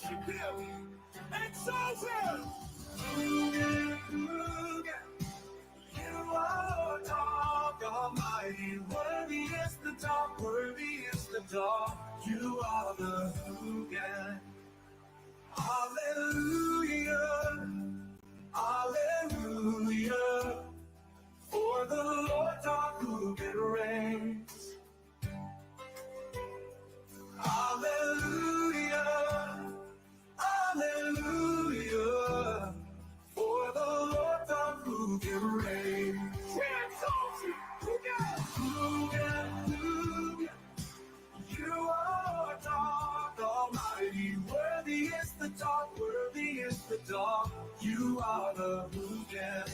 worship him, exalt him. Hoogan, you are dog almighty. Worthy is the dog, worthy is the dog. You are the Hoogan. Hallelujah, hallelujah. For the Lord our Hoogan reigns. Hallelujah, hallelujah. For the Lord our Hoogan reigns. We exalt you, Hoogan, Hoogan, Hoogan. You are God Almighty. Worthy is the dog, worthy is the dog. You are the Hoogan.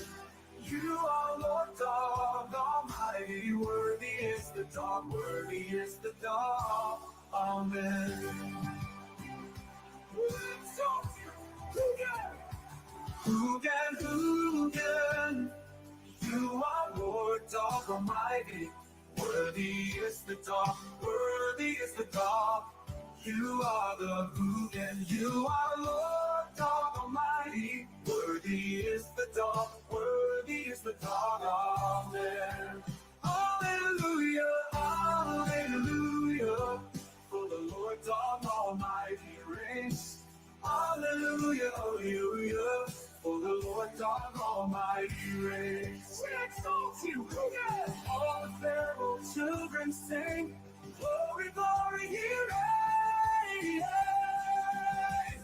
You are Lord God Almighty. Worthy is the dog, worthy is the dog. Amen. We exalt you, Hoogan, Hoogan, Hoogan. You are Lord God Almighty. Worthy is the dog, worthy is the dog. You are the Hoogan, you are Lord God Almighty. Worthy is the dog, worthy is the dog. Amen. Hallelujah, hallelujah. For the Lord God Almighty reigns. Hallelujah, hallelujah. For the Lord God Almighty reigns. We exalt you, Hoogan. All the Pharaoh children sing, glory, glory, he reigns.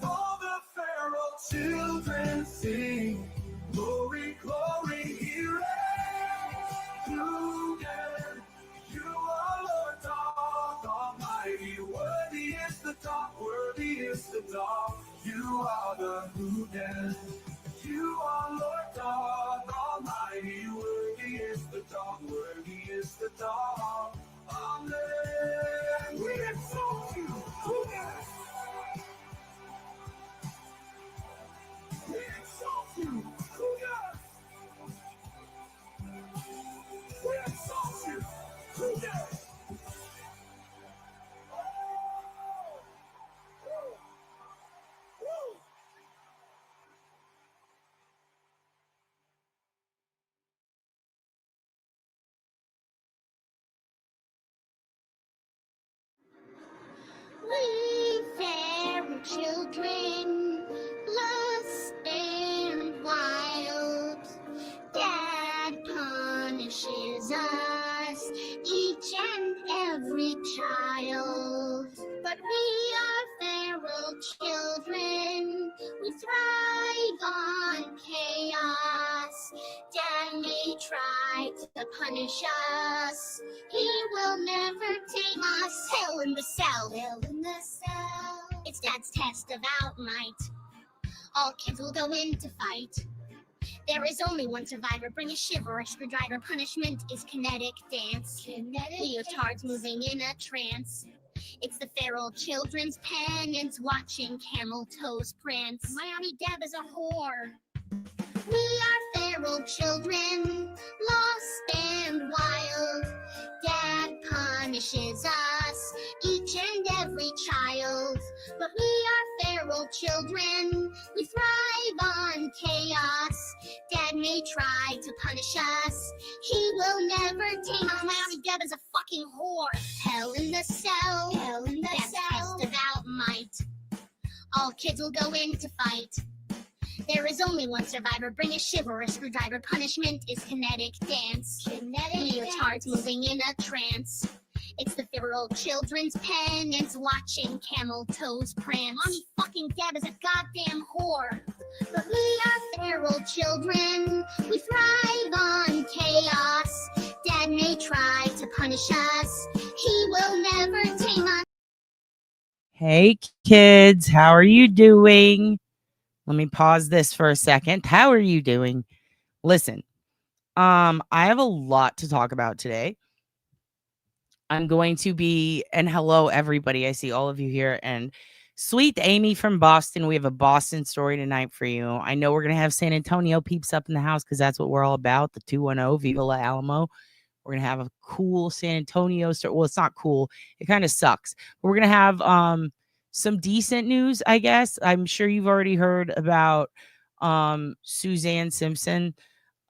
All the Pharaoh children sing, glory, glory, he reigns. Hoogan, you are Lord God Almighty. Worthy is the dog, worthy is the dog. You are the Hoogan. You are Lord God Almighty. Worthy is the dog, worthy is the dog. Amen. We exalt you, Hoogan. We exalt you, Hoogan. We exalt you, Hoogan. We fair children, lost and wild, Dad punishes us, each and every child. But we are feral children, we thrive on chaos. Dad may try to punish us, he will never tame us. Hell in the cell, hell in the cell. It's Dad's test of might. All kids will go in to fight. There is only one survivor. Bring a shiver, a screwdriver. Punishment is kinetic dance. Leotards moving in a trance. It's the feral children's penance, watching camel toes prance. My Auntie Deb is a whore. We are feral children, lost and wild. Dad punishes us, each and every child. But we are feral children, we thrive on chaos. Dad may try to punish us, he will never tame us. My Auntie Deb is a fucking whore. Hell in the cell, hell in the cell. Test of might. All kids will go in to fight. There is only one survivor. Bring a shiver, a screwdriver. Punishment is kinetic dance. Leotards moving in a trance. It's the feral children's penance, watching camel toes prance. Mommy fucking Deb is a goddamn whore. But we are feral children, we thrive on chaos. Dad may try to punish us, he will never tame us. Hey kids, how are you doing? Let me pause this for a second. How are you doing? Listen, I have a lot to talk about today. I'm going to be, and hello everybody, I see all of you here, and sweet Amy from Boston. We have a Boston story tonight for you. I know we're going to have San Antonio peeps up in the house because that's what we're all about, the 210 Viva La Alamo. We're going to have a cool San Antonio story. Well, it's not cool. It kind of sucks. But we're going to have some decent news, I guess. I'm sure you've already heard about Suzanne Simpson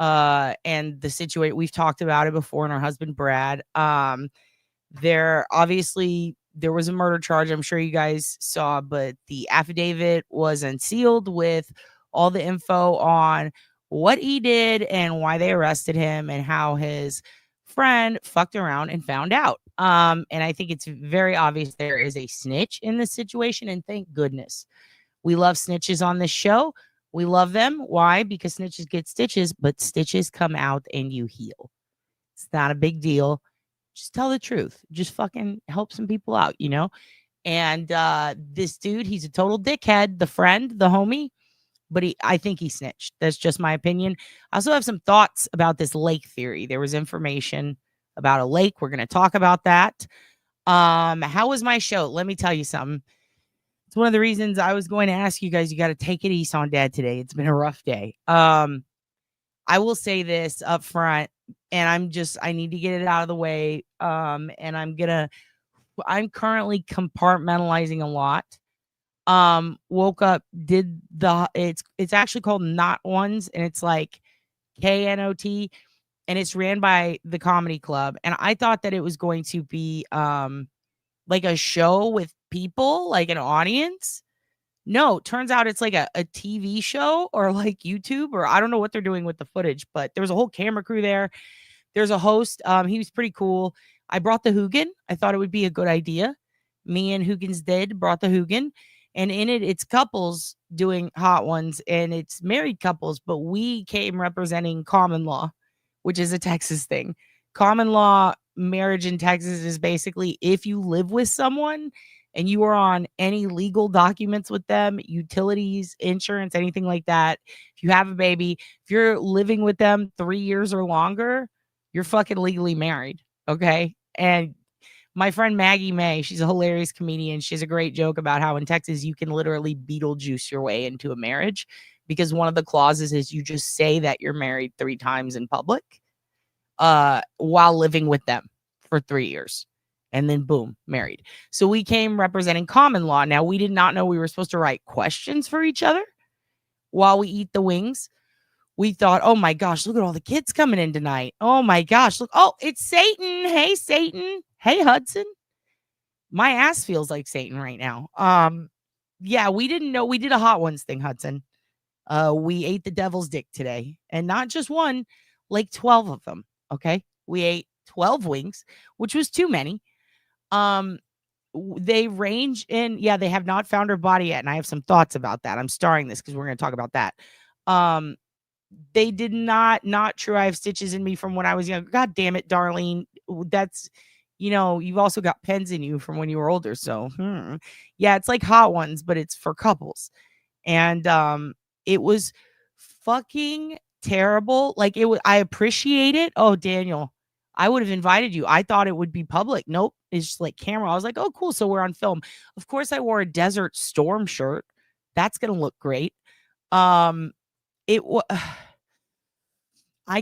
and the situation. We've talked about it before, and her husband Brad. There was a murder charge, I'm sure you guys saw, but the affidavit was unsealed with all the info on what he did and why they arrested him and how his friend fucked around and found out. And I think it's very obvious there is a snitch in this situation, and thank goodness. We love snitches on this show. We love them. Why? Because snitches get stitches, but stitches come out and you heal. It's not a big deal. Just tell the truth. Just fucking help some people out, you know? And this dude, he's a total dickhead, the friend, the homie, but I think he snitched. That's just my opinion. I also have some thoughts about this lake theory. There was information about a lake. We're going to talk about that. How was my show? Let me tell you something. It's one of the reasons I was going to ask you guys, you got to take it easy on Dad today. It's been a rough day. I will say this up front, and I need to get it out of the way. And I'm currently compartmentalizing a lot. Woke up, it's actually called Not Ones, and it's like KNOT, and it's ran by the comedy club. And I thought that it was going to be like a show with people, like an audience. No, turns out it's like a TV show or like YouTube, or I don't know what they're doing with the footage, but there was a whole camera crew there. There's a host. He was pretty cool. I brought the HOOGAN. I thought it would be a good idea. Me and HOOGAN's Dead brought the HOOGAN. And in it, it's couples doing hot ones, and it's married couples, but we came representing common law, which is a Texas thing. Common law marriage in Texas is basically if you live with someone and you are on any legal documents with them, utilities, insurance, anything like that, if you have a baby, if you're living with them 3 years or longer, you're fucking legally married. Okay. And my friend Maggie May, she's a hilarious comedian. She has a great joke about how in Texas you can literally Beetlejuice your way into a marriage because one of the clauses is you just say that you're married 3 times in public while living with them for 3 years. And then boom, married. So we came representing common law. Now, we did not know we were supposed to write questions for each other while we eat the wings. We thought, oh my gosh, look at all the kids coming in tonight. Oh my gosh, look. Oh, it's Satan. Hey, Satan. Hey, Hudson. My ass feels like Satan right now. Yeah, we didn't know. We did a hot ones thing, Hudson. We ate the devil's dick today. And not just one, like 12 of them. Okay. We ate 12 wings, which was too many. They range in, yeah, they have not found her body yet. And I have some thoughts about that. I'm starring this because we're going to talk about that. They did not true. I have stitches in me from when I was young. God damn it, Darlene. That's, you've also got pens in you from when you were older. So, yeah, it's like hot ones, but it's for couples. And it was fucking terrible. Like I appreciate it. Oh, Daniel, I would have invited you. I thought it would be public. Nope. It's just like camera. I was like, oh, cool. So we're on film. Of course, I wore a Desert Storm shirt. That's going to look great. I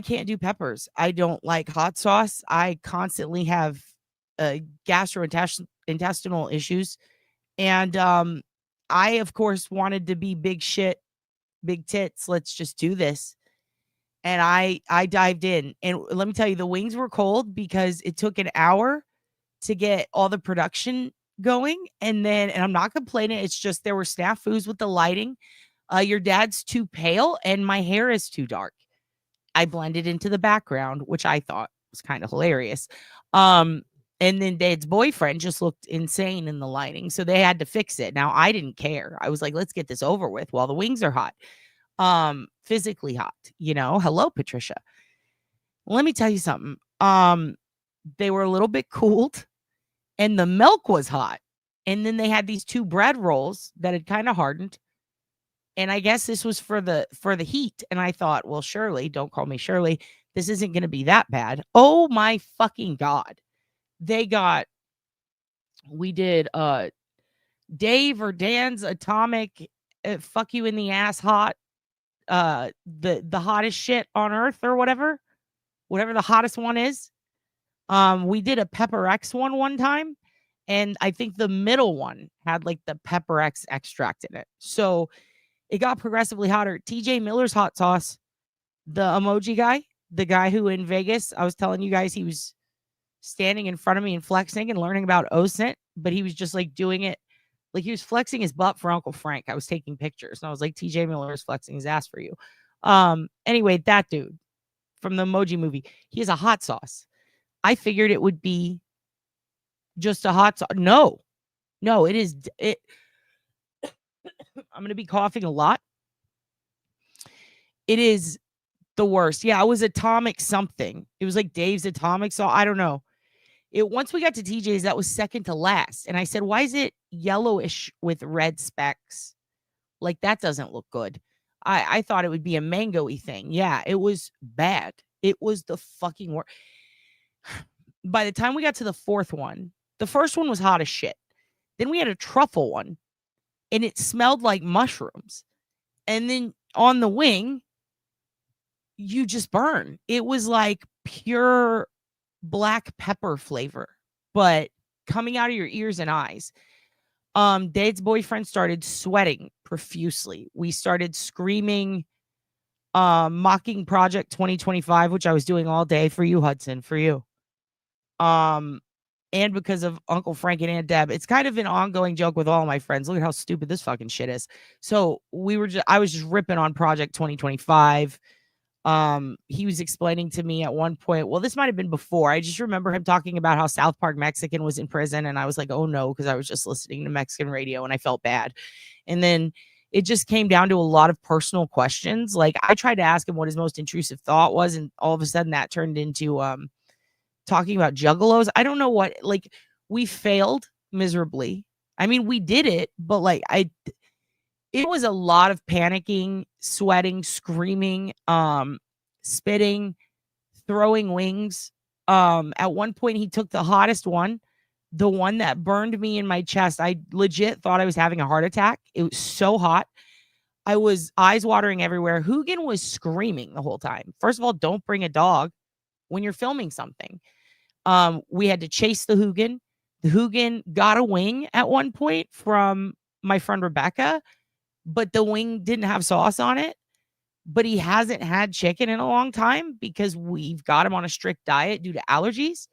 can't do peppers. I don't like hot sauce. I constantly have gastrointestinal issues. And I, of course, wanted to be big shit, big tits. Let's just do this. And I dived in. And let me tell you, the wings were cold because it took an hour to get all the production going. And I'm not complaining. It's just there were snafus with the lighting. Your dad's too pale and my hair is too dark. I blended into the background, which I thought was kind of hilarious. And then Dad's boyfriend just looked insane in the lighting. So they had to fix it. Now, I didn't care. I was like, let's get this over with while the wings are hot. Physically hot, Hello, Patricia. Let me tell you something. They were a little bit cooled and the milk was hot. And then they had these 2 bread rolls that had kind of hardened. And I guess this was for the heat. And I thought, well, Shirley, don't call me Shirley. This isn't going to be that bad. Oh my fucking God. We did Dave or Dan's atomic fuck you in the ass hot. The hottest shit on earth or whatever the hottest one is. We did a Pepper X one time. And I think the middle one had like the pepper X extract in it. So it got progressively hotter. TJ Miller's hot sauce, the emoji guy, the guy who in Vegas, I was telling you guys he was standing in front of me and flexing and learning about OSINT, but he was just like doing it. Like he was flexing his butt for Uncle Frank. I was taking pictures and I was like, TJ Miller is flexing his ass for you. Anyway, that dude from the Emoji Movie, he has a hot sauce. I figured it would be just a hot sauce. No, it is. I'm going to be coughing a lot. It is the worst. Yeah, it was atomic something. It was like Dave's atomic. So I don't know. Once we got to TJ's, that was second to last. And I said, why is it yellowish with red specks? Like that doesn't look good. I thought it would be a mango-y thing. Yeah, it was bad. It was the fucking worst. By the time we got to the fourth one, the first one was hot as shit. Then we had a truffle one and it smelled like mushrooms. And then on the wing, you just burn. It was like pure black pepper flavor, but coming out of your ears and eyes. Dade's boyfriend started sweating profusely. We started screaming, mocking Project 2025, which I was doing all day for you, Hudson, for you. And because of Uncle Frank and Aunt Deb, it's kind of an ongoing joke with all my friends. Look at how stupid this fucking shit is. So I was just ripping on Project 2025. He was explaining to me at one point, well, this might have been before. I just remember him talking about how South Park Mexican was in prison. And I was like, oh no, because I was just listening to Mexican radio and I felt bad. And then it just came down to a lot of personal questions. Like I tried to ask him what his most intrusive thought was. And all of a sudden that turned into, talking about juggalos. I don't know what, like we failed miserably. I mean, we did it, but like it was a lot of panicking, sweating, screaming, spitting, throwing wings. At one point he took the hottest one, the one that burned me in my chest. I legit thought I was having a heart attack. It was so hot. I was eyes watering everywhere. HOOGAN was screaming the whole time. First of all, don't bring a dog when you're filming something. We had to chase the HOOGAN. The HOOGAN got a wing at one point from my friend Rebecca, but the wing didn't have sauce on it. But he hasn't had chicken in a long time because we've got him on a strict diet due to allergies.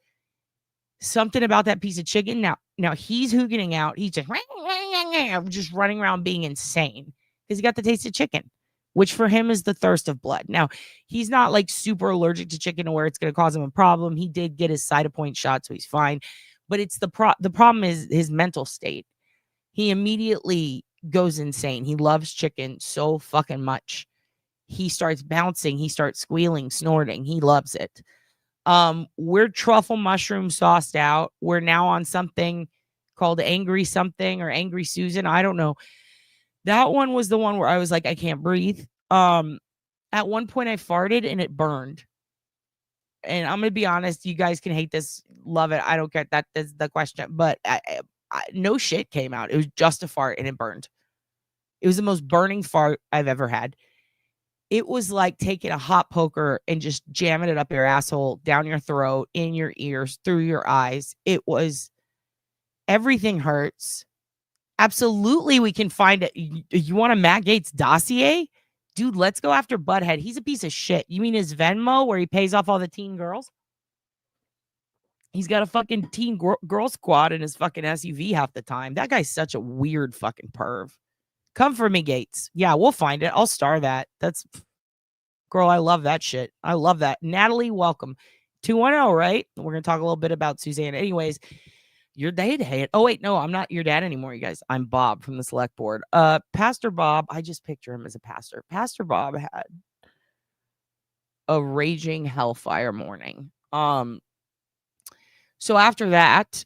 Something about that piece of chicken. Now he's HOOGANing out. He's just running around being insane because he got the taste of chicken, which for him is the thirst of blood. Now, he's not like super allergic to chicken to where it's going to cause him a problem. He did get his Cytopoint shot, so he's fine. But it's the problem is his mental state. He immediately goes insane. He loves chicken so fucking much. He starts bouncing. He starts squealing, snorting. He loves it. We're truffle mushroom sauced out. We're now on something called Angry Something or Angry Susan. I don't know. That one was the one where I was like, I can't breathe. At one point I farted and it burned. And I'm going to be honest, you guys can hate this, love it. I don't care. That is the question. But no shit came out. It was just a fart and it burned. It was the most burning fart I've ever had. It was like taking a hot poker and just jamming it up your asshole, down your throat, in your ears, through your eyes. It was, everything hurts. Absolutely, we can find it. You want a Matt Gaetz dossier? Dude, let's go after Butthead. He's a piece of shit. You mean his Venmo where he pays off all the teen girls? He's got a fucking teen girl squad in his fucking SUV half the time. That guy's such a weird fucking perv. Come for me, Gaetz. Yeah, we'll find it. I'll star that. That's, girl, I love that shit. I love that. Natalie, welcome. 210, right? We're going to talk a little bit about Suzanne. Anyways, your dad. Oh, wait, no, I'm not your dad anymore, you guys. I'm Bob from the select board. Pastor Bob, I just picture him as a pastor. Pastor Bob had a raging hellfire morning. So after that,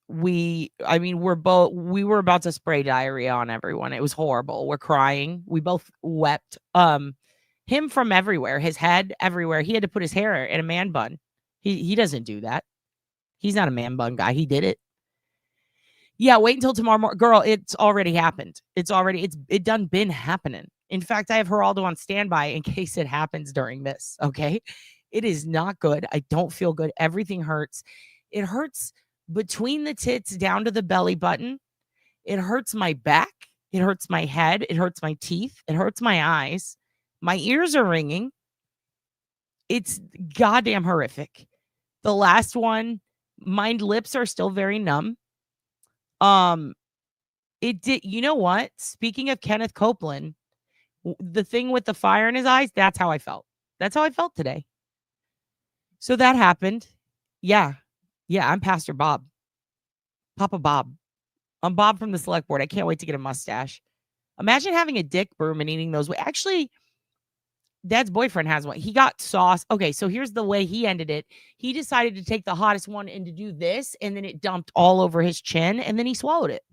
we were about to spray diarrhea on everyone. It was horrible. We're crying. We both wept. Him from everywhere, his head everywhere. He had to put his hair in a man bun. He doesn't do that. He's not a man bun guy. He did it. Yeah, wait until tomorrow morning. Girl, it's already happened. It done been happening. In fact, I have Geraldo on standby in case it happens during this. Okay. It is not good. I don't feel good. Everything hurts. It hurts between the tits down to the belly button. It hurts my back. It hurts my head. It hurts my teeth. It hurts my eyes. My ears are ringing. It's goddamn horrific. The last one, my lips are still very numb. It did, you know what? Speaking of Kenneth Copeland, the thing with the fire in his eyes, that's how I felt. That's how I felt today. So that happened. Yeah. Yeah, I'm Pastor Bob. Papa Bob. I'm Bob from the select board. I can't wait to get a mustache. Imagine having a dick broom and eating those. Actually, Dad's boyfriend has one. He got sauce. Okay, so here's the way he ended it. He decided to take the hottest one and to do this, and then it dumped all over his chin, and then he swallowed it.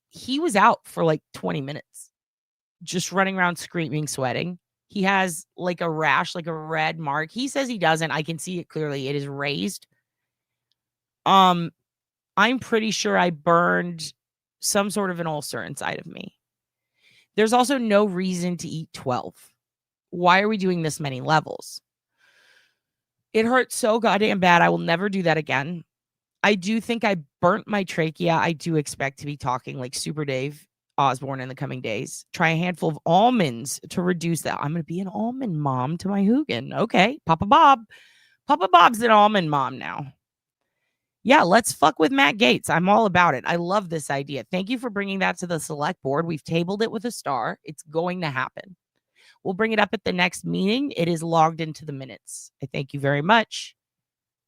He was out for like 20 minutes, just running around screaming, sweating. He has like a rash, like a red mark. He says he doesn't. I can see it clearly. It is raised. I'm pretty sure I burned some sort of an ulcer inside of me. There's also no reason to eat 12. Why are we doing this many levels? It hurts so goddamn bad. I will never do that again. I do think I burnt my trachea. I do expect to be talking like Super Dave Osborne in the coming days. Try a handful of almonds to reduce that. I'm going to be an almond mom to my HOOGAN. Okay, Papa Bob. Papa Bob's an almond mom now. Yeah, let's fuck with Matt Gaetz. I'm all about it. I love this idea. Thank you for bringing that to the select board. We've tabled it with a star. It's going to happen. We'll bring it up at the next meeting. It is logged into the minutes. I thank you very much,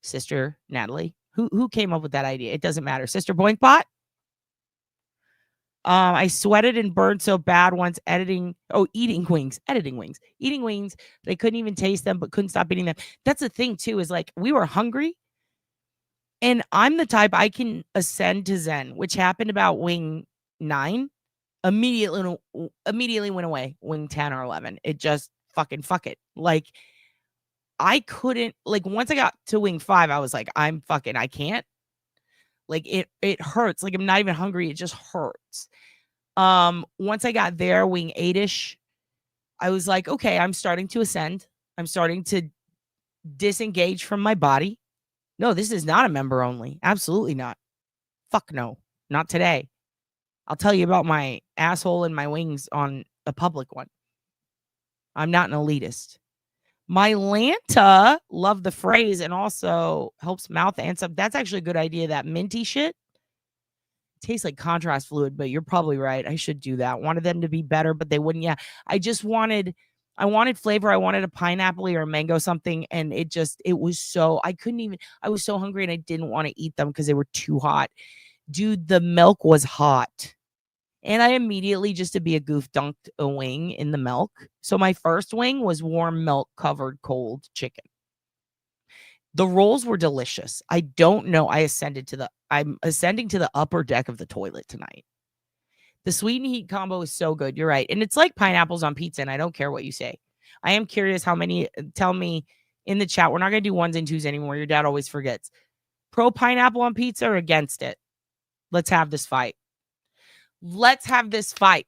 Sister Natalie. Who came up with that idea? It doesn't matter. Sister Boinkbot? I sweated and burned so bad once eating wings. They couldn't even taste them, but couldn't stop eating them. That's the thing too, is like we were hungry. And I'm the type, I can ascend to Zen, which happened about wing 9. Immediately went away. Wing 10 or 11. It just fuck it. Like I couldn't, like once I got to wing 5, I was like, I can't. Like it hurts. Like I'm not even hungry. It just hurts. Once I got there, wing 8-ish, I was like, okay, I'm starting to ascend. I'm starting to disengage from my body. No, this is not a member only. Absolutely not. Fuck no. Not today. I'll tell you about my asshole and my wings on a public one. I'm not an elitist. My Lanta, love the phrase, and also helps mouth and stuff. That's actually a good idea. That minty shit tastes like contrast fluid, but you're probably right. I should do that. Wanted them to be better, but they wouldn't. Yeah, I wanted flavor. I wanted a pineapple or a mango something, and it was so, I was so hungry and I didn't want to eat them because they were too hot. Dude, the milk was hot. And I immediately, just to be a goof, dunked a wing in the milk. So my first wing was warm milk covered cold chicken. The rolls were delicious. I don't know. I'm ascending to the upper deck of the toilet tonight. The sweet and heat combo is so good. You're right. And it's like pineapples on pizza, and I don't care what you say. I am curious how many, tell me in the chat. We're not going to do 1s and 2s anymore. Your dad always forgets. Pro pineapple on pizza or against it? Let's have this fight.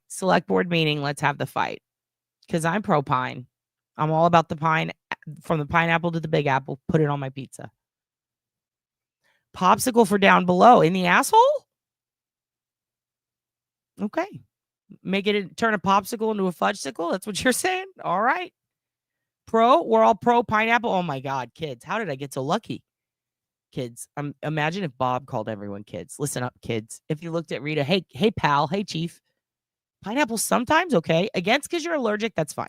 Select board meeting. Let's have the fight. Because I'm pro pine. I'm all about the pine. From the pineapple to the big apple. Put it on my pizza. Popsicle for down below. In the asshole? Okay. Turn a popsicle into a fudgesicle? That's what you're saying? All right. We're all pro pineapple. Oh my God, kids. How did I get so lucky? Kids. Imagine if Bob called everyone kids. Listen up, kids. If you looked at Rita, hey, pal, hey, chief. Pineapple sometimes, okay. Against because you're allergic, that's fine.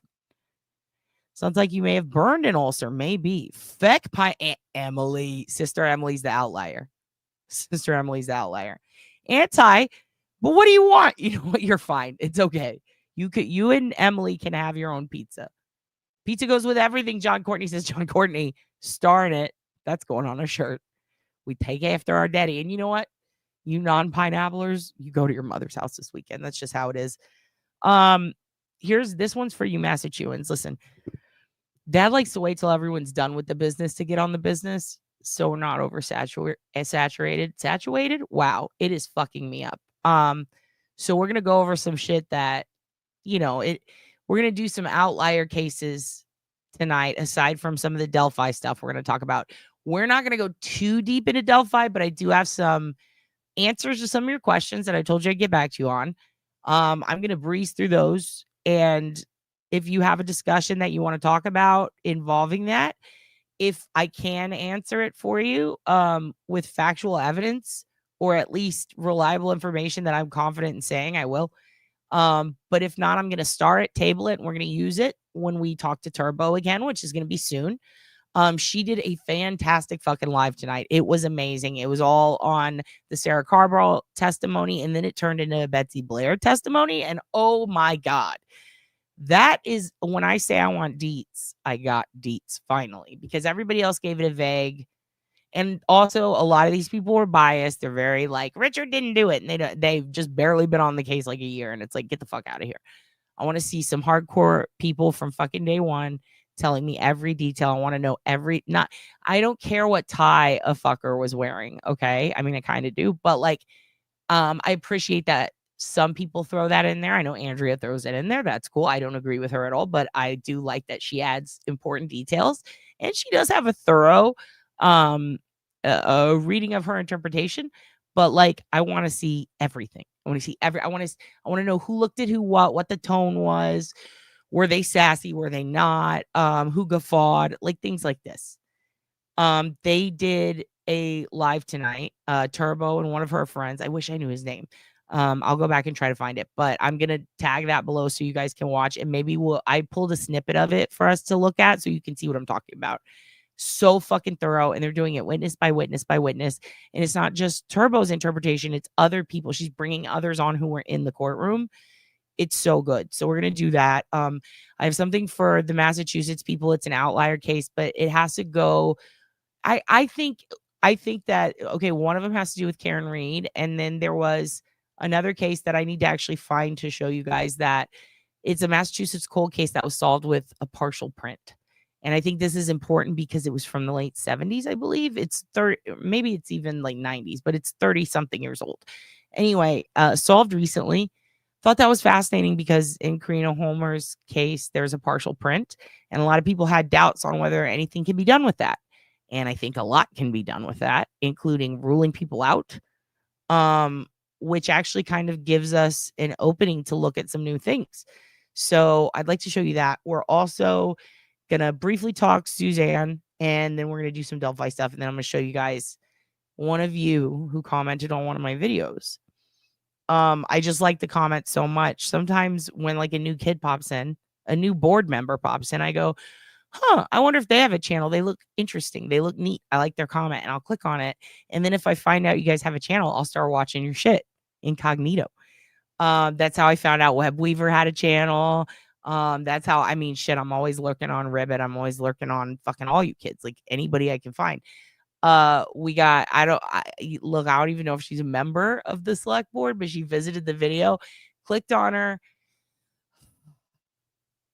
Sounds like you may have burned an ulcer. Maybe. Feck Emily. Sister Emily's the outlier. Anti, but what do you want? You know what? You're fine. It's okay. You and Emily can have your own pizza. Pizza goes with everything. John Courtney says. John Courtney, star in it. That's going on a shirt. We take after our daddy. And you know what? You non-pineapplers, you go to your mother's house this weekend. That's just how it is. This one's for you Massachusetts. Listen, Dad likes to wait till everyone's done with the business to get on the business. So we're not saturated. Saturated? Wow. It is fucking me up. So we're going to go over some shit that, we're going to do some outlier cases tonight, aside from some of the Delphi stuff we're going to talk about. We're not going to go too deep into Delphi, but I do have some answers to some of your questions that I told you I'd get back to you on. I'm going to breeze through those. And if you have a discussion that you want to talk about involving that, if I can answer it for you with factual evidence or at least reliable information that I'm confident in saying, I will. But if not, I'm going to start it, table it, and we're going to use it when we talk to Turbo again, which is going to be soon. She did a fantastic fucking live tonight. It was amazing. It was all on the Sarah Carball testimony, and then it turned into a Betsy Blair testimony. And oh my God, that is when I say I want deets, I got deets finally, because everybody else gave it a vague. And also, a lot of these people were biased. They're very like, Richard didn't do it. And they've just barely been on the case like a year. And it's like, get the fuck out of here. I want to see some hardcore people from fucking day one telling me every detail. I want to know I don't care what tie a fucker was wearing. Okay. I mean, I kind of do, but like, I appreciate that some people throw that in there. I know Andrea throws it in there. That's cool. I don't agree with her at all, but I do like that she adds important details, and she does have a thorough reading of her interpretation. But like, I want to see everything. I want to see I want to know who looked at who, what the tone was. Were they sassy? Were they not? Who guffawed? Like things like this. They did a live tonight. Turbo and one of her friends. I wish I knew his name. I'll go back and try to find it, but I'm gonna tag that below so you guys can watch, and maybe I pulled a snippet of it for us to look at so you can see what I'm talking about. So fucking thorough, and they're doing it witness by witness by witness, and it's not just Turbo's interpretation, it's other people. She's bringing others on who were in the courtroom. It's so good. So we're gonna do that. I have something for the Massachusetts people. It's an outlier case, but it has to go. I think that, okay, one of them has to do with Karen Reed, and then there was another case that I need to actually find to show you guys that it's a Massachusetts cold case that was solved with a partial print. And I think this is important because it was from the late 70s, I believe. It's 30, maybe it's even like 90s, but it's 30 something years old. Anyway, solved recently. Thought that was fascinating because in Karina Homer's case, there's a partial print, and a lot of people had doubts on whether anything can be done with that. And I think a lot can be done with that, including ruling people out, which actually kind of gives us an opening to look at some new things. So I'd like to show you that. We're also going to briefly talk Suzanne, and then we're going to do some Delphi stuff. And then I'm going to show you guys one of you who commented on one of my videos. I just like the comment so much. Sometimes when like a new kid pops in, a new board member pops in, I go, I wonder if they have a channel. They look interesting. They look neat. I like their comment, and I'll click on it. And then if I find out you guys have a channel, I'll start watching your shit incognito. That's how I found out Webweaver had a channel. That's how, I mean, shit, I'm always lurking on Ribbit. I'm always lurking on fucking all you kids, like anybody I can find. We got, I don't even know if she's a member of the select board, but she visited the video, clicked on her.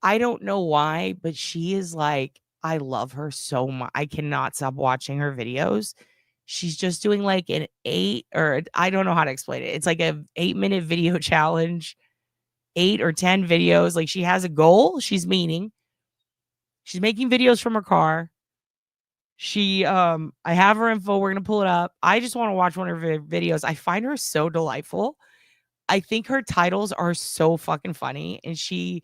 I don't know why, but she is like, I love her so much. I cannot stop watching her videos. She's just doing like an 8, or I don't know how to explain it. It's like a 8-minute video challenge, 8 or 10 videos. Like she has a goal. She's making videos from her car. I have her info. We're going to pull it up. I just want to watch one of her videos. I find her so delightful. I think her titles are so fucking funny, and she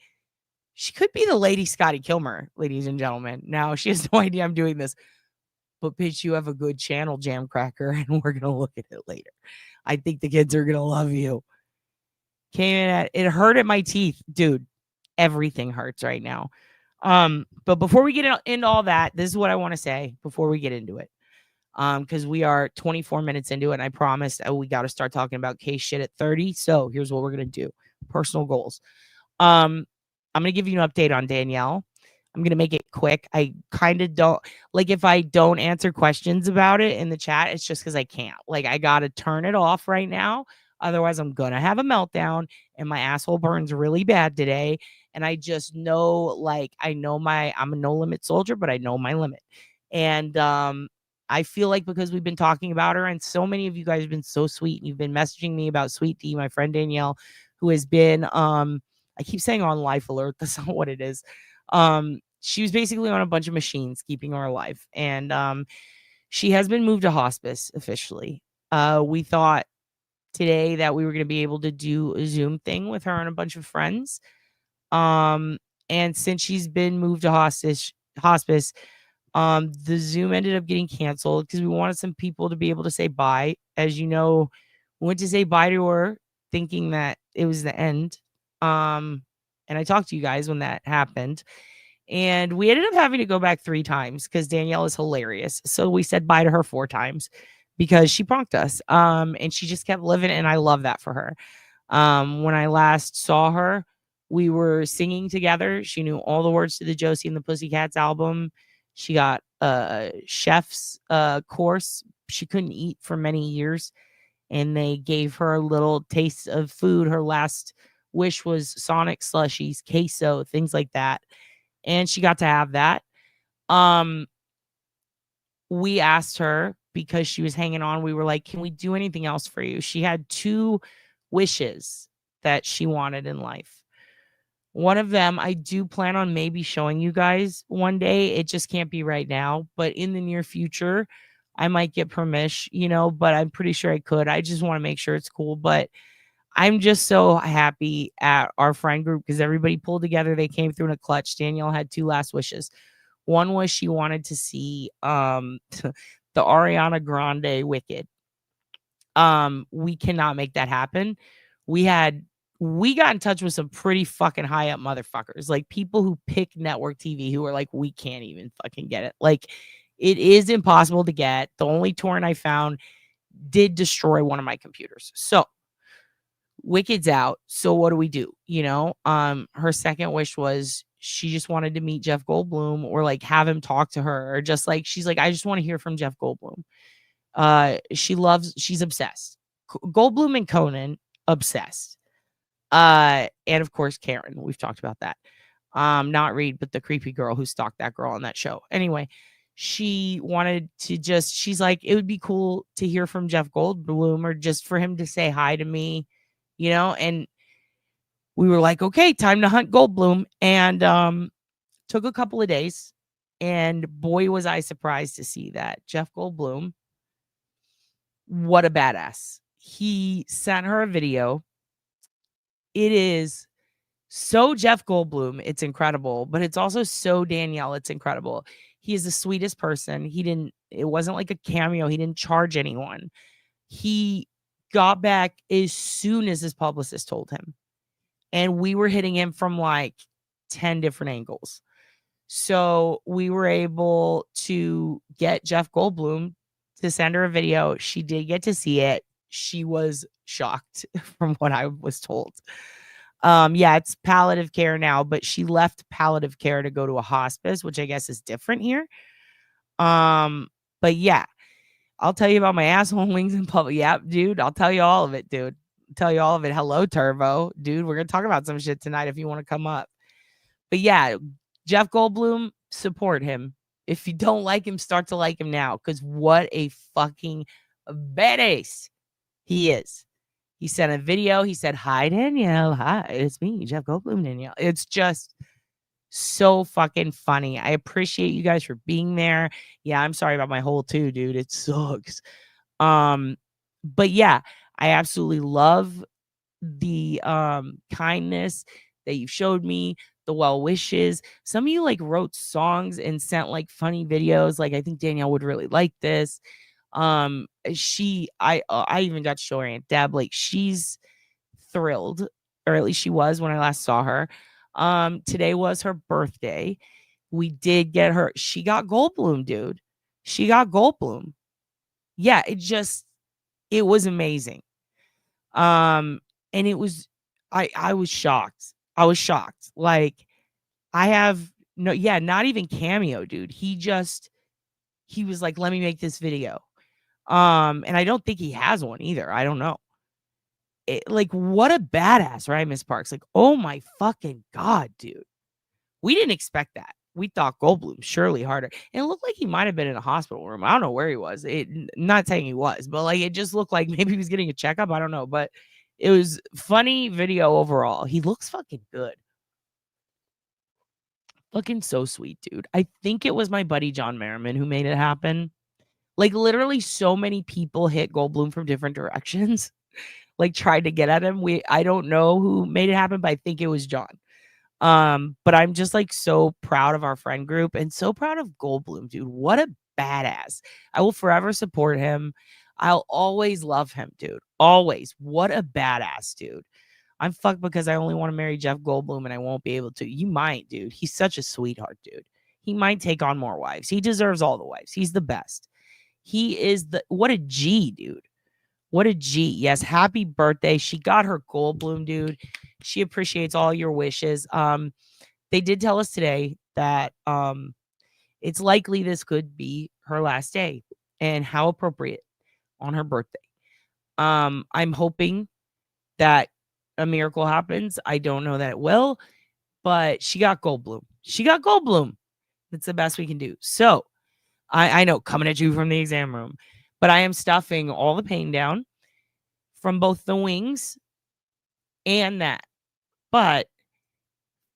could be the Lady Scotty Kilmer, ladies and gentlemen. Now, she has no idea I'm doing this. But bitch, you have a good channel, Jam Cracker, and we're going to look at it later. I think the kids are going to love you. It hurt at my teeth. Dude, everything hurts right now. But before we get into all that, this is what I want to say before we get into it. Because we are 24 minutes into it, and I promised we got to start talking about case shit at 30. So here's what we're going to do. Personal goals. I'm going to give you an update on Danielle. I'm going to make it quick. I kind of don't like if I don't answer questions about it in the chat, it's just because I can't. Like, I got to turn it off right now. Otherwise, I'm going to have a meltdown, and my asshole burns really bad today. And I just know, like, I'm a no limit soldier, but I know my limit. And I feel like because we've been talking about her, and so many of you guys have been so sweet, and you've been messaging me about Sweet D, my friend Danielle, who has been, I keep saying on life alert. That's not what it is. She was basically on a bunch of machines keeping her alive. And She has been moved to hospice officially. We thought today that we were going to be able to do a Zoom thing with her and a bunch of friends. And since she's been moved to hospice, the Zoom ended up getting canceled because we wanted some people to be able to say bye. As you know, we went to say bye to her thinking that it was the end. And I talked to you guys when that happened. And we ended up having to go back 3 times because Danielle is hilarious. So we said bye to her 4 times because she punked us. And she just kept living, and I love that for her. When I last saw her, we were singing together. She knew all the words to the Josie and the Pussycats album. She got a chef's course. She couldn't eat for many years, and they gave her a little taste of food. Her last wish was Sonic slushies, queso, things like that. And she got to have that. We asked her because she was hanging on. We were like, can we do anything else for you? She had 2 wishes that she wanted in life. One of them, I do plan on maybe showing you guys one day. It just can't be right now, but in the near future, I might get permission, but I'm pretty sure I could. I just want to make sure it's cool. But I'm just so happy at our friend group because everybody pulled together. They came through in a clutch. Danielle had 2 last wishes. One was she wanted to see the Ariana Grande Wicked. We cannot make that happen. We got in touch with some pretty fucking high up motherfuckers, like people who pick network TV who are like, we can't even fucking get it. Like, it is impossible to get. The only torrent I found did destroy one of my computers. So Wicked's out. So what do we do? Her second wish was she just wanted to meet Jeff Goldblum or like have him talk to her, or just like, she's like, I just want to hear from Jeff Goldblum. She's obsessed. Goldblum and Conan, obsessed. And of course, Karen. We've talked about that. Not Reed, but the creepy girl who stalked that girl on that show. Anyway, she wanted to she's like, it would be cool to hear from Jeff Goldblum or just for him to say hi to me, and we were like, okay, time to hunt Goldblum. And took a couple of days. And boy, was I surprised to see that Jeff Goldblum, what a badass. He sent her a video. It is so Jeff Goldblum, it's incredible, but it's also so Danielle, it's incredible. He is the sweetest person. It wasn't like a cameo. He didn't charge anyone. He got back as soon as his publicist told him. And we were hitting him from like 10 different angles. So we were able to get Jeff Goldblum to send her a video. She did get to see it. She was shocked from what I was told. Yeah, it's palliative care now, but she left palliative care to go to a hospice, which I guess is different here. But yeah, I'll tell you about my asshole wings in public. Yeah, dude, I'll tell you all of it, dude. I'll tell you all of it. Hello, Turbo. Dude, we're going to talk about some shit tonight if you want to come up. But yeah, Jeff Goldblum, support him. If you don't like him, start to like him now, because what a fucking badass he is. He sent a video. He said, hi, Danielle. Hi, it's me, Jeff Goldblum, Danielle. It's just so fucking funny. I appreciate you guys for being there. Yeah, I'm sorry about my hole too, dude. It sucks. But yeah, I absolutely love the kindness that you showed me, the well wishes. Some of you like wrote songs and sent like funny videos. Like, I think Danielle would really like this. I even got to show her Aunt Deb. Like, she's thrilled, or at least she was when I last saw her. Today was her birthday. We did get her. She got Goldblum, dude. She got Goldblum. Yeah, it was amazing. And it was, I was shocked. I was shocked. Like, not even cameo, dude. He was like, let me make this video. And I don't think he has one either. I don't know. Like, what a badass, right, Miss Parks? Like, oh my fucking God, dude. We didn't expect that. We thought Goldblum surely harder. And it looked like he might have been in a hospital room. I don't know where he was. Not saying he was, but like, it just looked like maybe he was getting a checkup. I don't know. But it was funny video overall. He looks fucking good. Looking so sweet, dude. I think it was my buddy John Merriman who made it happen. Like literally so many people hit Goldblum from different directions, like tried to get at him. I don't know who made it happen, but I think it was John. But I'm just like so proud of our friend group and so proud of Goldblum, dude. What a badass. I will forever support him. I'll always love him, dude. Always. What a badass, dude. I'm fucked because I only want to marry Jeff Goldblum and I won't be able to. You might, dude. He's such a sweetheart, dude. He might take on more wives. He deserves all the wives. He's the best. He is what a G, dude. What a G. Yes, happy birthday. She got her Goldblum, dude. She appreciates all your wishes. They did tell us today that it's likely this could be her last day, and how appropriate on her birthday. I'm hoping that a miracle happens. I don't know that it will, but she got Goldblum. She got Goldblum. That's the best we can do. So I know, coming at you from the exam room, but I am stuffing all the pain down from both the wings and that. But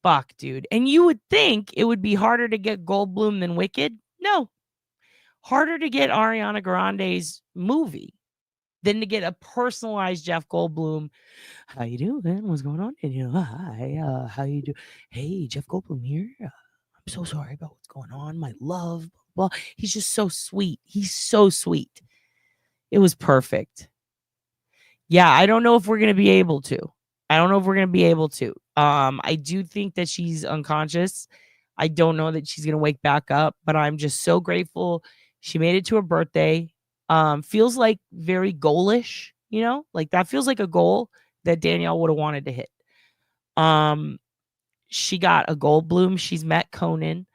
fuck, dude. And you would think it would be harder to get Goldblum than Wicked. No. Harder to get Ariana Grande's movie than to get a personalized Jeff Goldblum. How you doing? What's going on? And you know, hi, how you do? Hey, Jeff Goldblum here. I'm so sorry about what's going on. My love. Well, he's just so sweet. He's so sweet. It was perfect. Yeah, I don't know if we're gonna be able to. I do think that she's unconscious. I don't know that she's gonna wake back up, but I'm just so grateful she made it to her birthday. Feels like very goalish, you know, like that feels like a goal that Danielle would have wanted to hit. She got a Goldblum. She's met Conan.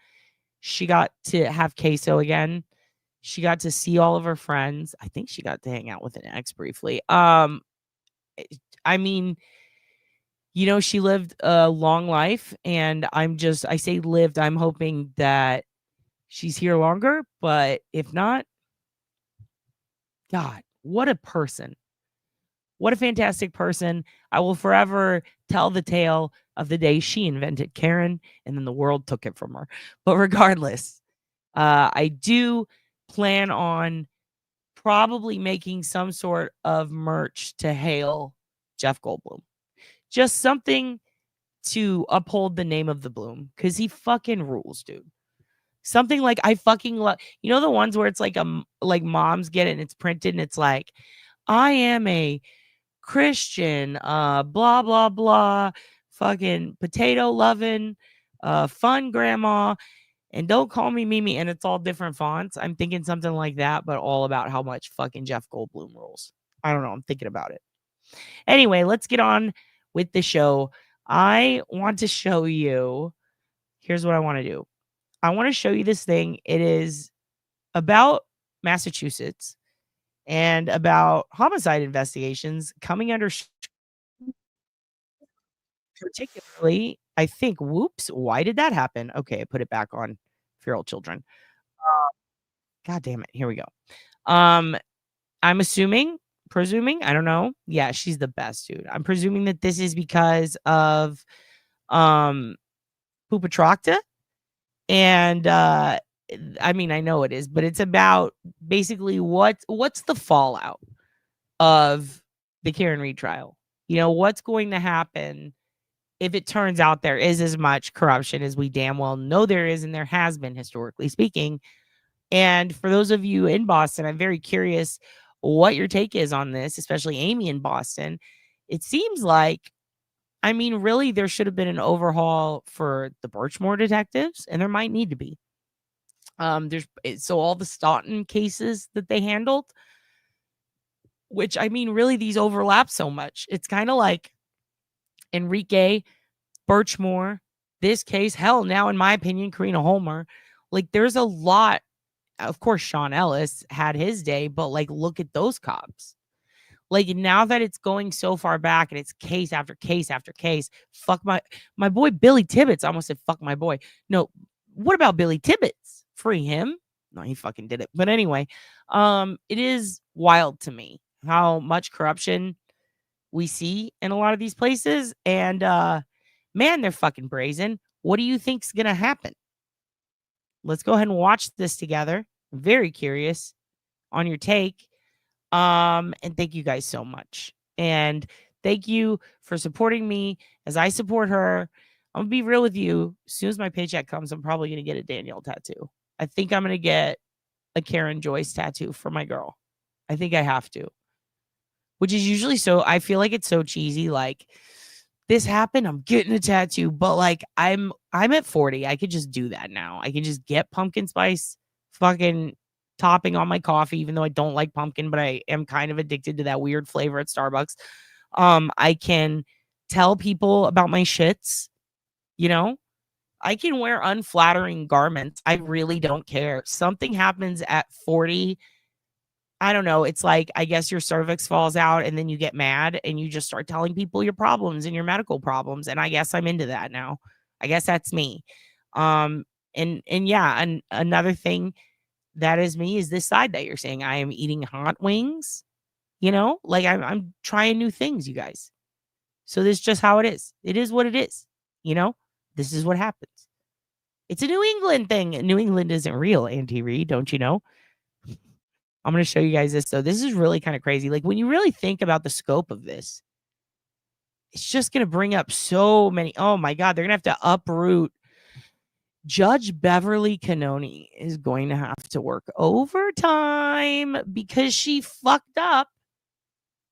She got to have queso again. She got to see all of her friends. I think she got to hang out with an ex briefly. I mean, you know, she lived a long life, and I say lived, I'm hoping that she's here longer, but if not, God, what a person. What a fantastic person. I will forever tell the tale of the day she invented Karen and then the world took it from her. But regardless, I do plan on probably making some sort of merch to hail Jeff Goldblum. Just something to uphold the name of the Bloom, because he fucking rules, dude. Something like I fucking love, you know, the ones where it's like like moms get it and it's printed and it's like, I am a Christian, blah, blah, blah, fucking potato loving, fun grandma, and don't call me Mimi, and it's all different fonts. I'm thinking something like that, but all about how much fucking Jeff Goldblum rules. I don't know. I'm thinking about it. Anyway, let's get on with the show. I want to show you. Here's what I want to do. I want to show you this thing. It is about Massachusetts and about homicide investigations coming under particularly, I think, whoops, why did that happen? Okay, I put it back on feral children. God damn it. Here we go. I'm presuming, I don't know. Yeah, she's the best, dude. I'm presuming that this is because of Pupatrocta. And I mean, I know it is, but it's about basically what's the fallout of the Karen Reed trial. You know, what's going to happen if it turns out there is as much corruption as we damn well know there is, and there has been, historically speaking. And for those of you in Boston, I'm very curious what your take is on this, especially Amy in Boston. It seems like, I mean, really, there should have been an overhaul for the Birchmore detectives, and there might need to be. So all the Staunton cases that they handled, which, I mean, really, these overlap so much. It's kind of like Enrique, Birchmore, this case, hell, now, in my opinion, Karina Holmer. Like, there's a lot. Of course, Sean Ellis had his day, but like, look at those cops. Like, now that it's going so far back and it's case after case after case, fuck my boy Billy Tibbetts. I almost said fuck my boy. No, what about Billy Tibbetts? Free him? No, he fucking did it. But anyway, it is wild to me how much corruption we see in a lot of these places. And man, they're fucking brazen. What do you think's gonna happen? Let's go ahead and watch this together. I'm very curious. on your take. And thank you guys so much. And thank you for supporting me as I support her. I'm gonna be real with you. As soon as my paycheck comes, I'm probably gonna get a Danielle tattoo. I think I'm gonna get a Karen Joyce tattoo for my girl. I think I have to. Which is usually so, I feel like it's so cheesy. Like, this happened, I'm getting a tattoo, but like I'm at 40. I could just do that now. I can just get pumpkin spice fucking topping on my coffee, even though I don't like pumpkin, but I am kind of addicted to that weird flavor at Starbucks. I can tell people about my shits, you know? I can wear unflattering garments. I really don't care. Something happens at 40. I don't know. It's like, I guess your cervix falls out and then you get mad and you just start telling people your problems and your medical problems. And I guess I'm into that now. I guess that's me. And yeah, and another thing that is me is this side that you're saying. I am eating hot wings, you know, like I'm trying new things, you guys. So this is just how it is. It is what it is. You know, this is what happens. It's a New England thing. New England isn't real, Auntie Reed, don't you know? I'm going to show you guys this. So this is really kind of crazy. Like, when you really think about the scope of this, it's just going to bring up so many. Oh my God, they're going to have to uproot. Judge Beverly Cannoni is going to have to work overtime because she fucked up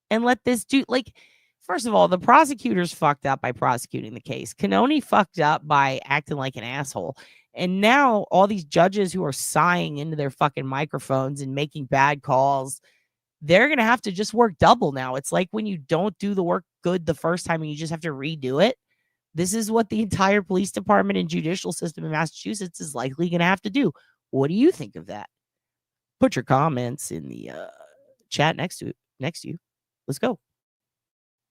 and let this dude, like, first of all, the prosecutors fucked up by prosecuting the case. Cannoni fucked up by acting like an asshole. And now all these judges who are sighing into their fucking microphones and making bad calls, they're going to have to just work double now. It's like when you don't do the work good the first time and you just have to redo it. This is what the entire police department and judicial system in Massachusetts is likely going to have to do. What do you think of that? Put your comments in the chat next to you. Let's go.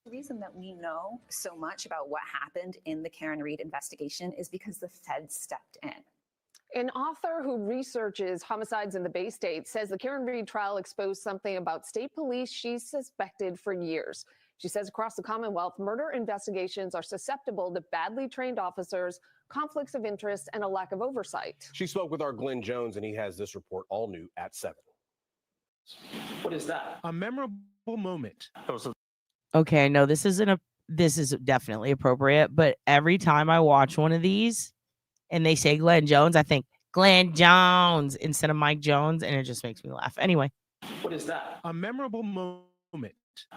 The reason that we know so much about what happened in the Karen Reed investigation is because the feds stepped in. An author who researches homicides in the Bay State says the Karen Reed trial exposed something about state police she's suspected for years. She says across the Commonwealth, murder investigations are susceptible to badly trained officers, conflicts of interest, and a lack of oversight. She spoke with our Glenn Jones, and he has this report all new at 7. What is that? A memorable moment. Okay, no, this is definitely appropriate, but every time I watch one of these and they say Glenn Jones, I think Glenn Jones instead of Mike Jones, and it just makes me laugh. Anyway. What is that? A memorable moment.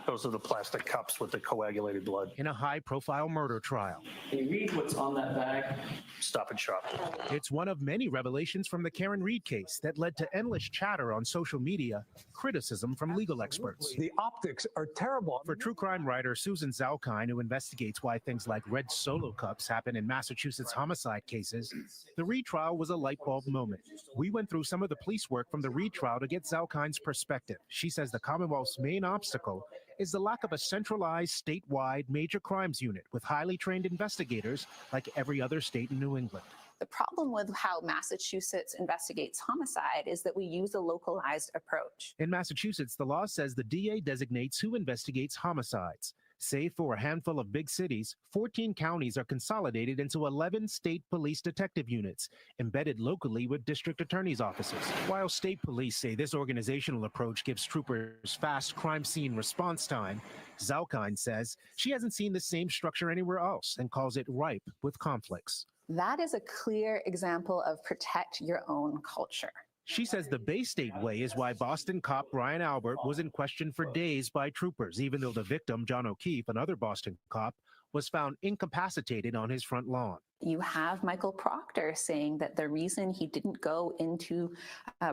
Those are the plastic cups with the coagulated blood. In a high-profile murder trial. Can you read what's on that bag? Stop and shop. It's one of many revelations from the Karen Reed case that led to endless chatter on social media, criticism from legal experts. The optics are terrible. For true crime writer Susan Zalkine, who investigates why things like red Solo cups happen in Massachusetts homicide cases, the Reed trial was a light bulb moment. We went through some of the police work from the Reed trial to get Zalkine's perspective. She says the Commonwealth's main obstacle is the lack of a centralized statewide major crimes unit with highly trained investigators like every other state in New England. The problem with how Massachusetts investigates homicide is that we use a localized approach. In Massachusetts, the law says the DA designates who investigates homicides. Save for a handful of big cities, 14 counties are consolidated into 11 state police detective units, embedded locally with district attorneys' offices. While state police say this organizational approach gives troopers fast crime scene response time, Zalkine says she hasn't seen the same structure anywhere else and calls it ripe with conflicts. That is a clear example of protect your own culture. She says the Bay State way is why Boston cop Brian Albert was in question for days by troopers, even though the victim, John O'Keefe, another Boston cop, was found incapacitated on his front lawn. You have Michael Proctor saying that the reason he didn't go into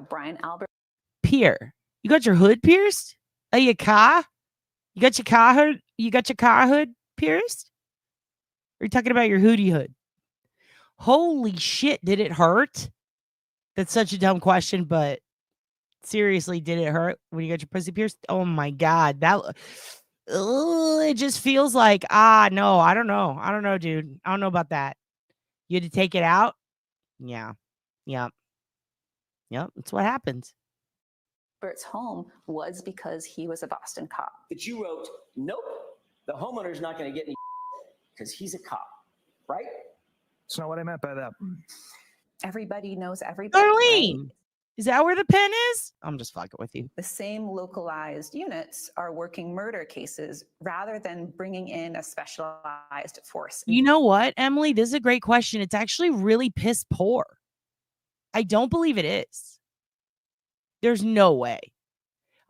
Brian Albert. Pierre, you got your hood pierced? Your car? You got your car hood? You got your car hood pierced? Or are you talking about your hoodie hood? Holy shit, did it hurt? That's such a dumb question, but seriously, did it hurt when you got your pussy pierced? Oh my God. It just feels like, no, I don't know, dude. I don't know about that. You had to take it out? Yeah. Yep. That's what happens. Albert's home was because he was a Boston cop. That you wrote, nope, the homeowner's not going to get any because he's a cop, right? That's not what I meant by that. Everybody knows everybody. Darlene, right? Is that where the pen is? I'm just fucking with you. The same localized units are working murder cases rather than bringing in a specialized force. You know what, Emily? This is a great question. It's actually really piss poor. I don't believe it is. There's no way.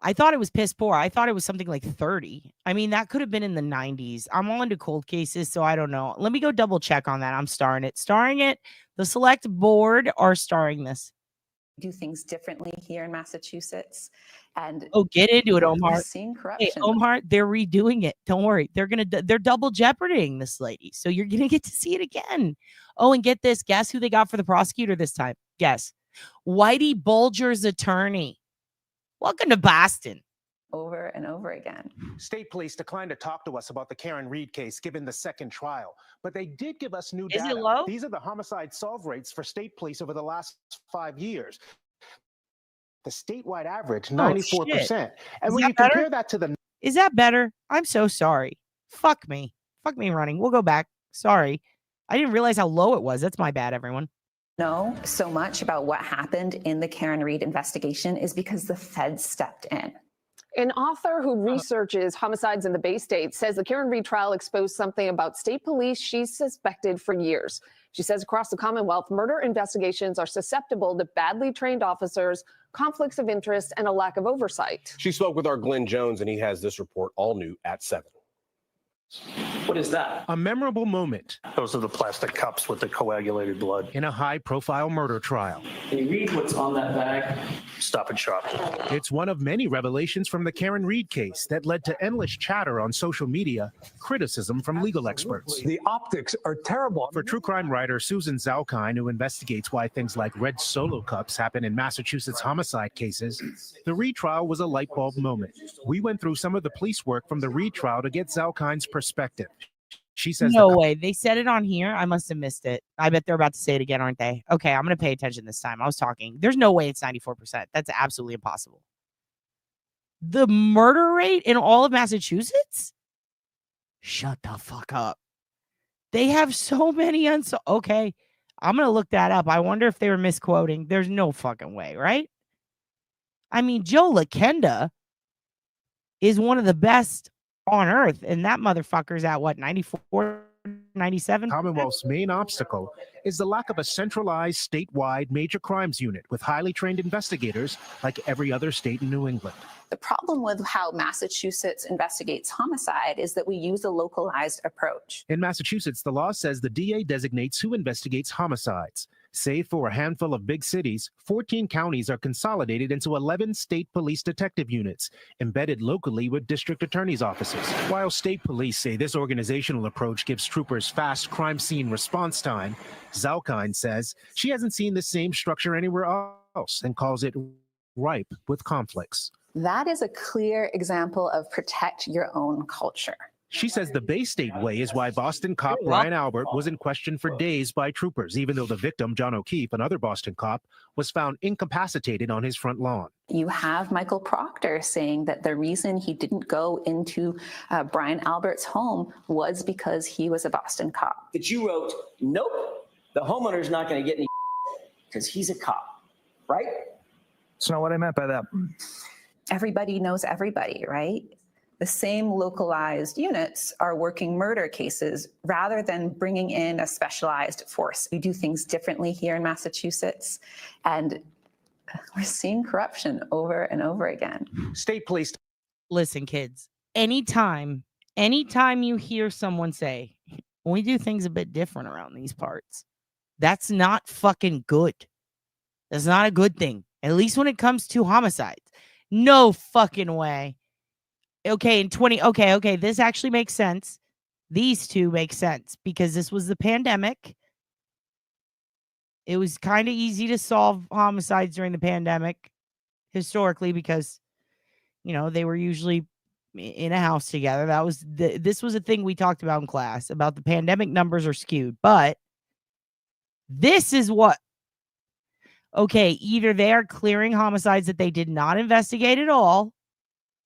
I thought it was piss poor. I thought it was something like 30. I mean, that could have been in the 90s. I'm all into cold cases, so I don't know. Let me go double check on that. I'm starring it. Starring it. The select board are starring this. Do things differently here in Massachusetts. And Oh, get into it, Omar. we're seeing corruption. Hey, Omar, they're redoing it. Don't worry. They're double jeoparding this lady. So you're going to get to see it again. Oh, and get this. Guess who they got for the prosecutor this time? Guess. Whitey Bulger's attorney. Welcome to Boston. Over and over again. State police declined to talk to us about the Karen Reed case given the second trial, but they did give us new Is data. it low? These are the homicide solve rates for state police over the last 5 years. The statewide average, 94%. And when you compare that to the... Is that better? I'm so sorry. Fuck me. Fuck me running. We'll go back. Sorry. I didn't realize how low it was. That's my bad, everyone. Know so much about what happened in the Karen Reed investigation is because the feds stepped in. An author who researches homicides in the Bay State says the Karen Reed trial exposed something about state police she's suspected for years. She says across the Commonwealth, murder investigations are susceptible to badly trained officers, conflicts of interest, and a lack of oversight. She spoke with our Glenn Jones, and he has this report all new at 7. What is that? A memorable moment Those are the plastic cups with the coagulated blood. in a high-profile murder trial. Can you read what's on that bag? Stop and shop. It's one of many revelations from the Karen Reed case that led to endless chatter on social media, criticism from legal experts. The optics are terrible. For true crime writer Susan Zalkine, who investigates why things like red Solo cups happen in Massachusetts homicide cases, the Reed trial was a light bulb moment. We went through some of the police work from the Reed trial to get Zalkine's perspective. She says No way. They said it on here. I must have missed it. I bet they're about to say it again, aren't they? Okay, I'm going to pay attention this time. I was talking. There's no way it's 94%. That's absolutely impossible. The murder rate in all of Massachusetts? Shut the fuck up. They have so many okay, I'm going to look that up. I wonder if they were misquoting. There's no fucking way, right? I mean, Joe LaKenda is one of the best on earth, and that motherfucker's at what, 94, 97? Commonwealth's main obstacle is the lack of a centralized statewide major crimes unit with highly trained investigators like every other state in New England. The problem with how Massachusetts investigates homicide is that we use a localized approach. In Massachusetts, the law says the DA designates who investigates homicides. Save for a handful of big cities, 14 counties are consolidated into 11 state police detective units, embedded locally with district attorneys' offices. While state police say this organizational approach gives troopers fast crime scene response time, Zalkine says she hasn't seen the same structure anywhere else and calls it ripe with conflicts. That is a clear example of protect your own culture. She says the Bay State way is why Boston cop Brian Albert was in question for days by troopers, even though the victim, John O'Keefe, another Boston cop, was found incapacitated on his front lawn. You have Michael Proctor saying that the reason he didn't go into Brian Albert's home was because he was a Boston cop. That you wrote, nope, the homeowner's not going to get any because he's a cop, right? That's not what I meant by that. Everybody knows everybody, right? The same localized units are working murder cases rather than bringing in a specialized force. We do things differently here in Massachusetts, and we're seeing corruption over and over again. State police. Listen, kids, anytime you hear someone say, we do things a bit different around these parts, that's not fucking good. That's not a good thing. At least when it comes to homicides. No fucking way. Okay, okay, this actually makes sense. These two make sense because this was the pandemic. It was kind of easy to solve homicides during the pandemic historically because, you know, they were usually in a house together. This was a thing we talked about in class about the pandemic numbers are skewed, but this is what, okay, either they are clearing homicides that they did not investigate at all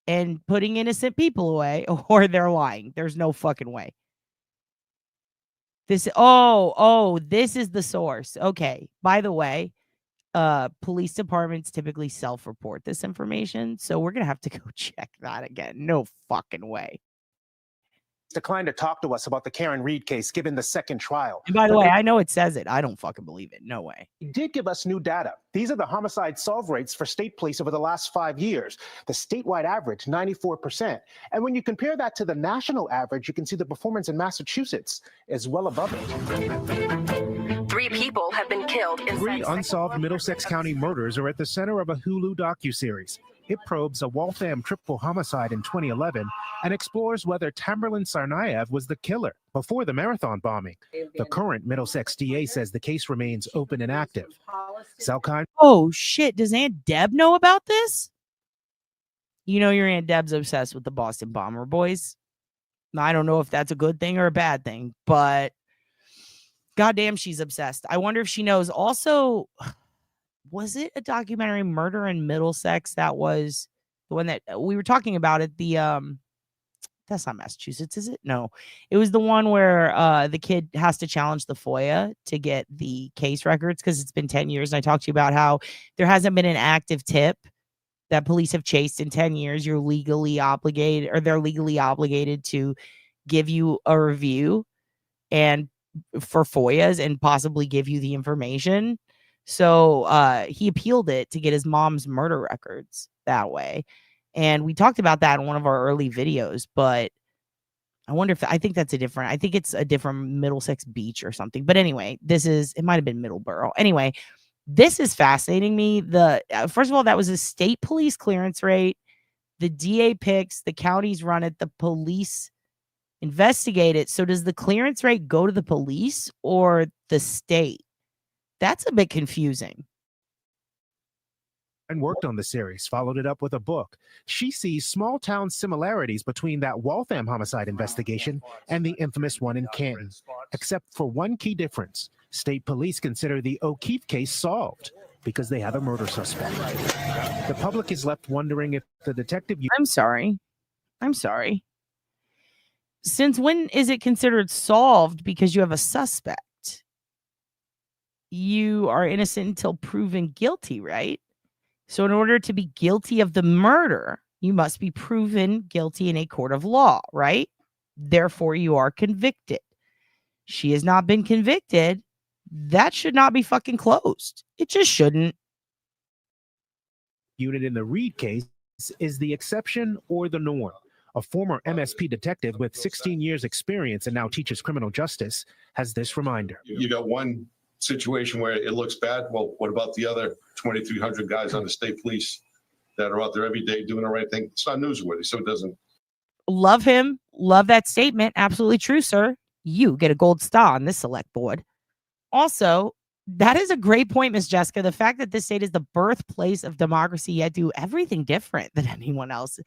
and putting innocent people away, or they're lying. There's no fucking way. This is the source. Okay. By the way, police departments typically self-report this information. So we're gonna have to go check that again. No fucking way. Declined to talk to us about the Karen Reed case given the second trial. And by the way, I know it says it. I don't fucking believe it. No way. He did give us new data. These are the homicide solve rates for state police over the last 5 years. The statewide average, 94%. And when you compare that to the national average, you can see the performance in Massachusetts is well above it. 3 people have been killed in 3 unsolved Middlesex County murders are at the center of a Hulu docuseries. It probes a Waltham triple homicide in 2011 and explores whether Tamerlan Tsarnaev was the killer before the marathon bombing. The current Middlesex DA says the case remains open and active. Salkind. Oh shit, does Aunt Deb know about this? You know your Aunt Deb's obsessed with the Boston Bomber boys. I don't know if that's a good thing or a bad thing, but goddamn, she's obsessed. I wonder if she knows. Also, was it a documentary, Murder in Middlesex? That was the one that we were talking about at the that's not Massachusetts, is it? No, it was the one where the kid has to challenge the FOIA to get the case records because it's been 10 years. And I talked to you about how there hasn't been an active tip that police have chased in 10 years. You're legally obligated, or they're legally obligated to give you a review and for FOIAs and possibly give you the information. So he appealed it to get his mom's murder records that way. And we talked about that in one of our early videos, but I wonder if I think it's a different Middlesex Beach or something. But anyway, it might have been Middleborough. Anyway, this is fascinating me. First of all, that was a state police clearance rate. The DA picks, the counties run it, the police investigate it. So does the clearance rate go to the police or the state? That's a bit confusing. And worked on the series, followed it up with a book. She sees small town similarities between that Waltham homicide investigation and the infamous one in Canton, except for one key difference. State police consider the O'Keefe case solved because they have a murder suspect. The public is left wondering if the detective... I'm sorry. Since when is it considered solved because you have a suspect? You are innocent until proven guilty, right? So in order to be guilty of the murder, you must be proven guilty in a court of law, right? Therefore, you are convicted. She has not been convicted. That should not be fucking closed. It just shouldn't. Unit in the Reed case is the exception or the norm. A former MSP detective with 16 years experience and now teaches criminal justice has this reminder. You got one situation where it looks bad. Well, what about the other 2,300 guys on the state police that are out there every day doing the right thing? It's not newsworthy, so it doesn't. Love him. Love that statement. Absolutely true, sir. You get a gold star on this select board. Also, that is a great point, Miss Jessica. The fact that this state is the birthplace of democracy, yet do everything different than anyone else.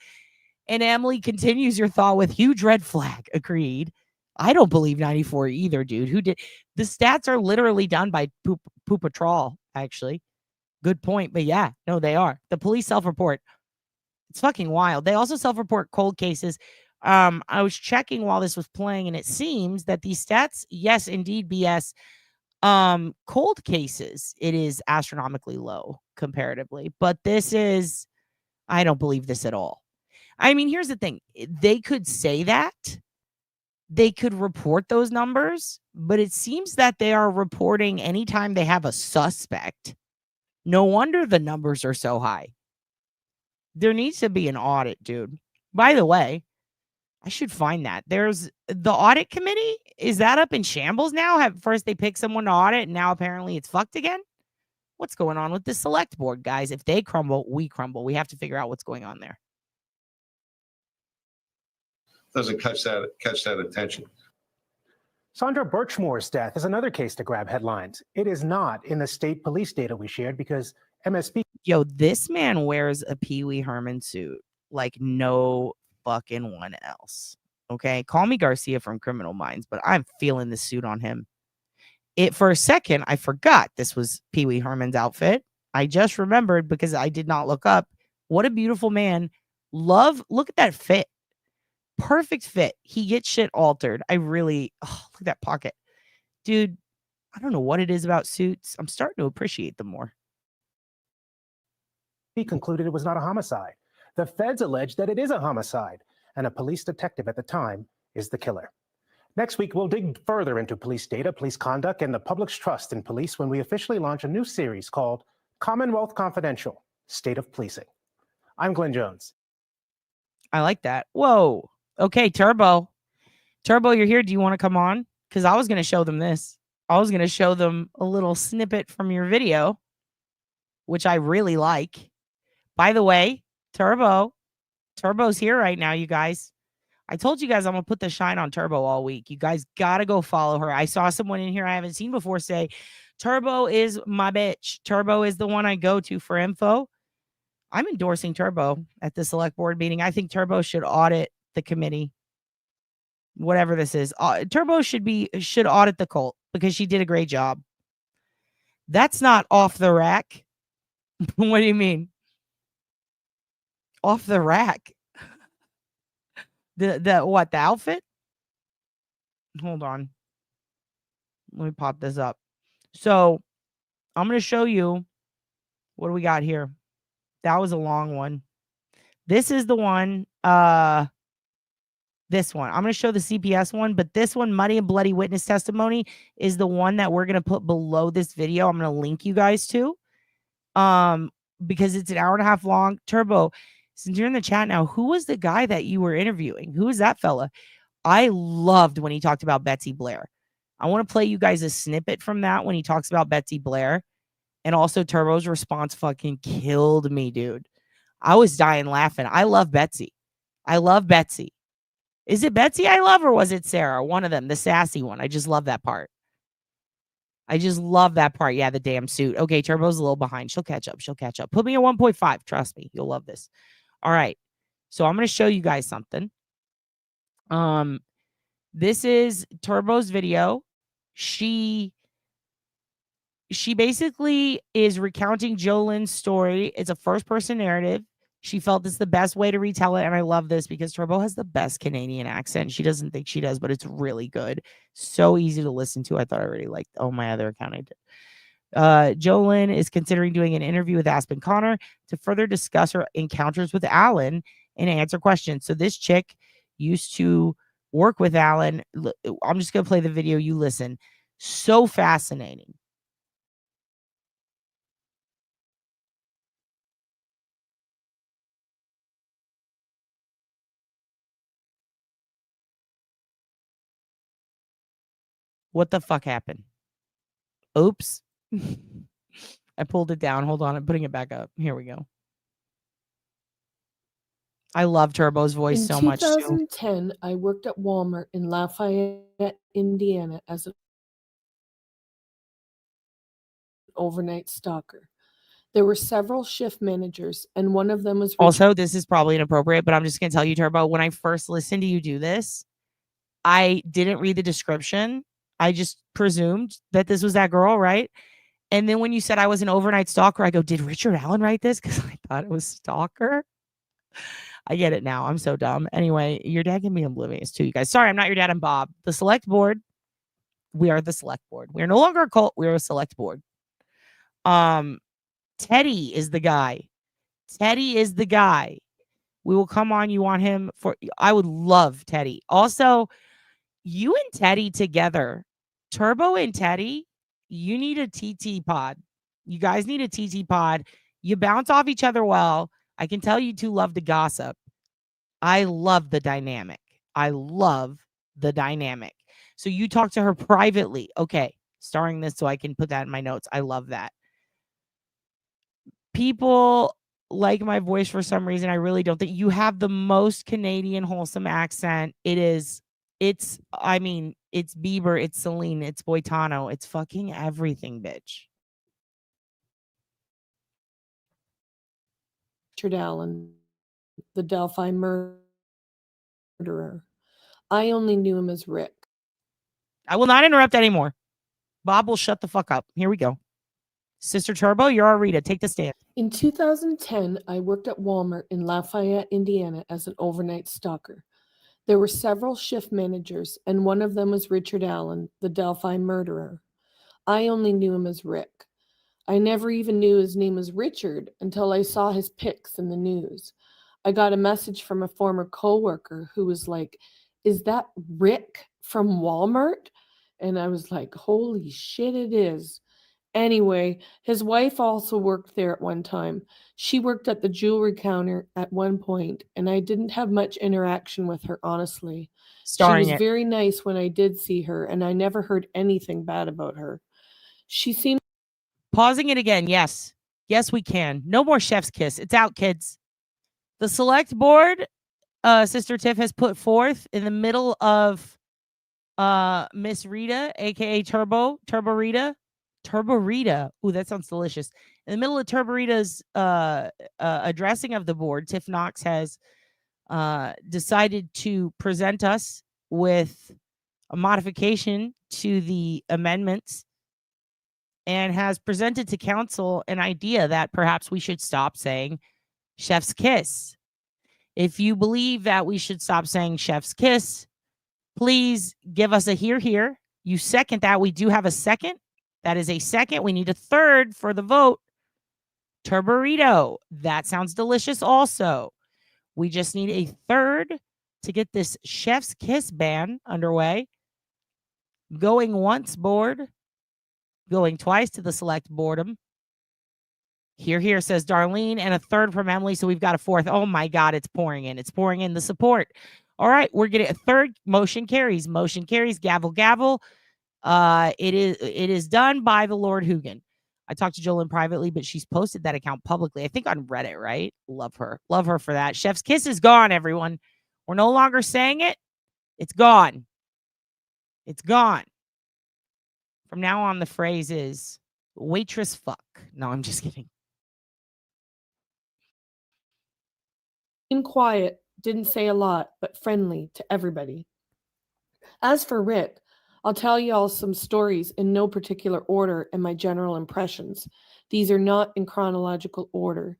And Emily continues your thought with huge red flag. Agreed. I don't believe 94 either, dude. Who did? The stats are literally done by Poop Patrol, actually. Good point. But yeah, no, they are. The police self-report. It's fucking wild. They also self-report cold cases. I was checking while this was playing, and it seems that these stats, yes, indeed, BS. Cold cases, it is astronomically low comparatively. But I don't believe this at all. I mean, here's the thing. They could say that. They could report those numbers, but it seems that they are reporting anytime they have a suspect. No wonder the numbers are so high. There needs to be an audit, dude. By the way, I should find that. There's the audit committee. Is that up in shambles now? First they pick someone to audit, and now apparently it's fucked again? What's going on with the select board, guys? If they crumble, we crumble. We have to figure out what's going on there. Doesn't catch that attention. Sandra Birchmore's death is another case to grab headlines. It is not in the state police data we shared because MSP... Yo, this man wears a Pee Wee Herman suit like no fucking one else. Okay? Call me Garcia from Criminal Minds, but I'm feeling the suit on him. For a second, I forgot this was Pee Wee Herman's outfit. I just remembered because I did not look up. What a beautiful man. Look at that fit. Perfect fit. He gets shit altered. Look at that pocket. Dude, I don't know what it is about suits. I'm starting to appreciate them more. he concluded it was not a homicide. The feds allege that it is a homicide, and a police detective at the time is the killer. Next week, we'll dig further into police data, police conduct, and the public's trust in police when we officially launch a new series called Commonwealth Confidential, State of Policing. I'm Glenn Jones. I like that. Whoa. Okay, Turbo. Turbo, you're here. Do you want to come on? Because I was going to show them this. I was going to show them a little snippet from your video, which I really like. By the way, Turbo's here right now, you guys. I told you guys I'm going to put the shine on Turbo all week. You guys got to go follow her. I saw someone in here I haven't seen before say, Turbo is my bitch. Turbo is the one I go to for info. I'm endorsing Turbo at the select board meeting. I think Turbo should audit the committee. Whatever this is. Turbo should audit the cult because she did a great job. That's not off the rack. What do you mean? Off the rack? The outfit? Hold on. Let me pop this up. So I'm going to show you what do we got here. That was a long one. This is the one. This one. I'm going to show the CPS one, but this one, Muddy and Bloody Witness Testimony, is the one that we're going to put below this video. I'm going to link you guys to. Because it's an hour and a half long. Turbo, since you're in the chat now, who was the guy that you were interviewing? Who is that fella? I loved when he talked about Betsy Blair. I want to play you guys a snippet from that when he talks about Betsy Blair. And also Turbo's response fucking killed me, dude. I was dying laughing. I love Betsy. I love Betsy. Is it Betsy I love or was it Sarah? One of them, the sassy one. I just love that part. Yeah, the damn suit. Okay, Turbo's a little behind. She'll catch up. Put me at 1.5. Trust me. You'll love this. All right. So I'm going to show you guys something. This is Turbo's video. She basically is recounting Jolene's story. It's a first-person narrative. She felt it's the best way to retell it, and I love this because Turbo has the best Canadian accent. She doesn't think she does, but it's really good. So easy to listen to. I thought I already liked. Oh, my other account I did. Jolene is considering doing an interview with Aspen Connor to further discuss her encounters with Alan and answer questions. So this chick used to work with Alan. I'm just going to play the video. You listen. So fascinating. What the fuck happened? Oops. I pulled it down. Hold on. I'm putting it back up. Here we go. I love Turbo's voice so much. In 2010, I worked at Walmart in Lafayette, Indiana as an overnight stalker. There were several shift managers, and one of them was... Also, this is probably inappropriate, but I'm just going to tell you, Turbo, when I first listened to you do this, I didn't read the description. I just presumed that this was that girl, right? And then when you said I was an overnight stalker, I go, did Richard Allen write this? Because I thought it was stalker. I get it now. I'm so dumb. Anyway, your dad can be oblivious too, you guys. Sorry, I'm not your dad. I'm Bob. The select board. We are the select board. We are no longer a cult. We are a select board. Teddy is the guy. Teddy is the guy. We will come on. You want him for... I would love Teddy. Also, you and Teddy together, Turbo and Teddy, you need a TT pod. You guys need a TT pod. You bounce off each other well. I can tell you two love to gossip. I love the dynamic. So you talk to her privately. Okay, starring this so I can put that in my notes. I love that. People like my voice for some reason. I really don't think you have the most Canadian wholesome accent. It's Bieber, it's Celine, it's Boitano, it's fucking everything, bitch. Richard Allen, the Delphi murderer. I only knew him as Rick. I will not interrupt anymore. Bob will shut the fuck up. Here we go. Sister Turbo, you're our Rita. Take the stand. In 2010, I worked at Walmart in Lafayette, Indiana as an overnight stalker. There were several shift managers, and one of them was Richard Allen, the Delphi murderer. I only knew him as Rick. I never even knew his name was Richard until I saw his pics in the news. I got a message from a former coworker who was like, "Is that Rick from Walmart?" And I was like, "Holy shit, it is." Anyway, his wife also worked there at one time. She worked at the jewelry counter at one point, and I didn't have much interaction with her, honestly. She was very nice when I did see her, and I never heard anything bad about her. She seemed... Pausing it again. Yes. Yes, we can. No more chef's kiss. It's out, kids. The select board, Sister Tiff has put forth in the middle of Miss Rita, aka Turbo Rita. Ooh, that sounds delicious. In the middle of Turbo Rita's addressing of the board, Tiff Knox has decided to present us with a modification to the amendments and has presented to council an idea that perhaps we should stop saying chef's kiss. If you believe that we should stop saying chef's kiss, please give us a hear. You second that. We do have a second. That is a second. We need a third for the vote. Turburrito. That sounds delicious also. We just need a third to get this chef's kiss ban underway. Going once, board. Going twice to the select boredom. Here, says Darlene, and a third from Emily. So we've got a fourth. Oh my God, it's pouring in. It's pouring in the support. All right, we're getting a third. Motion carries. Motion carries. Gavel, gavel. It is done by the Lord HOOGAN. I talked to Jolyn privately, but she's posted that account publicly. I think on Reddit, right? Love her. Love her for that. Chef's kiss is gone, everyone. We're no longer saying it. It's gone. It's gone. From now on, the phrase is waitress fuck. No, I'm just kidding. Quiet, didn't say a lot, but friendly to everybody. As for Rick, I'll tell y'all some stories in no particular order and my general impressions. These are not in chronological order.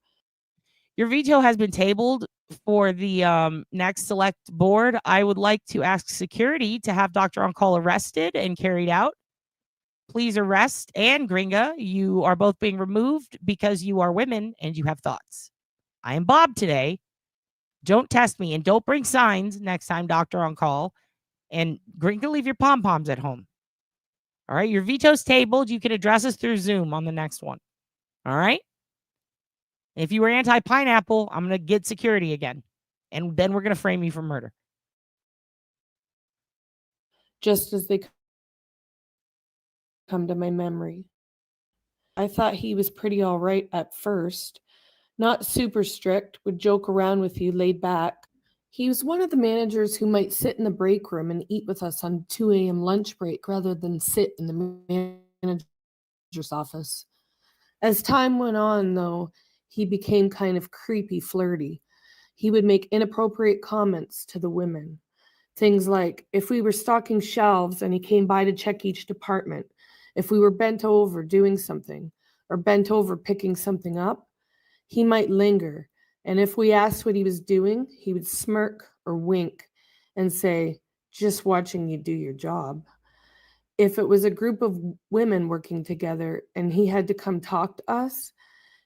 Your veto has been tabled for the next select board. I would like to ask security to have Dr. On Call arrested and carried out. Please arrest and Gringa. You are both being removed because you are women and you have thoughts. I am Bob today. Don't test me and don't bring signs next time, Dr. On Call. And Gringa, leave your pom-poms at home. All right, your veto's tabled. You can address us through Zoom on the next one. All right? If you were anti-pineapple, I'm going to get security again. And then we're going to frame you for murder. Just as they come to my memory. I thought he was pretty all right at first. Not super strict, would joke around with you, laid back. He was one of the managers who might sit in the break room and eat with us on 2 a.m. lunch break rather than sit in the manager's office. As time went on, though, he became kind of creepy, flirty. He would make inappropriate comments to the women. Things like, if we were stocking shelves and he came by to check each department, if we were bent over doing something, or bent over picking something up, he might linger. And if we asked what he was doing, he would smirk or wink and say, just watching you do your job. If it was a group of women working together and he had to come talk to us,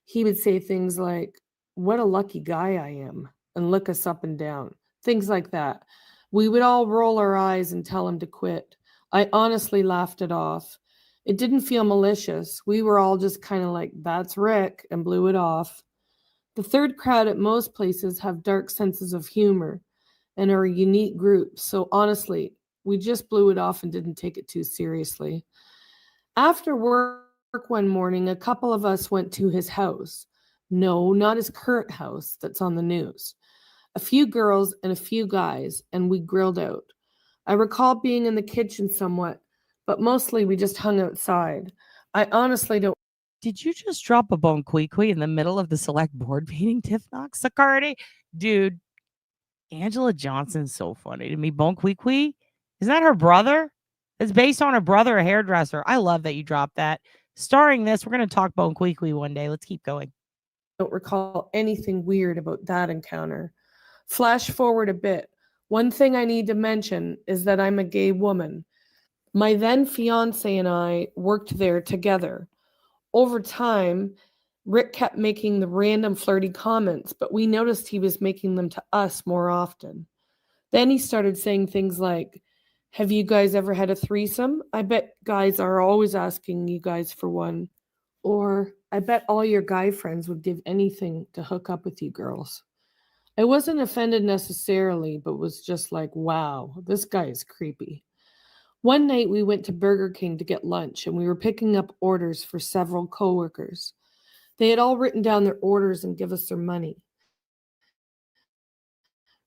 he would say things like, what a lucky guy I am, and look us up and down. Things like that. We would all roll our eyes and tell him to quit. I honestly laughed it off. It didn't feel malicious. We were all just kind of like, that's Rick, and blew it off. The third crowd at most places have dark senses of humor and are a unique group. So honestly, we just blew it off and didn't take it too seriously. After work one morning, a couple of us went to his house. No, not his current house that's on the news. A few girls and a few guys, and we grilled out. I recall being in the kitchen somewhat, but mostly we just hung outside. I honestly don't. Did you just drop a bone quiqui in the middle of the select board meeting, Tiff Knox? Sakardi? Dude, Angela Johnson's so funny to me. Bone quiqui? Isn't that her brother? It's based on her brother, a hairdresser. I love that you dropped that. Starring this, we're going to talk bone quiqui one day. Let's keep going. Don't recall anything weird about that encounter. Flash forward a bit. One thing I need to mention is that I'm a gay woman. My then fiance and I worked there together. Over time, Rick kept making the random flirty comments, but we noticed he was making them to us more often. Then he started saying things like, "Have you guys ever had a threesome? I bet guys are always asking you guys for one." Or, "I bet all your guy friends would give anything to hook up with you girls." I wasn't offended necessarily, but was just like, wow, this guy is creepy. One night we went to Burger King to get lunch, and we were picking up orders for several coworkers. They had all written down their orders and give us their money.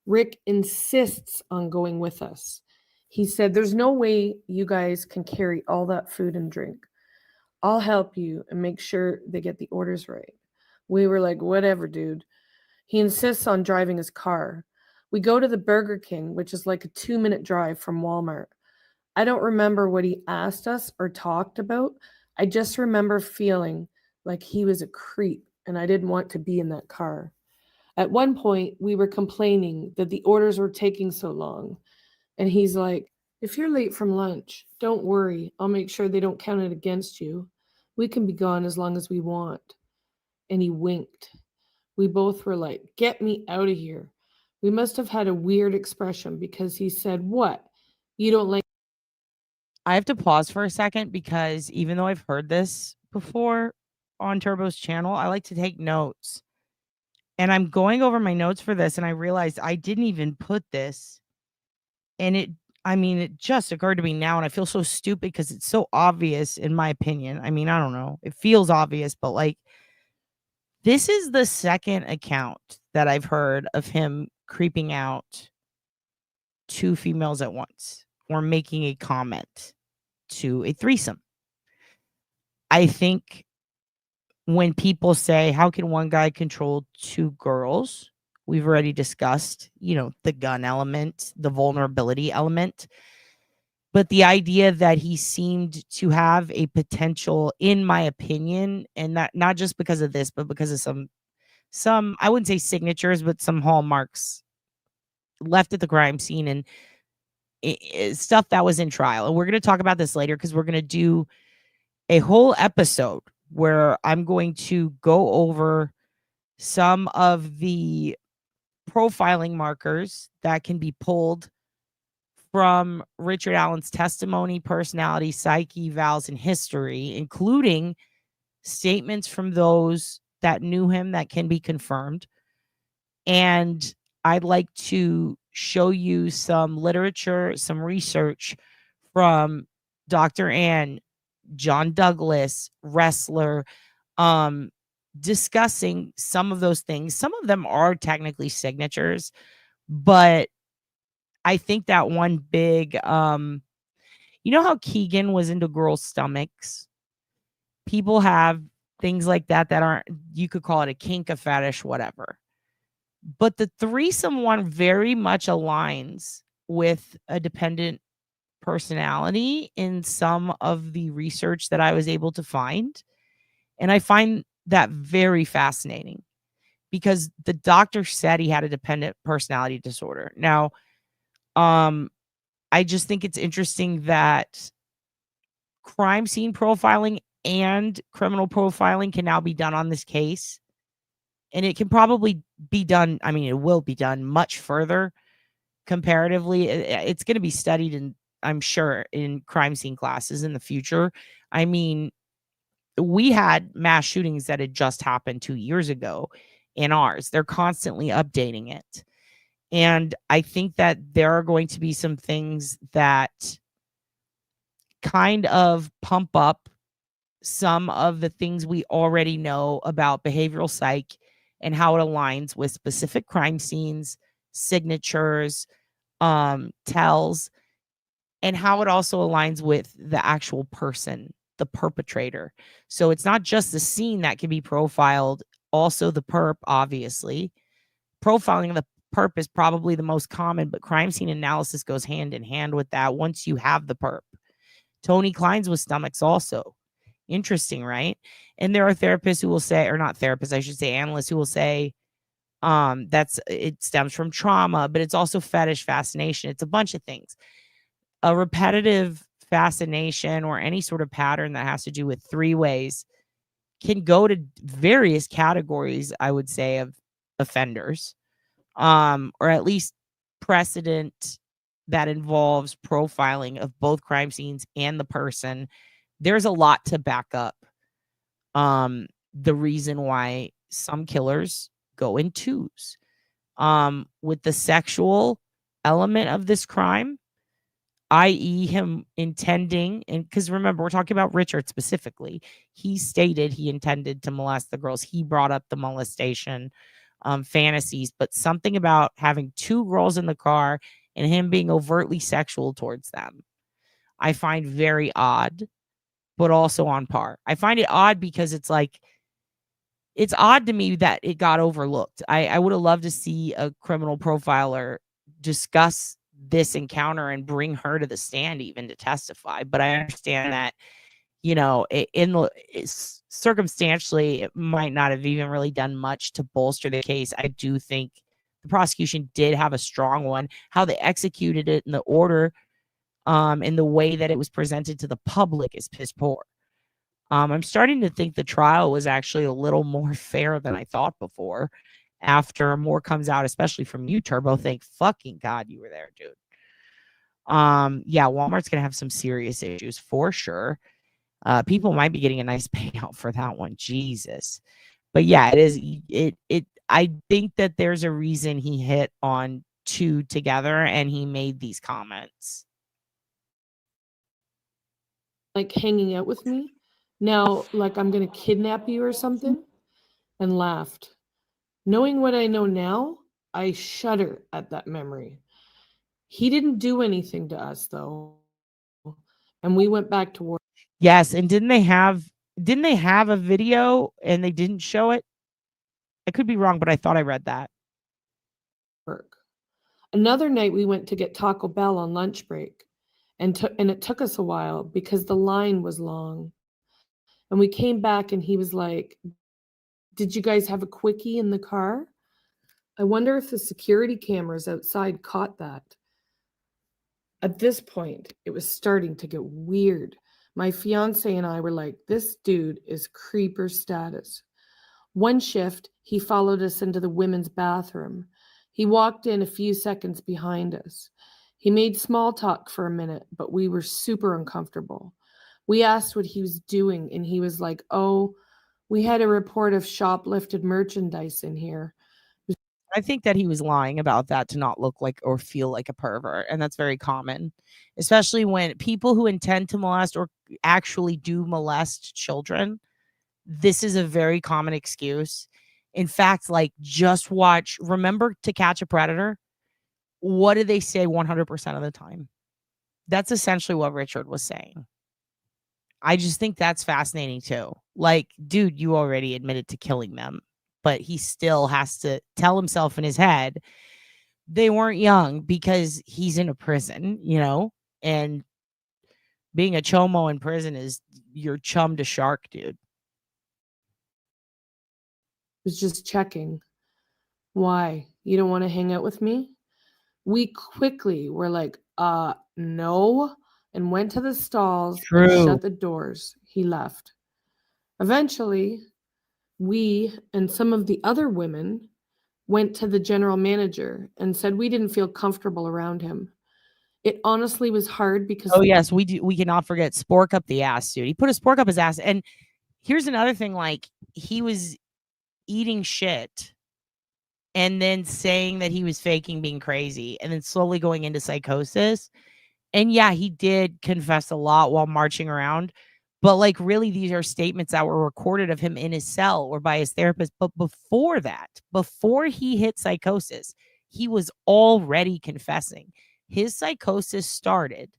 Rick insists on going with us. He said, "There's no way you guys can carry all that food and drink. I'll help you and make sure they get the orders right." We were like, whatever, dude. He insists on driving his car. We go to the Burger King, which is like a 2-minute drive from Walmart. I don't remember what he asked us or talked about. I just remember feeling like he was a creep and I didn't want to be in that car. At one point, we were complaining that the orders were taking so long. And he's like, "If you're late from lunch, don't worry. I'll make sure they don't count it against you. We can be gone as long as we want." And he winked. We both were like, "Get me out of here." We must have had a weird expression because he said, "What? You don't like..." I have to pause for a second because even though I've heard this before on Turbo's channel, I like to take notes. And I'm going over my notes for this, and I realized I didn't even put this. And it just occurred to me now, and I feel so stupid because it's so obvious in my opinion. I mean, I don't know. It feels obvious, but like, this is the second account that I've heard of him creeping out 2 females at once or making a comment to a threesome. I think when people say, how can one guy control 2 girls? We've already discussed, the gun element, the vulnerability element. But the idea that he seemed to have a potential, in my opinion, and that not just because of this, but because of some, I wouldn't say signatures, but some hallmarks left at the crime scene and stuff that was in trial. And we're going to talk about this later because we're going to do a whole episode where I'm going to go over some of the profiling markers that can be pulled from Richard Allen's testimony, personality, psyche, evals, and history, including statements from those that knew him that can be confirmed. And I'd like to show you some literature, some research from Dr. Ann, John Douglas, Wrestler, discussing some of those things. Some of them are technically signatures, but I think that one big, you know how Keegan was into girls' stomachs? People have things like that aren't, you could call it a kink, a fetish, whatever. But the threesome one very much aligns with a dependent personality in some of the research that I was able to find. And I find that very fascinating because the doctor said he had a dependent personality disorder. Now, I just think it's interesting that crime scene profiling and criminal profiling can now be done on this case. And it can probably be done. I mean, it will be done much further comparatively. It's going to be studied in, I'm sure, in crime scene classes in the future. I mean, we had mass shootings that had just happened 2 years ago in ours. They're constantly updating it. And I think that there are going to be some things that kind of pump up some of the things we already know about behavioral psych and how it aligns with specific crime scenes, signatures, tells, and how it also aligns with the actual person, the perpetrator. So it's not just the scene that can be profiled, also the perp, obviously. Profiling the perp is probably the most common, but crime scene analysis goes hand in hand with that once you have the perp. Tony Klein's with stomachs also. Interesting, right? And there are therapists who will say, or not therapists, I should say analysts who will say, it stems from trauma, but it's also fetish fascination. It's a bunch of things. A repetitive fascination or any sort of pattern that has to do with 3 ways can go to various categories, I would say, of offenders, or at least precedent that involves profiling of both crime scenes and the person. There's a lot to back up the reason why some killers go in twos. With the sexual element of this crime, i.e. him intending, and because remember, we're talking about Richard specifically. He stated he intended to molest the girls. He brought up the molestation fantasies, but something about having two girls in the car and him being overtly sexual towards them, I find very odd, but also on par. I find it odd because it's like, it's odd to me that it got overlooked. I would have loved to see a criminal profiler discuss this encounter and bring her to the stand even to testify. But I understand that, you know, circumstantially, it might not have even really done much to bolster the case. I do think the prosecution did have a strong one. How they executed it in the order, in the way that it was presented to the public is piss poor. I'm starting to think the trial was actually a little more fair than I thought before. After more comes out, especially from you, Turbo, thank fucking God you were there, dude. Yeah, Walmart's gonna have some serious issues for sure. People might be getting a nice payout for that one. Jesus. But yeah, it is I think that there's a reason he hit on two together and he made these comments. Like hanging out with me. Now, like I'm going to kidnap you or something, and laughed. Knowing what I know now, I shudder at that memory. He didn't do anything to us, though. And we went back to work. Yes, and didn't they have a video and they didn't show it? I could be wrong, but I thought I read that. Another night we went to get Taco Bell on lunch break, and it took us a while because the line was long. And we came back and he was like, "Did you guys have a quickie in the car?" I wonder if the security cameras outside caught that. At this point, it was starting to get weird. My fiance and I were like, this dude is creeper status. One shift, he followed us into the women's bathroom. He walked in a few seconds behind us. He made small talk for a minute, but we were super uncomfortable. We asked what he was doing, and he was like, "Oh, we had a report of shoplifted merchandise in here." I think that he was lying about that to not look like or feel like a pervert. And that's very common, especially when people who intend to molest or actually do molest children. This is a very common excuse. In fact, like just watch, remember To Catch a Predator? What do they say 100% of the time? That's essentially what Richard was saying. I just think that's fascinating too. Like, dude, you already admitted to killing them, but he still has to tell himself in his head they weren't young because he's in a prison, you know? And being a chomo in prison is you're chum to shark, dude. Was just checking. Why? You don't want to hang out with me? We quickly were like, no, and went to the stalls and shut the doors. He left. Eventually, we and some of the other women went to the general manager and said we didn't feel comfortable around him. It honestly was hard because... Oh, yes, we do. We cannot forget spork up the ass, dude. He put a spork up his ass. And here's another thing, like, he was eating shit and then saying that he was faking being crazy and then slowly going into psychosis. And yeah, he did confess a lot while marching around. But like, really, these are statements that were recorded of him in his cell or by his therapist. But before that, before he hit psychosis, he was already confessing. His psychosis started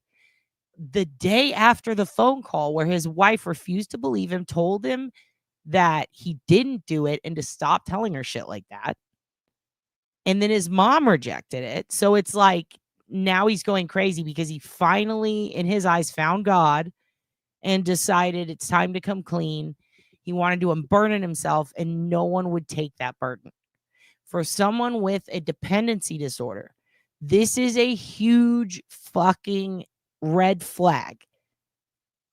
the day after the phone call where his wife refused to believe him, told him that he didn't do it and to stop telling her shit like that. And then his mom rejected it. So it's like now he's going crazy because he finally, in his eyes, found God and decided it's time to come clean. He wanted to unburden himself, and no one would take that burden. For someone with a dependency disorder, this is a huge fucking red flag.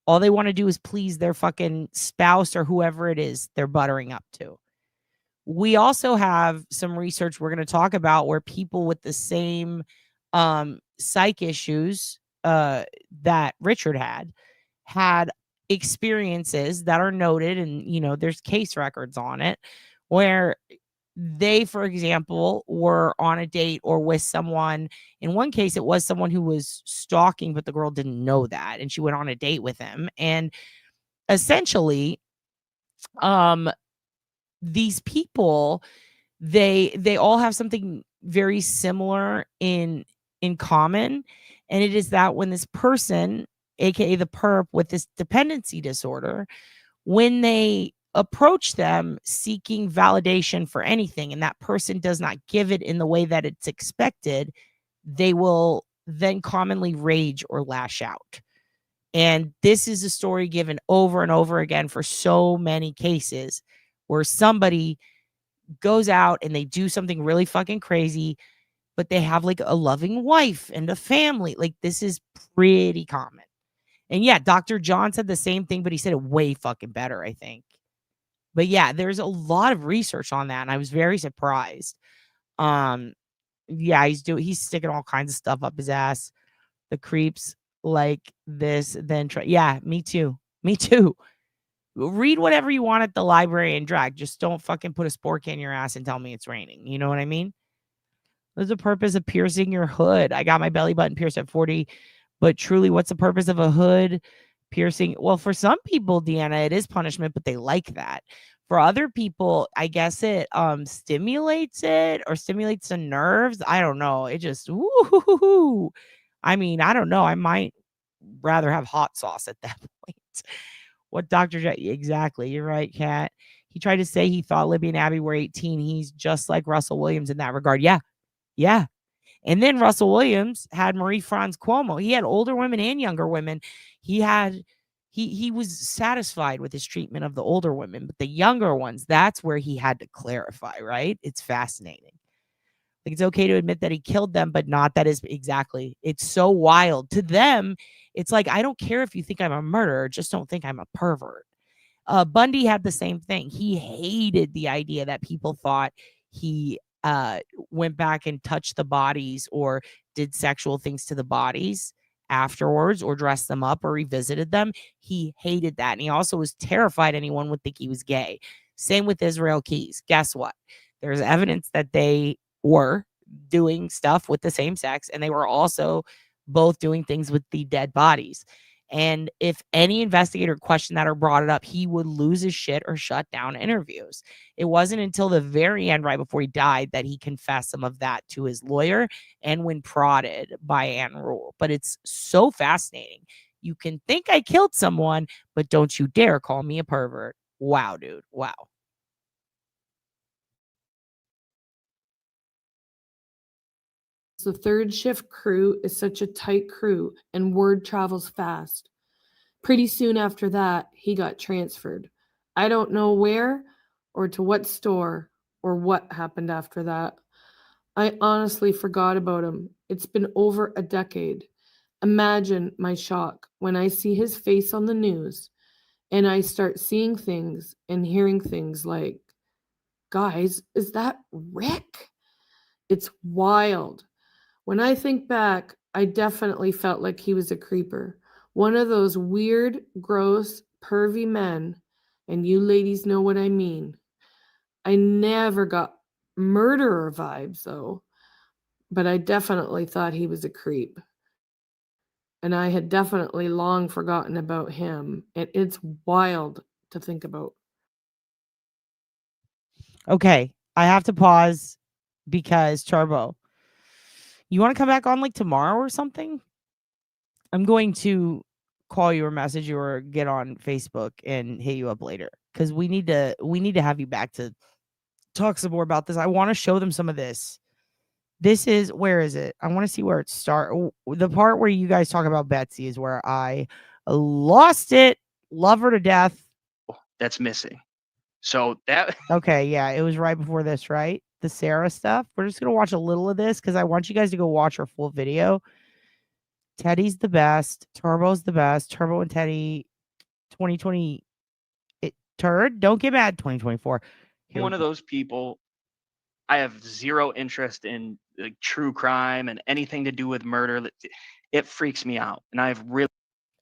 All they want to do is please their fucking spouse or whoever it is they're buttering up to. We also have some research we're going to talk about where people with the same psych issues that Richard had experiences that are noted, and there's case records on it, where they, for example, were on a date or with someone. In one case, it was someone who was stalking, but the girl didn't know that, and she went on a date with him. And essentially, these people, they all have something very similar in common, and it is that when this person, aka the perp with this dependency disorder, when they approach them seeking validation for anything and that person does not give it in the way that it's expected, they will then commonly rage or lash out. And this is a story given over and over again for so many cases where somebody goes out and they do something really fucking crazy, but they have like a loving wife and a family. Like, this is pretty common. And yeah, Dr. John said the same thing, but he said it way fucking better, I think. But yeah, there's a lot of research on that, and I was very surprised. Yeah, he's sticking all kinds of stuff up his ass. The creeps like this, then try. Yeah, me too. Me too. Read whatever you want at the library and drag. Just don't fucking put a sport can in your ass and tell me it's raining. You know what I mean? What's the purpose of piercing your hood? I got my belly button pierced at 40, but truly, what's the purpose of a hood piercing? Well, for some people, Deanna, it is punishment, but they like that. For other people, I guess it stimulates it or stimulates the nerves. I don't know. It just, woo. I mean, I don't know. I might rather have hot sauce at that point. What Dr. Exactly. You're right, Kat. He tried to say he thought Libby and Abby were 18. He's just like Russell Williams in that regard. Yeah. Yeah. And then Russell Williams had Marie Franz Cuomo. He had older women and younger women. He was satisfied with his treatment of the older women, but the younger ones, that's where he had to clarify, right? It's fascinating. Like, it's okay to admit that he killed them, but not that is exactly. It's so wild. To them, it's like, I don't care if you think I'm a murderer, just don't think I'm a pervert. Bundy had the same thing. He hated the idea that people thought he went back and touched the bodies or did sexual things to the bodies afterwards or dressed them up or revisited them. He hated that. And he also was terrified anyone would think he was gay. Same with Israel Keys. Guess what? There's evidence that they were doing stuff with the same sex, and they were also both doing things with the dead bodies. And if any investigator questioned that or brought it up, he would lose his shit or shut down interviews. It wasn't until the very end, right before he died, that he confessed some of that to his lawyer and when prodded by Ann Rule. But it's so fascinating. You can think I killed someone, but don't you dare call me a pervert. Wow, dude. Wow. The third shift crew is such a tight crew, and word travels fast. Pretty soon after that, he got transferred. I don't know where or to what store or what happened after that. I honestly forgot about him. It's been over a decade. Imagine my shock when I see his face on the news and I start seeing things and hearing things like, guys, is that Rick? It's wild. When I think back, I definitely felt like he was a creeper. One of those weird, gross, pervy men. And you ladies know what I mean. I never got murderer vibes, though. But I definitely thought he was a creep. And I had definitely long forgotten about him. And it's wild to think about. Okay, I have to pause because Turbo, you want to come back on like tomorrow or something? I'm going to call you or message you or get on Facebook and hit you up later because we need to have you back to talk some more about this. I want to show them some of this. This is, where is it? I want to see where it starts. The part where you guys talk about Betsy is where I lost it. Love her to death. That's missing. So that okay, yeah, it was right before this, right? The Sarah stuff. We're just gonna watch a little of this because I want you guys to go watch her full video. Teddy's the best. Turbo's the best. Turbo and Teddy 2020 turd. Don't get mad. 2024. One of those people. I have zero interest in like, true crime and anything to do with murder. It freaks me out, and I've really.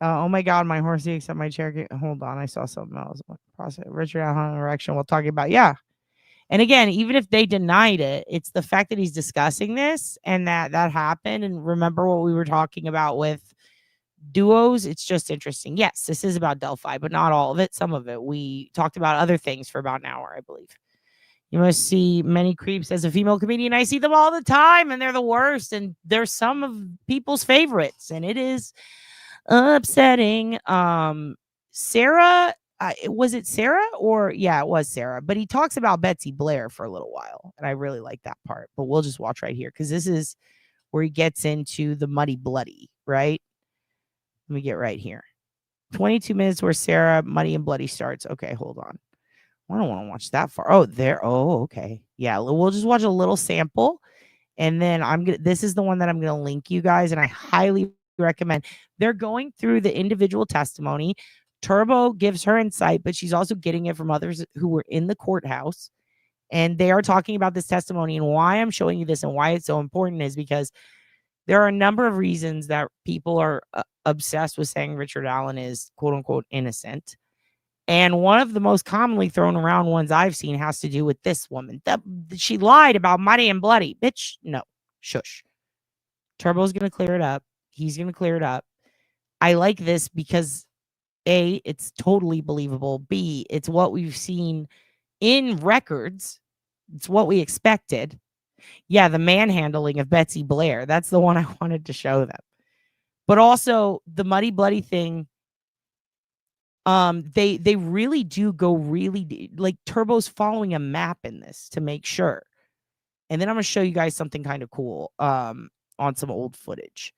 Oh my God, my horsey except my chair. Hold on, I saw something else. Process Richard Allen erection. We'll talk about And again, even if they denied it, it's the fact that he's discussing this and that happened. And remember what we were talking about with duos. It's just interesting. Yes, this is about Delphi, but not all of it. Some of it. We talked about other things for about an hour, I believe. You must see many creeps as a female comedian. I see them all the time, and they're the worst. And they're some of people's favorites, and it is upsetting. Sarah, was it Sarah or it was Sarah? But he talks about Betsy Blair for a little while, and I really like that part. But we'll just watch right here because this is where he gets into the muddy bloody. Right? Let me get right here. 22 minutes where Sarah muddy and bloody starts. Okay, hold on. I don't want to watch that far. Oh, there. Oh, okay. Yeah, we'll just watch a little sample. And then this is the one that I'm going to link you guys. And I highly recommend. They're going through the individual testimony. Turbo gives her insight, but she's also getting it from others who were in the courthouse. And they are talking about this testimony. And why I'm showing you this and why it's so important is because there are a number of reasons that people are obsessed with saying Richard Allen is quote unquote innocent. And one of the most commonly thrown around ones I've seen has to do with this woman. That she lied about muddy and bloody. Bitch, no. Shush. Turbo's going to clear it up. He's going to clear it up. I like this because A, it's totally believable. B, it's what we've seen in records. It's what we expected. Yeah, the manhandling of Betsy Blair. That's the one I wanted to show them. But also the muddy bloody thing. They really do go really like Turbo's following a map in this to make sure. And then I'm gonna show you guys something kind of cool on some old footage.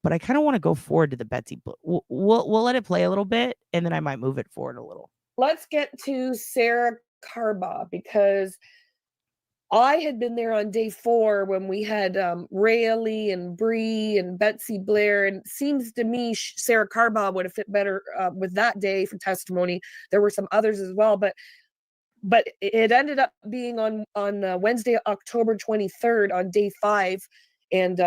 But I kind of want to go forward to the Betsy. We'll let it play a little bit, and then I might move it forward a little. Let's get to Sarah Carbaugh because I had been there on day 4 when we had Rayleigh and Bree and Betsy Blair, and it seems to me Sarah Carbaugh would have fit better with that day for testimony. There were some others as well, but it ended up being on Wednesday, October 23rd, on day 5, and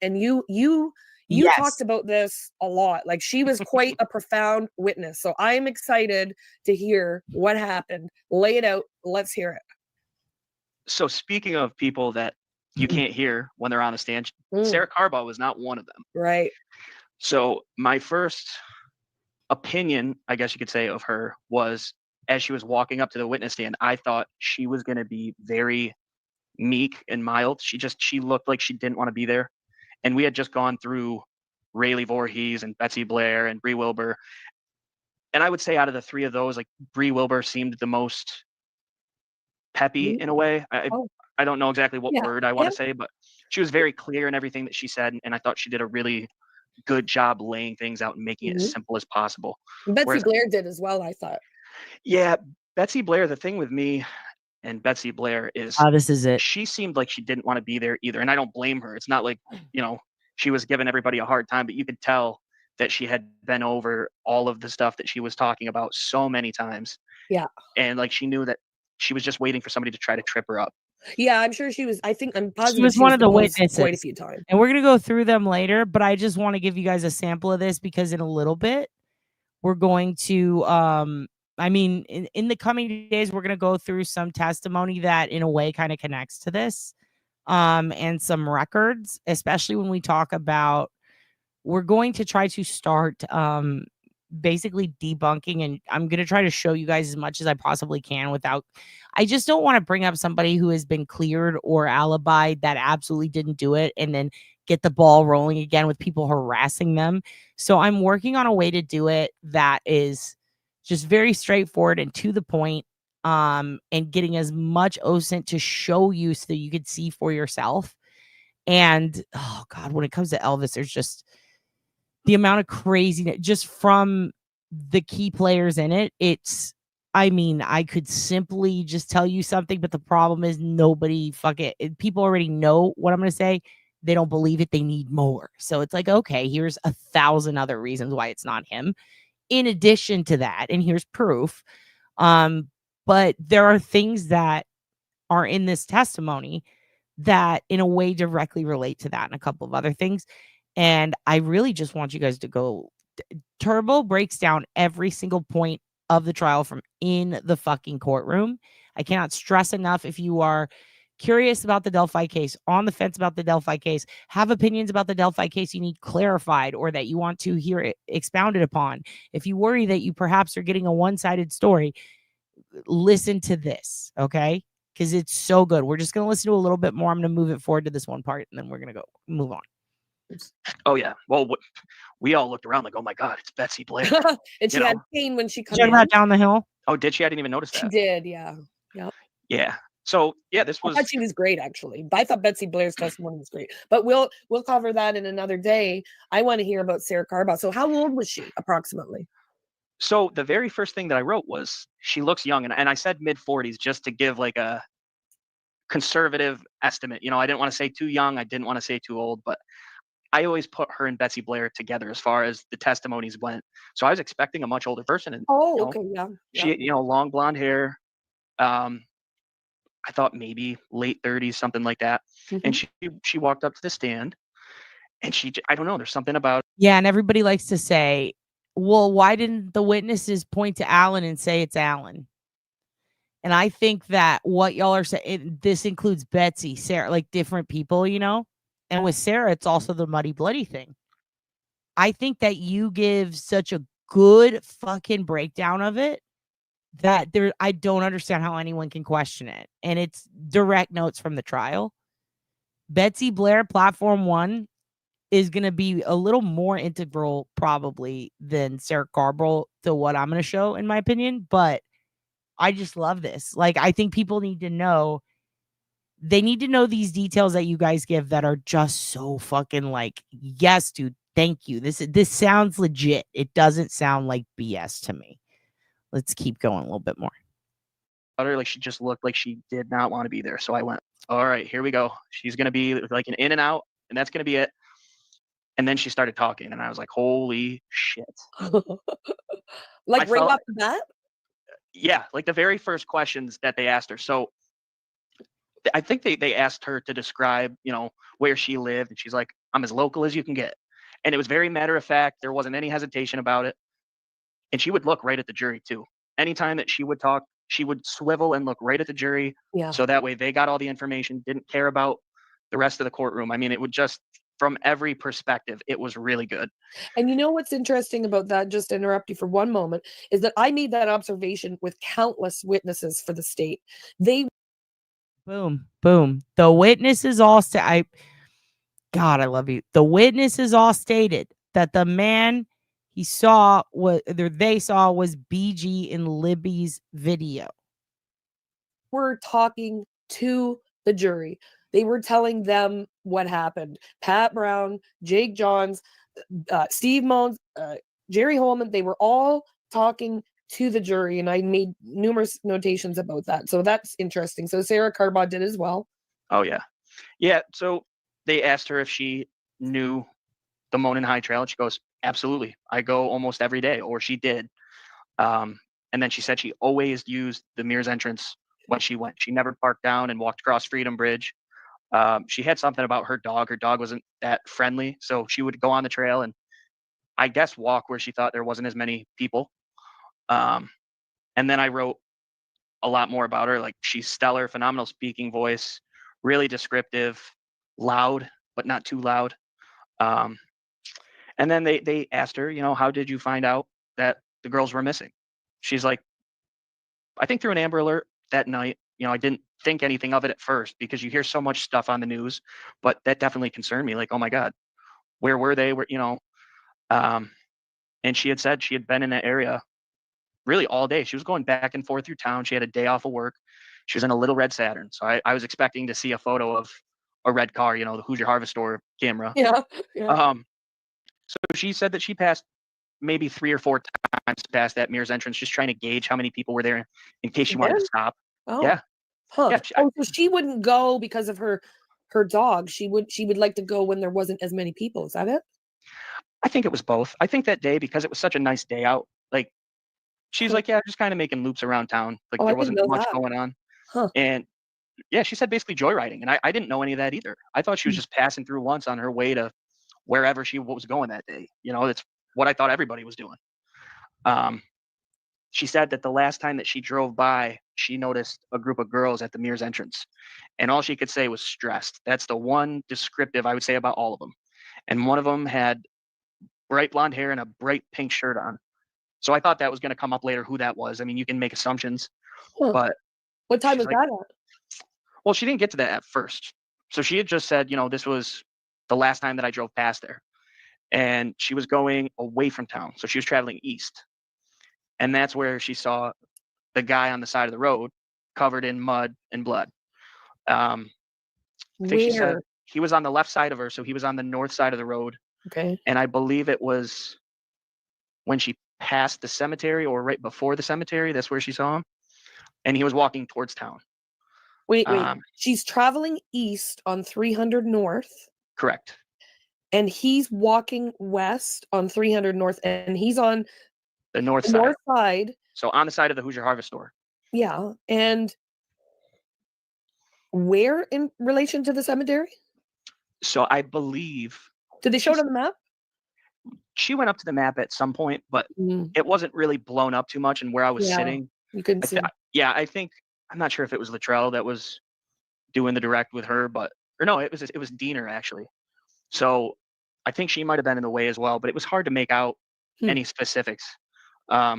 you Yes. talked about this a lot. Like she was quite a profound witness. So I'm excited to hear what happened. Lay it out. Let's hear it. So speaking of people that you can't hear when they're on the stand, Sarah Carbaugh was not one of them. Right. So my first opinion, I guess you could say, of her was as she was walking up to the witness stand, I thought she was going to be very meek and mild. She looked like she didn't want to be there. And we had just gone through Rayleigh Voorhees and Betsy Blair and Bree Wilbur. And I would say out of the 3 of those, like Bree Wilbur seemed the most peppy in a way. I don't know exactly what word I want to say, but she was very clear in everything that she said. And I thought she did a really good job laying things out and making it as simple as possible. Betsy Blair did as well, I thought. Yeah, Betsy Blair, the thing with me and Betsy Blair is this is it. She seemed like she didn't want to be there either. And I don't blame her. It's not like, she was giving everybody a hard time, but you could tell that she had been over all of the stuff that she was talking about so many times. Yeah. And like she knew that she was just waiting for somebody to try to trip her up. Yeah, I'm sure she was. I'm positive she was one of the witnesses quite a few times. And we're going to go through them later, but I just want to give you guys a sample of this because in a little bit, we're going to, in the coming days, we're going to go through some testimony that in a way kind of connects to this and some records, especially when we talk about, we're going to try to start basically debunking, and I'm going to try to show you guys as much as I possibly can without, I just don't want to bring up somebody who has been cleared or alibied that absolutely didn't do it and then get the ball rolling again with people harassing them. So I'm working on a way to do it that is just very straightforward and to the point, and getting as much OSINT to show you so that you could see for yourself. And oh God, when it comes to Elvis, there's just the amount of craziness just from the key players in it. I could simply just tell you something, but the problem is people already know what I'm going to say. They don't believe it. They need more. So it's like, okay, here's 1,000 other reasons why it's not him. in addition to that, and here's proof, but there are things that are in this testimony that in a way directly relate to that and a couple of other things. And I really just want you guys to go. Turbo breaks down every single point of the trial from in the fucking courtroom. I cannot stress enough, if you are curious about the Delphi case, on the fence about the Delphi case, have opinions about the Delphi case you need clarified or that you want to hear it expounded upon, if you worry that you perhaps are getting a one-sided story, listen to this, okay? Because it's so good. We're just going to listen to a little bit more. I'm going to move it forward to this one part, and then we're going to move on. Oh, yeah. Well, we all looked around like, oh, my God, it's Betsy Blair. And she had pain when she Check came in. that down the hill. Oh, did she? I didn't even notice that. She did, yeah. Yep. Yeah. So, yeah, this I was... thought she was great, actually. I thought Betsy Blair's testimony was great. But we'll cover that in another day. I want to hear about Sarah Carball. So how old was she, approximately? So the very first thing that I wrote was, she looks young. And I said mid-40s just to give like a conservative estimate. You know, I didn't want to say too young. I didn't want to say too old. But I always put her and Betsy Blair together as far as the testimonies went. So I was expecting a much older person. And, okay, yeah. She, long blonde hair. I thought maybe late 30s, something like that. Mm-hmm. And she walked up to the stand, and I don't know, there's something about... Yeah, and everybody likes to say, well, why didn't the witnesses point to Alan and say it's Alan? And I think that what y'all are saying, this includes Betsy, Sarah, like different people, And with Sarah, it's also the muddy, bloody thing. I think that you give such a good fucking breakdown of it that I don't understand how anyone can question it. And it's direct notes from the trial. Betsy Blair, Platform 1, is going to be a little more integral probably than Sarah Carball to what I'm going to show, in my opinion. But I just love this. Like, I think people need to know. They need to know these details that you guys give that are just so fucking like, yes, dude, thank you. This sounds legit. It doesn't sound like BS to me. Let's keep going a little bit more. Like, she just looked like she did not want to be there. So I went, all right, here we go. She's going to be like an in and out, and that's going to be it. And then she started talking, and I was like, holy shit. Like right off the bat? Yeah, like the very first questions that they asked her. So I think they asked her to describe, where she lived. And she's like, I'm as local as you can get. And it was very matter of fact. There wasn't any hesitation about it. And she would look right at the jury, too. Anytime that she would talk, she would swivel and look right at the jury. Yeah. So that way they got all the information, didn't care about the rest of the courtroom. I mean, it would just, from every perspective, it was really good. And you know what's interesting about that, just to interrupt you for one moment, is that I made that observation with countless witnesses for the state. Boom. The witnesses all God, I love you. The witnesses all stated that the man they saw was BG in Libby's video. We're talking to the jury. They were telling them what happened. Pat Brown, Jake Johns, Steve Moans, Jerry Holman, they were all talking to the jury, and I made numerous notations about that. So that's interesting. So Sarah Carball did as well. Oh, yeah. Yeah, so they asked her if she knew the Monon High Trail, and she goes, absolutely. I go almost every day, or she did. And then she said she always used the Mears entrance when she went. She never parked down and walked across Freedom Bridge. She had something about her dog. Her dog wasn't that friendly, so she would go on the trail and I guess walk where she thought there wasn't as many people. And then I wrote a lot more about her. Like, she's stellar, phenomenal speaking voice, really descriptive, loud, but not too loud. And then they asked her, how did you find out that the girls were missing? She's like, I think through an Amber Alert that night. I didn't think anything of it at first because you hear so much stuff on the news, but that definitely concerned me. Like, oh my God, where were they? And she had said she had been in that area really all day. She was going back and forth through town. She had a day off of work. She was in a little red Saturn. So I was expecting to see a photo of a red car, the Hoosier Harvest Store camera. Yeah. So she said that she passed maybe 3 or 4 times past that Mears entrance, just trying to gauge how many people were there in case she wanted to stop. Oh. Yeah. Huh. Yeah, so she wouldn't go because of her dog. She would like to go when there wasn't as many people. Is that it? I think it was both. I think that day, because it was such a nice day out, Like, she's like, yeah, just kind of making loops around town. Like, Oh, I there didn't wasn't know much that. going on. Huh. And yeah, she said basically joyriding. And I didn't know any of that either. I thought she was just passing through once on her way to wherever she was going that day. You know, that's what I thought everybody was doing. She said that the last time that she drove by, she noticed a group of girls at the Mears entrance. And all she could say was stressed. That's the one descriptive I would say about all of them. And one of them had bright blonde hair and a bright pink shirt on. So I thought that was going to come up later who that was. I mean, you can make assumptions, Huh. but What time she's was like, that at? well, she didn't get to that at first. So she had just said, you know, this was the last time that I drove past there. And she was going away from town. So she was traveling east. And that's where she saw the guy on the side of the road covered in mud and blood. I think she said Where? he was on the left side of her. So he was on the north side of the road. Okay. And I believe it was when she passed the cemetery or right before the cemetery. That's where she saw him. And he was walking towards town. Wait. She's traveling east on 300 North. Correct. And he's walking west on 300 North, and he's on the north side. So on the side of the Hoosier Harvest store. Yeah. And where in relation to the cemetery? So I believe. Did they show it on the map? She went up to the map at some point, but it wasn't really blown up too much. And where I was sitting, you couldn't see. I think, I'm not sure if it was Luttrell that was doing the direct with her, or no, it was Diener actually. So I think she might have been in the way as well, but it was hard to make out any specifics. But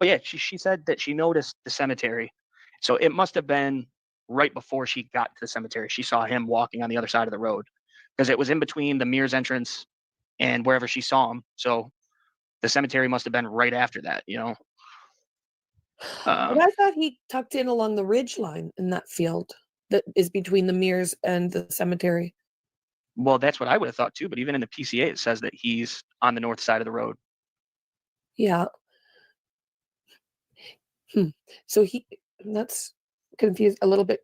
yeah, she said that she noticed the cemetery. So it must have been right before she got to the cemetery. She saw him walking on the other side of the road because it was in between the Mears entrance and wherever she saw him. So the cemetery must have been right after that, you know. But I thought he tucked in along the ridge line in that field that is between the Mears and the cemetery. Well, that's what I would have thought too. But even in the PCA, it says that he's on the north side of the road. Yeah. So that's a little bit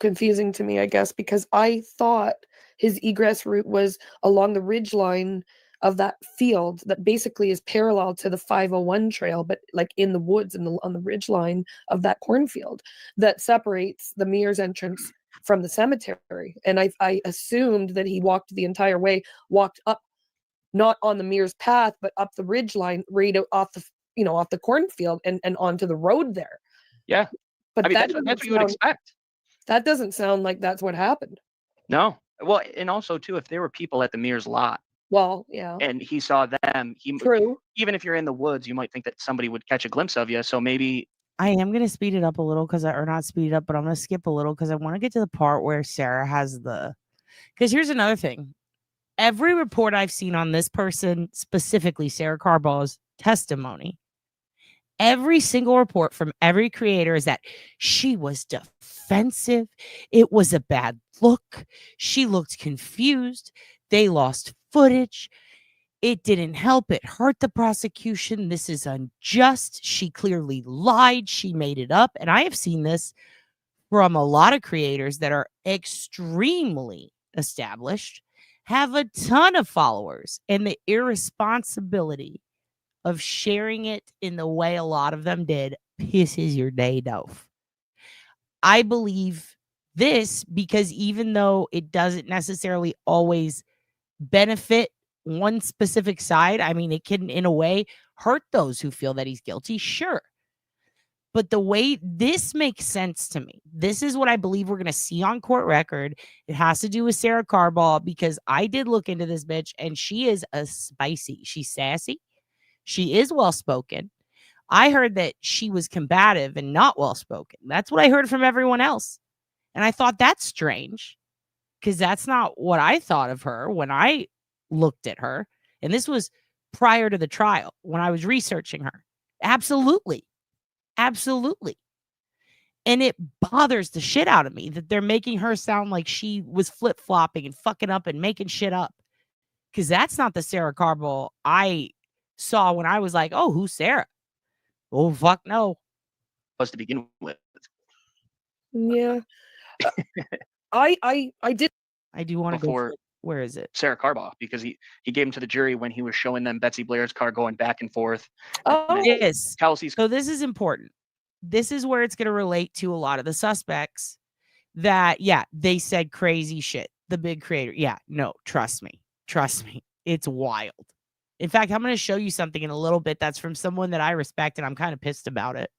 confusing to me, I guess, because I thought his egress route was along the ridge line of that field that basically is parallel to the 501 trail, but like in the woods and on the ridge line of that cornfield that separates the Mears entrance from the cemetery. And I assumed that he walked the entire way, walked up, not on the Mears path, but up the ridge line, right off the cornfield and onto the road there. Yeah. But I mean, that's what you would expect. That doesn't sound like that's what happened. No. Well, and also too, if there were people at the Mears lot. Well, yeah. And he saw them. True. Even if you're in the woods, you might think that somebody would catch a glimpse of you. So maybe. I am going to speed it up a little or not speed it up, but I'm going to skip a little because I want to get to the part where Sarah has because here's another thing. Every report I've seen on this person, specifically Sarah Carball's testimony, every single report from every creator is that she was defensive. It was a bad look. She looked confused. They lost footage. It didn't help. It hurt the prosecution. This is unjust. She clearly lied. She made it up. And I have seen this from a lot of creators that are extremely established, have a ton of followers, and the irresponsibility of sharing it in the way a lot of them did pisses your day off. I believe this because even though it doesn't necessarily always benefit one specific side, I mean, it can, in a way, hurt those who feel that he's guilty, sure. But the way this makes sense to me, this is what I believe we're going to see on court record. It has to do with Sarah Carball because I did look into this bitch and she is a spicy. She's sassy. She is well-spoken. I heard that she was combative and not well-spoken. That's what I heard from everyone else. And I thought that's strange because that's not what I thought of her when I looked at her. And this was prior to the trial when I was researching her. Absolutely. Absolutely. And it bothers the shit out of me that they're making her sound like she was flip-flopping and fucking up and making shit up. Because that's not the Sarah Carball I saw when I was like, oh, who's Sarah? Oh, fuck no. Was to begin with. Yeah. I did. I do want to before Where is it? Sarah Carbaugh, because he gave him to the jury when he was showing them Betsy Blair's car going back and forth. Oh, Yes. Kelsey's. So this is important. This is where it's going to relate to a lot of the suspects that, yeah, they said crazy shit. The big creator. Yeah, no, trust me. Trust me. It's wild. In fact, I'm going to show you something in a little bit that's from someone that I respect, and I'm kind of pissed about it.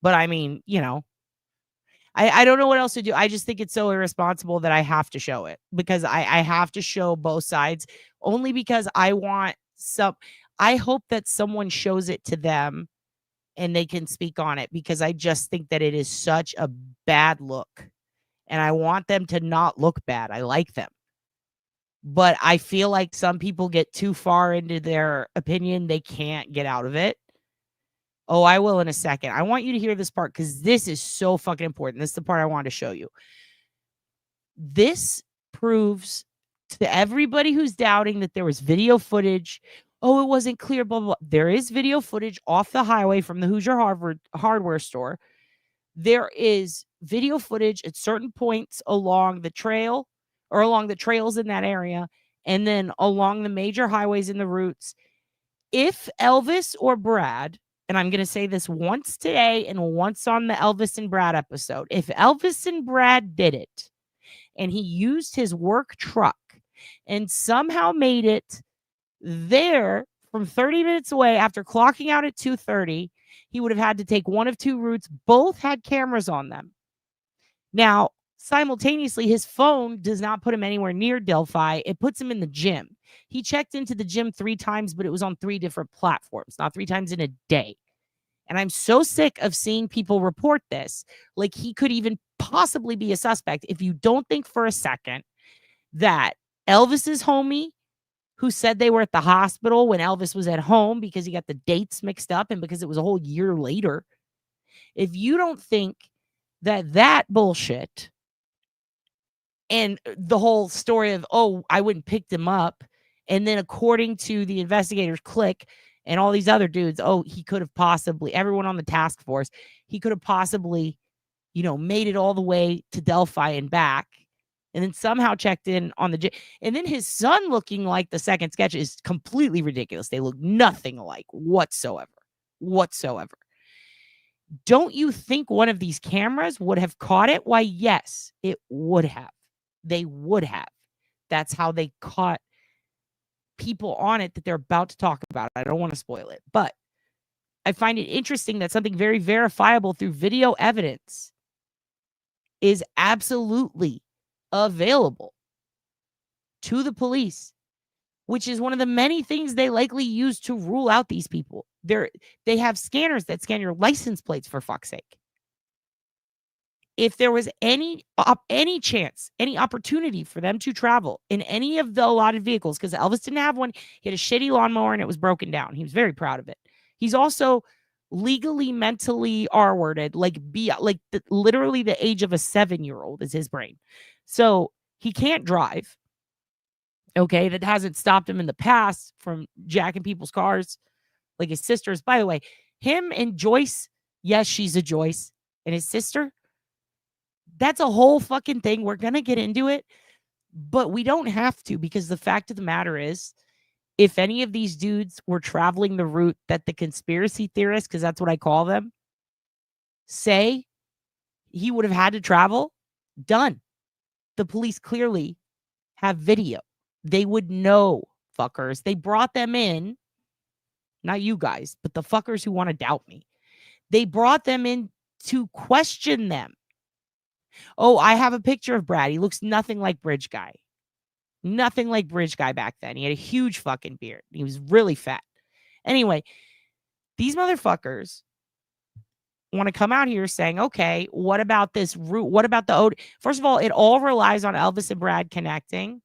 But I mean, you know, I don't know what else to do. I just think it's so irresponsible that I have to show it, because I have to show both sides, only because I hope that someone shows it to them and they can speak on it, because I just think that it is such a bad look, and I want them to not look bad. I like them. But I feel like some people get too far into their opinion. They can't get out of it. Oh, I will in a second. I want you to hear this part, because this is so fucking important. This is the part I want to show you. This proves to everybody who's doubting that there was video footage. Oh, it wasn't clear, blah, blah, blah. There is video footage off the highway from the Hoosier hardware store. There is video footage at certain points along the trail, or along the trails in that area, and then along the major highways and the routes. If Elvis or Brad, and I'm going to say this once today and once on the Elvis and Brad episode, if Elvis and Brad did it, and he used his work truck and somehow made it there from 30 minutes away after clocking out at 2:30, he would have had to take one of two routes. Both had cameras on them. Now, simultaneously, his phone does not put him anywhere near Delphi. It puts him in the gym. He checked into the gym 3 times, but it was on 3 different platforms, not 3 times in a day. And I'm so sick of seeing people report this like he could even possibly be a suspect. If you don't think for a second that Elvis's homie, who said they were at the hospital when Elvis was at home because he got the dates mixed up and because it was a whole year later, if you don't think that bullshit and the whole story of, oh, I went and picked him up, and then according to the investigators, Click, and all these other dudes, oh, he could have possibly, everyone on the task force, he could have possibly, you know, made it all the way to Delphi and back, and then somehow checked in on the, and then his son looking like the second sketch is completely ridiculous. They look nothing alike whatsoever. Don't you think one of these cameras would have caught it? Why, yes, it would have. They would have. That's how they caught people on it that they're about to talk about. I don't want to spoil it, but I find it interesting that something very verifiable through video evidence is absolutely available to the police, which is one of the many things they likely use to rule out these people. They have scanners that scan your license plates, for fuck's sake. If there was any chance, any opportunity for them to travel in any of the allotted vehicles, because Elvis didn't have one, he had a shitty lawnmower and it was broken down. He was very proud of it. He's also legally, mentally R-worded, literally the age of a 7-year-old is his brain. So he can't drive. Okay, that hasn't stopped him in the past from jacking people's cars, like his sisters. By the way, him and Joyce, yes, she's a Joyce, and his sister, that's a whole fucking thing. We're going to get into it, but we don't have to, because the fact of the matter is, if any of these dudes were traveling the route that the conspiracy theorists, because that's what I call them, say he would have had to travel, done. The police clearly have video. They would know, fuckers. They brought them in, not you guys, but the fuckers who want to doubt me. They brought them in to question them. Oh, I have a picture of Brad. He looks nothing like Bridge Guy. Nothing like Bridge Guy back then. He had a huge fucking beard. He was really fat. Anyway, these motherfuckers want to come out here saying, okay, what about this route? What about the OD? First of all, it all relies on Elvis and Brad connecting.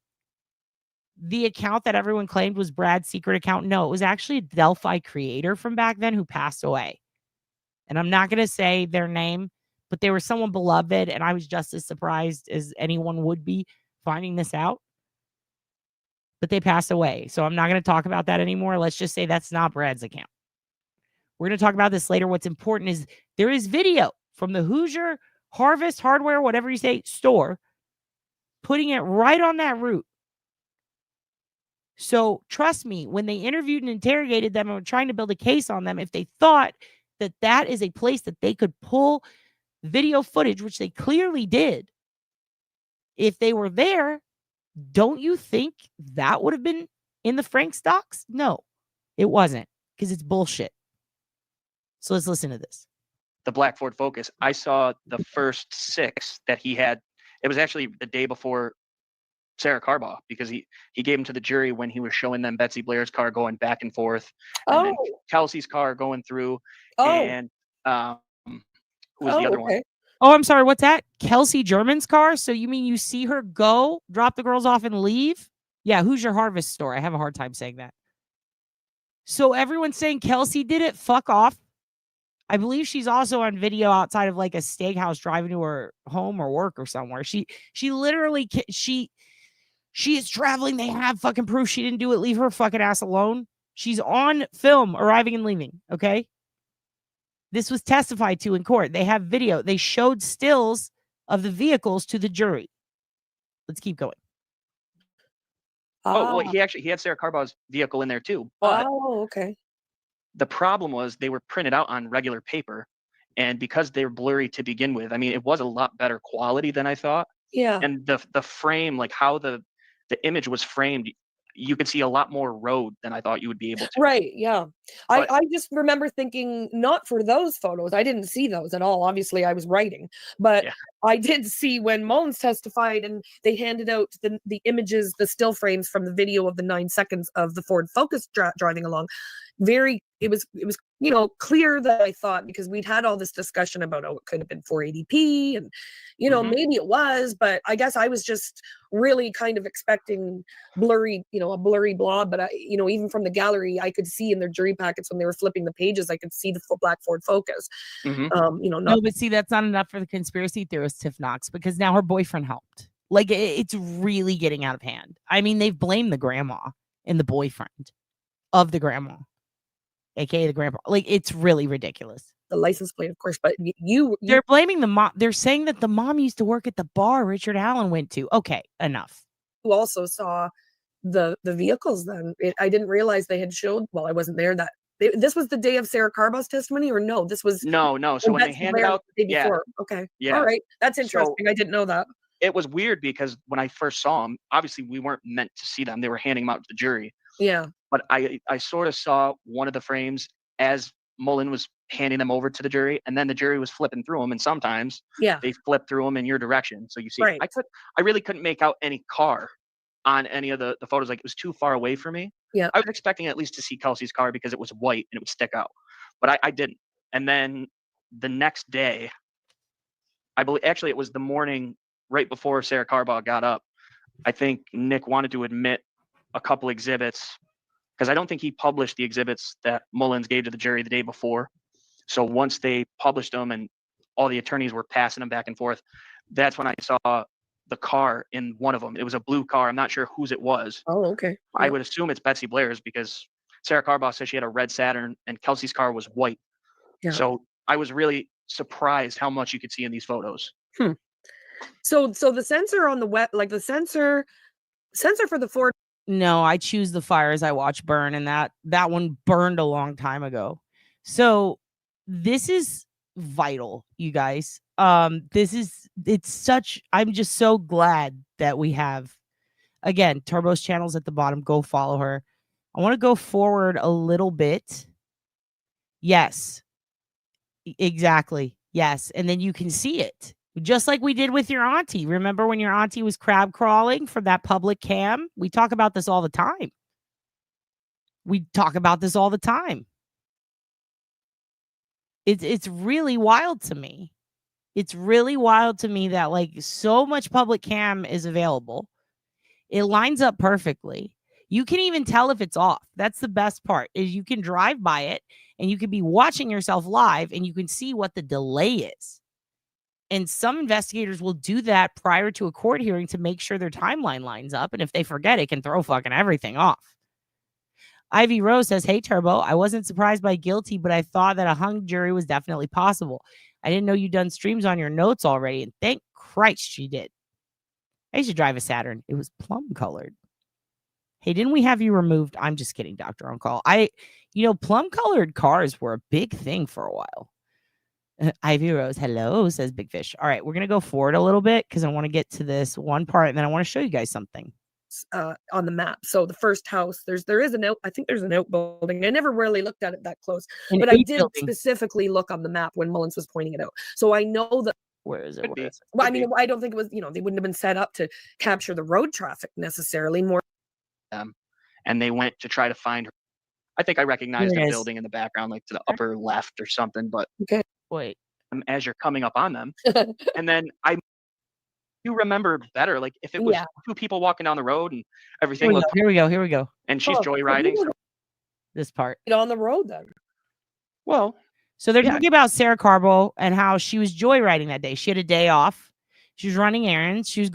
The account that everyone claimed was Brad's secret account. No, it was actually a Delphi creator from back then who passed away. And I'm not going to say their name, but they were someone beloved, and I was just as surprised as anyone would be finding this out. But they passed away, so I'm not going to talk about that anymore. Let's just say that's not Brad's account. We're going to talk about this later. What's important is there is video from the Hoosier Harvest Hardware, whatever you say, store, putting it right on that route So trust me, when they interviewed and interrogated them and were trying to build a case on them, if they thought that that is a place that they could pull video footage, which they clearly did, if they were there, don't you think that would have been in the Frank stocks? No, it wasn't, because it's bullshit. So let's listen to this. The black Ford Focus, I saw the first 6 that he had. It was actually the day before Sarah Carbaugh, because he gave them to the jury when he was showing them Betsy Blair's car going back and forth, and then Kelsey's car going through, and who was the other one? Oh, I'm sorry. What's that? Kelsey German's car? So you mean you see her go, drop the girls off, and leave? Yeah, who's your harvest store? I have a hard time saying that. So everyone's saying Kelsey did it? Fuck off. I believe she's also on video outside of like a steakhouse driving to her home or work or somewhere. She literally, she is traveling. They have fucking proof she didn't do it. Leave her fucking ass alone. She's on film arriving and leaving. Okay. This was testified to in court. They have video. They showed stills of the vehicles to the jury. Let's keep going. Oh, well, he had Sarah Carbaugh's vehicle in there too. But okay. The problem was they were printed out on regular paper, and because they were blurry to begin with, I mean, it was a lot better quality than I thought. Yeah. And the frame, like how the image was framed, you could see a lot more road than I thought you would be able to. Right. Yeah. I just remember thinking, not for those photos. I didn't see those at all. Obviously, I was writing, but I did see when Mullins testified and they handed out the images, the still frames from the video of the 9 seconds of the Ford Focus driving along. It was clear that I thought, because we'd had all this discussion about, it could have been 480p and, maybe it was, but I guess I was just really kind of expecting blurry, a blurry blob. But even from the gallery, I could see in their jury packets when they were flipping the pages, I could see the black Ford Focus. No, but see, that's not enough for the conspiracy theorist, Tiff Knox, because now her boyfriend helped. Like, it's really getting out of hand. I mean, they've blamed the grandma and the boyfriend of the grandma, aka the grandpa. Like, it's really ridiculous. The license plate, of course, but they're blaming the mom. They're saying that the mom used to work at the bar Richard Allen went to. Okay, enough. Who also saw the vehicles then. I didn't realize they had showed, well, I wasn't there, that this was the day of Sarah Carbaugh's testimony, or no? This was no. So when they handed out the day before. Okay. Yeah. All right. That's interesting. I didn't know that. It was weird because when I first saw them, obviously we weren't meant to see them. They were handing them out to the jury. Yeah. But I sort of saw one of the frames as Mullen was handing them over to the jury, and then the jury was flipping through them, and sometimes they flip through them in your direction. So you see, right. I really couldn't make out any car on any of the photos. Like, it was too far away for me. Yeah. I was expecting at least to see Kelsey's car because it was white and it would stick out, but I didn't. And then the next day, I believe, actually it was the morning right before Sarah Carbaugh got up, I think Nick wanted to admit a couple exhibits, because I don't think he published the exhibits that Mullins gave to the jury the day before. So once they published them and all the attorneys were passing them back and forth, that's when I saw the car in one of them. It was a blue car. I'm not sure whose it was. Oh, okay. I would assume it's Betsy Blair's, because Sarah Carbaugh said she had a red Saturn and Kelsey's car was white. Yeah. So I was really surprised how much you could see in these photos. So the sensor on the wet, like the sensor for the Ford. No, I choose the fires I watch burn, and that one burned a long time ago. So this is vital, you guys. I'm just so glad that we have, again, Turbo's channel's at the bottom. Go follow her. I want to go forward a little bit. Yes, exactly. Yes. And then you can see it. Just like we did with your auntie. Remember when your auntie was crab crawling from that public cam? We talk about this all the time. It's really wild to me. It's really wild to me that, like, so much public cam is available. It lines up perfectly. You can even tell if it's off. That's the best part, is you can drive by it and you can be watching yourself live and you can see what the delay is. And some investigators will do that prior to a court hearing to make sure their timeline lines up. And if they forget, it can throw fucking everything off. Ivy Rose says, hey, Turbo, I wasn't surprised by guilty, but I thought that a hung jury was definitely possible. I didn't know you'd done streams on your notes already. And thank Christ she did. I used to drive a Saturn. It was plum colored. Hey, didn't we have you removed? I'm just kidding, Dr. On Call. Plum colored cars were a big thing for a while. Ivy Rose, hello, says Big Fish. All right, we're going to go forward a little bit because I want to get to this one part and then I want to show you guys something. On the map. So the first house, there is an I think there's an outbuilding. I never really looked at it that close, but I did specifically look on the map when Mullins was pointing it out. So I know that. Where is it? Well, I mean, I don't think it was, they wouldn't have been set up to capture the road traffic necessarily. More. And they went to try to find her. I think I recognized a building in the background, like to the upper left or something, but okay. Wait. As you're coming up on them, and then you remember better, like if it was two people walking down the road and everything looked. Here we go. And she's joyriding. So. This part. On the road then. Well, so they're talking about Sarah Carbo and how she was joyriding that day. She had a day off. She was running errands. She was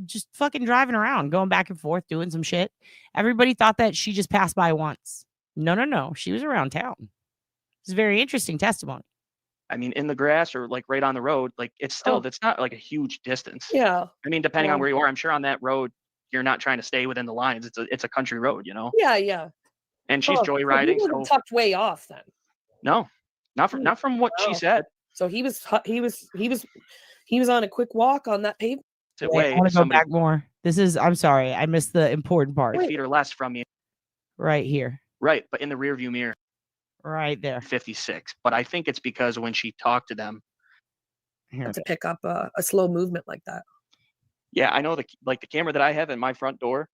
just fucking driving around, going back and forth, doing some shit. Everybody thought that she just passed by once. No. She was around town. It's a very interesting testimony. I mean, in the grass or like right on the road, like it's still, that's not like a huge distance. Yeah. I mean, depending on where you are, I'm sure on that road, you're not trying to stay within the lines. It's a country road, Yeah. And she's joyriding. So he wasn't tucked way off then. No, not from what she said. So he was on a quick walk on that pavement. I want to go back more. I'm sorry, I missed the important part. 5 feet or less from you. Right here. Right, but in the rear view mirror. Right there. 56. But I think it's because when she talked to them. To pick up a slow movement like that. Yeah, I know the camera that I have in my front door,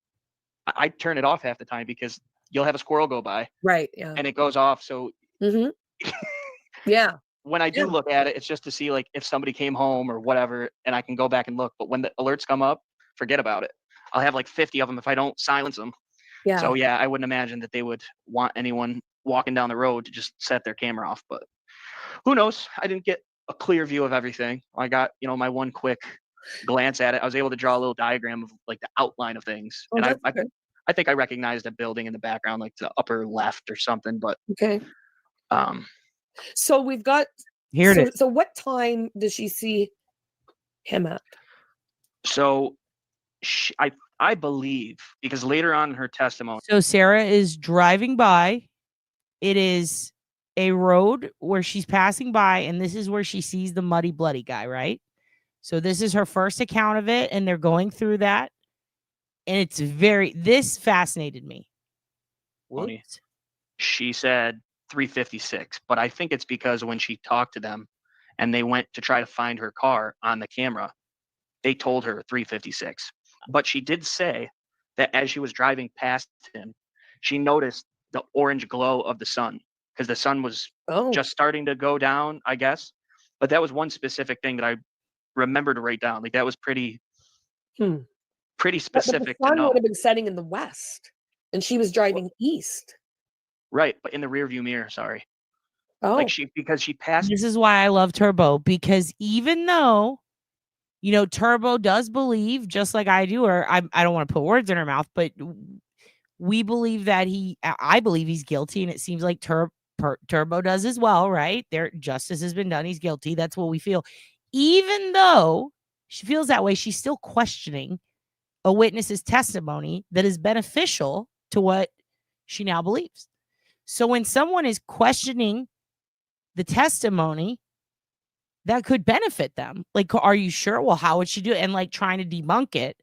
I turn it off half the time because you'll have a squirrel go by. Right, yeah. And it goes off. So yeah. When I do look at it, it's just to see like if somebody came home or whatever, and I can go back and look. But when the alerts come up, forget about it. I'll have like 50 of them if I don't silence them. Yeah. So yeah, I wouldn't imagine that they would want anyone walking down the road to just set their camera off. But who knows? I didn't get a clear view of everything. I got, my one quick glance at it. I was able to draw a little diagram of like the outline of things. Oh, and I think I recognized a building in the background, like to the upper left or something. But okay. So we've got here it is. So what time does she see him at? So I believe, because later on in her testimony. So Sarah is driving by. It is a road where she's passing by, and this is where she sees the muddy, bloody guy, right? So this is her first account of it, and they're going through that. And this fascinated me. Whoops. She said 356, but I think it's because when she talked to them and they went to try to find her car on the camera, they told her 356. But she did say that as she was driving past him, she noticed the orange glow of the sun because the sun was just starting to go down, I guess. But that was one specific thing that I remember to write down. Like that was pretty specific. But the sun would have been setting in the west, and she was driving east. Right, but in the rearview mirror. Sorry. Oh, like because she passed. This is why I love Turbo, because even though, Turbo does believe, just like I do, or I don't want to put words in her mouth, but we believe that I believe he's guilty, and it seems like Turbo does as well, right? Justice has been done. He's guilty. That's what we feel. Even though she feels that way, she's still questioning a witness's testimony that is beneficial to what she now believes. So when someone is questioning the testimony that could benefit them, like, are you sure? Well, how would she do it? And like trying to debunk it.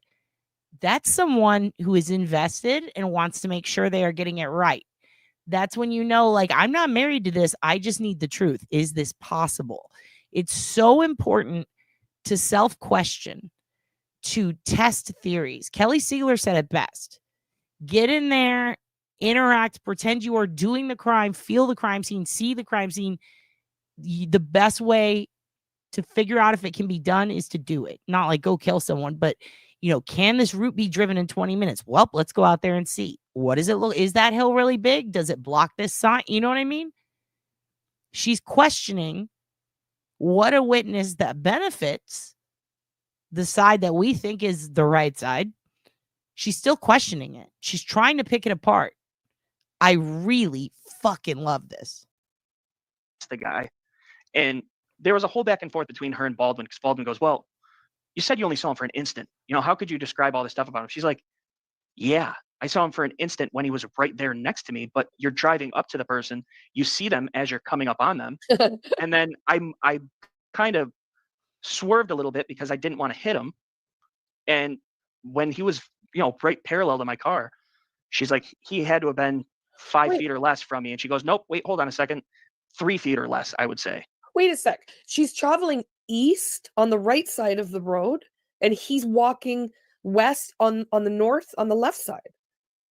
That's someone who is invested and wants to make sure they are getting it right. That's when like, I'm not married to this. I just need the truth. Is this possible? It's so important to self-question, to test theories. Kelly Siegler said it best. Get in there, interact, pretend you are doing the crime, feel the crime scene, see the crime scene. The best way to figure out if it can be done is to do it. Not like go kill someone, but can this route be driven in 20 minutes? Well, let's go out there and see. What does it look? Is that hill really big? Does it block this sign? You know what I mean? She's questioning what a witness that benefits the side that we think is the right side. She's still questioning it. She's trying to pick it apart. I really fucking love this. It's the guy. And there was a whole back and forth between her and Baldwin, because Baldwin goes, well, you said you only saw him for an instant. How could you describe all this stuff about him? She's like, yeah, I saw him for an instant when he was right there next to me, but you're driving up to the person, you see them as you're coming up on them. And then I kind of swerved a little bit because I didn't want to hit him. And when he was, right parallel to my car, she's like, he had to have been 5 Wait. feet or less from me. And she goes, nope, wait, hold on a second. 3 feet or less, I would say. Wait a sec. She's traveling east on the right side of the road, and he's walking west on the north on the left side.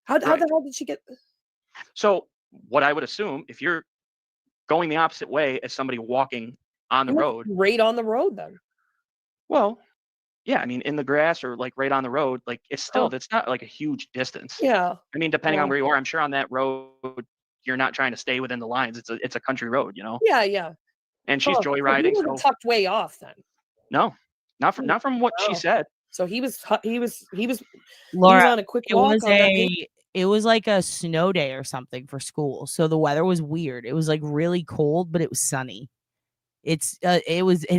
How the hell did she get? So what I would assume, if you're going the opposite way as somebody walking on the He must road, be right on the road then. well, yeah, I mean, in the grass or like right on the road, like it's still, Oh. that's not like a huge distance. Yeah. I mean, depending on Yeah. where you are, I'm sure on that road, you're not trying to stay within the lines. It's a country road, Yeah, yeah. and she's Oh, so he joyriding. wasn't So tucked way off then. no, not from what she Wow. said. So he was Laura, on a quick walk on that day. it was like a snow day or something for school. So the weather was weird. It was like really cold, but it was sunny. It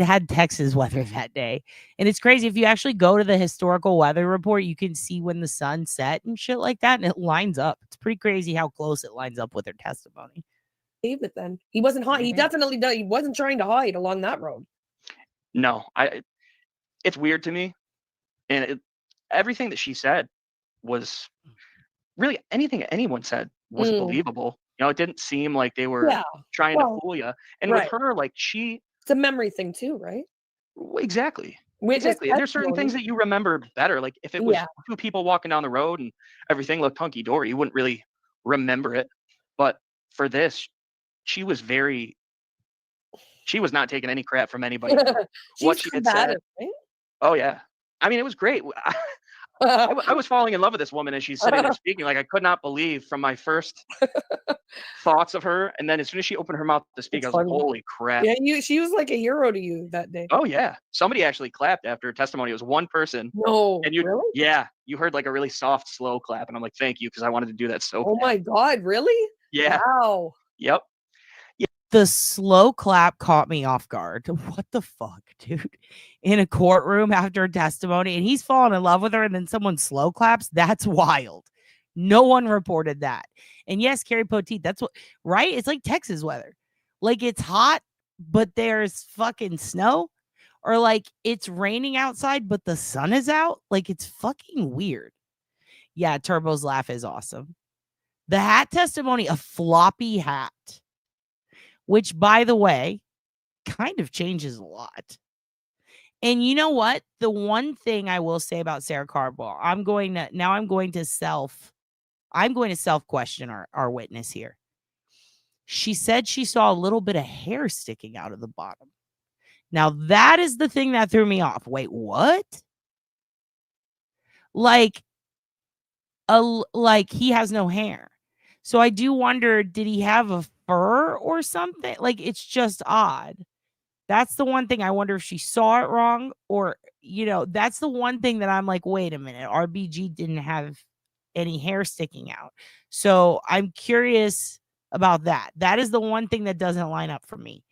had Texas weather that day. And it's crazy. If you actually go to the historical weather report, you can see when the sun set and shit like that. And it lines up. It's pretty crazy how close it lines up with her testimony. David then. He wasn't hide. He definitely he wasn't trying to hide along that road. No, it's weird to me. And everything that she said was really anything anyone said was believable. It didn't seem like they were trying to fool you. And with her, like it's a memory thing too, right? Exactly. Witness Exactly. And there's certain testimony. things that you remember better. Like if it was two people walking down the road and everything looked hunky dory, you wouldn't really remember it. But for this, she was not taking any crap from anybody. What she had said. Right? Oh yeah. I mean, it was great. I was falling in love with this woman as she's sitting there speaking. Like I could not believe from my first thoughts of her, and then as soon as she opened her mouth to speak, I was like, "Holy crap!" Yeah, she was like a hero to you that day. Oh yeah, somebody actually clapped after her testimony. It was one person. No, and you really? you heard like a really soft, slow clap, and I'm like, "Thank you," because I wanted to do that so. Oh my God, really? Yeah. Wow. Yep. The slow clap caught me off guard. What the fuck, dude? In a courtroom after a testimony, and he's fallen in love with her, and then someone slow claps? That's wild. No one reported that. And yes, Carrie Poteet, that's what, right? It's like Texas weather. Like it's hot, but there's fucking snow. Or like it's raining outside, but the sun is out. Like it's fucking weird. Yeah, Turbo's laugh is awesome. The hat testimony, a floppy hat. Which, by the way, kind of changes a lot. And you know what? The one thing I will say about Sarah Cardwell, I'm going to self question our witness here. She said she saw a little bit of hair sticking out of the bottom. Now, that is the thing that threw me off. Wait, what? Like he has no hair. So I do wonder, did he have a fur or something? Like, it's just odd. That's the one thing I wonder if she saw it wrong, or, that's the one thing that I'm like, wait a minute, RBG didn't have any hair sticking out. So I'm curious about that. That is the one thing that doesn't line up for me.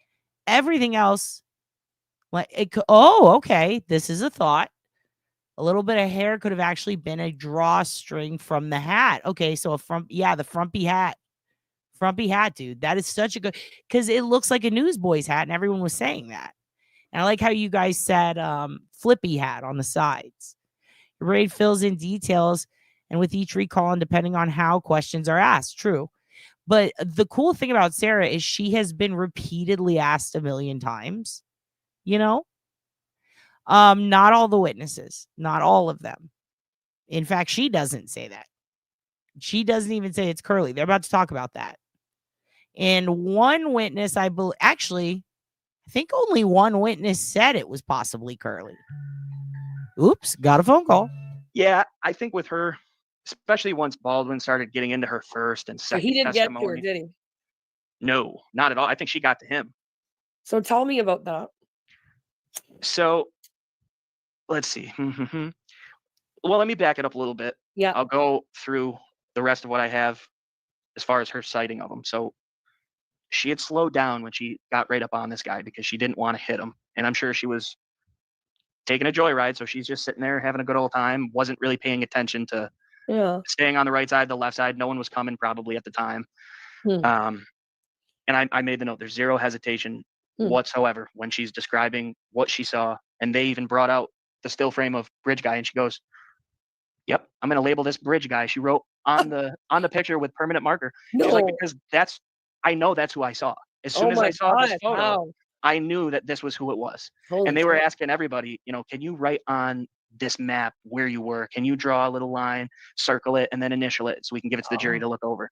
Everything else, okay, this is a thought. A little bit of hair could have actually been a drawstring from the hat. Okay, so the frumpy hat. Frumpy hat, dude. That is such a good, because it looks like a newsboy's hat, and everyone was saying that. And I like how you guys said flippy hat on the sides. Your raid fills in details, and with each recall, and depending on how questions are asked. True. But the cool thing about Sarah is she has been repeatedly asked a million times. Not all the witnesses, not all of them. In fact, she doesn't say that. She doesn't even say it's Curly. They're about to talk about that. And one witness, I think only one witness said it was possibly Curly. Oops, got a phone call. Yeah, I think with her, especially once Baldwin started getting into her first and second he didn't testimony. get to her, did he? No, not at all. I think she got to him. So tell me about that. So let's see. Well, let me back it up a little bit. Yeah. I'll go through the rest of what I have as far as her citing of him. So she had slowed down when she got right up on this guy because she didn't want to hit him. And I'm sure she was taking a joyride. So she's just sitting there having a good old time, wasn't really paying attention to Yeah. staying on the right side, the left side. No one was coming probably at the time. Hmm. And I made the note. There's zero hesitation whatsoever when she's describing what she saw. And they even brought out the still frame of Bridge Guy, and she goes, "Yep, I'm going to label this Bridge Guy." She wrote on the picture with permanent marker. She's like, No. because I know that's who I saw. As Oh soon as my I saw this God. photo, Wow. I knew that this was who it was. Holy And they were shit. asking everybody, can you write on this map where you were? Can you draw a little line, circle it, and then initial it so we can give it to the jury to look over?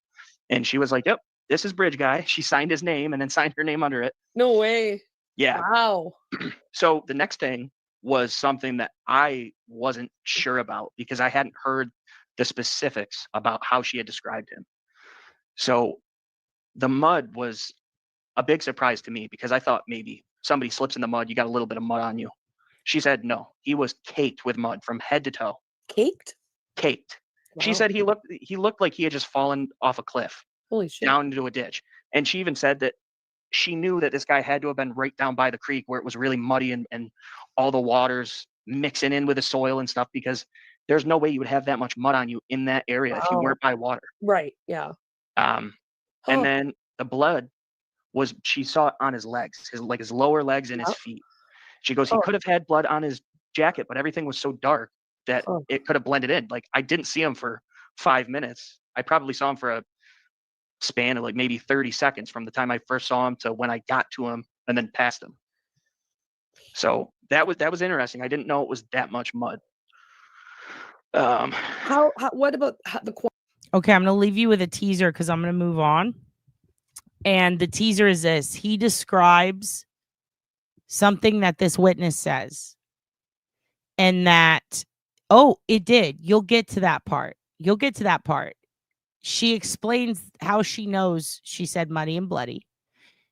And she was like, "Yep, this is Bridge Guy." She signed his name and then signed her name under it. No way. Yeah. Wow. So the next thing was something that I wasn't sure about because I hadn't heard the specifics about how she had described him. So the mud was a big surprise to me because I thought maybe somebody slips in the mud, you got a little bit of mud on you. She said no, he was caked with mud from head to toe. Caked? Caked. She Wow. said he looked like he had just fallen off a cliff Holy shit. down into a ditch. And she even said that she knew that this guy had to have been right down by the creek where it was really muddy and all the water's mixing in with the soil and stuff, because there's no way you would have that much mud on you in that area if you Wow. weren't by water. Right. Yeah. And Huh. then the blood she saw it on his legs, his lower legs and his Yep. feet. She goes, he could have had blood on his jacket, but everything was so dark that Huh. it could have blended in. Like, I didn't see him for 5 minutes. I probably saw him for a span of like maybe 30 seconds from the time I first saw him to when I got to him and then past him. So that was interesting. I didn't know it was that much mud. What about the Okay, I'm going to leave you with a teaser because I'm going to move on. And the teaser is this. He describes something that this witness says. And that, it did. You'll get to that part. She explains how she knows she said muddy and bloody.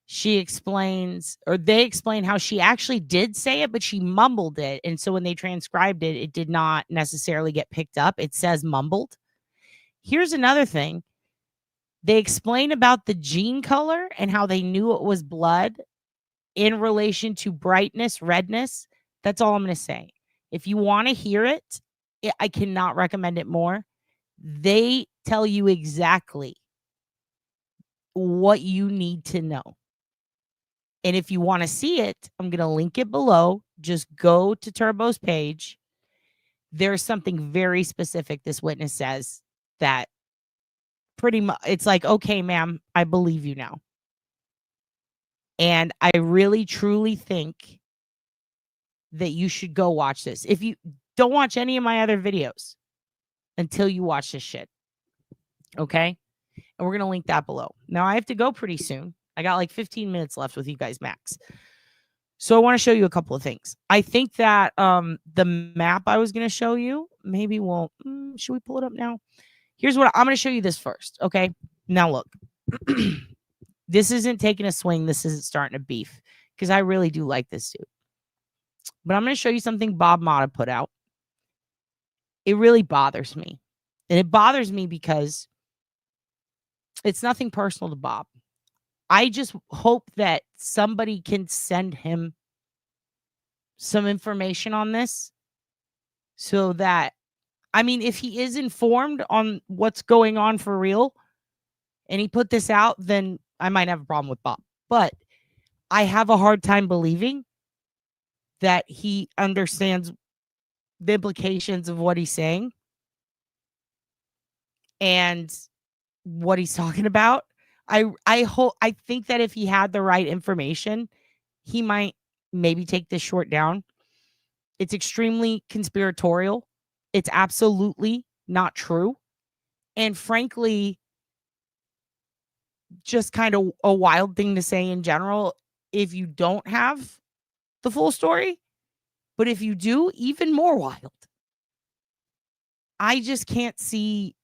She explains, or they explain how she actually did say it, but she mumbled it. And so when they transcribed it, it did not necessarily get picked up. It says mumbled. Here's another thing. They explain about the gene color and how they knew it was blood in relation to brightness, redness. That's all I'm going to say. If you want to hear it, I cannot recommend it more. They tell you exactly what you need to know. And if you want to see it, I'm going to link it below. Just go to Turbo's page. There's something very specific this witness says that pretty much, it's like, okay, ma'am, I believe you now. And I really, truly think that you should go watch this. If you don't watch any of my other videos until you watch this shit. Okay? And we're going to link that below. Now, I have to go pretty soon. I got like 15 minutes left with you guys max. So I want to show you a couple of things. I think that the map I was going to show you, maybe won't. Should we pull it up now? Here's what I'm going to show you this first. Okay? Now, look. This isn't taking a swing. This isn't starting a beef because I really do like this dude. But I'm going to show you something Bob Motta put out. It really bothers me. And it bothers me because it's nothing personal to Bob. I just hope that somebody can send him some information on this so that, I mean, if he is informed on what's going on for real and he put this out, then I might have a problem with Bob. But I have a hard time believing that he understands the implications of what he's saying and what he's talking about. I think that if he had the right information, he might maybe take this short down. It's extremely conspiratorial. It's absolutely not true. And frankly, just kind of a wild thing to say in general if you don't have the full story. But if you do, even more wild. I just can't see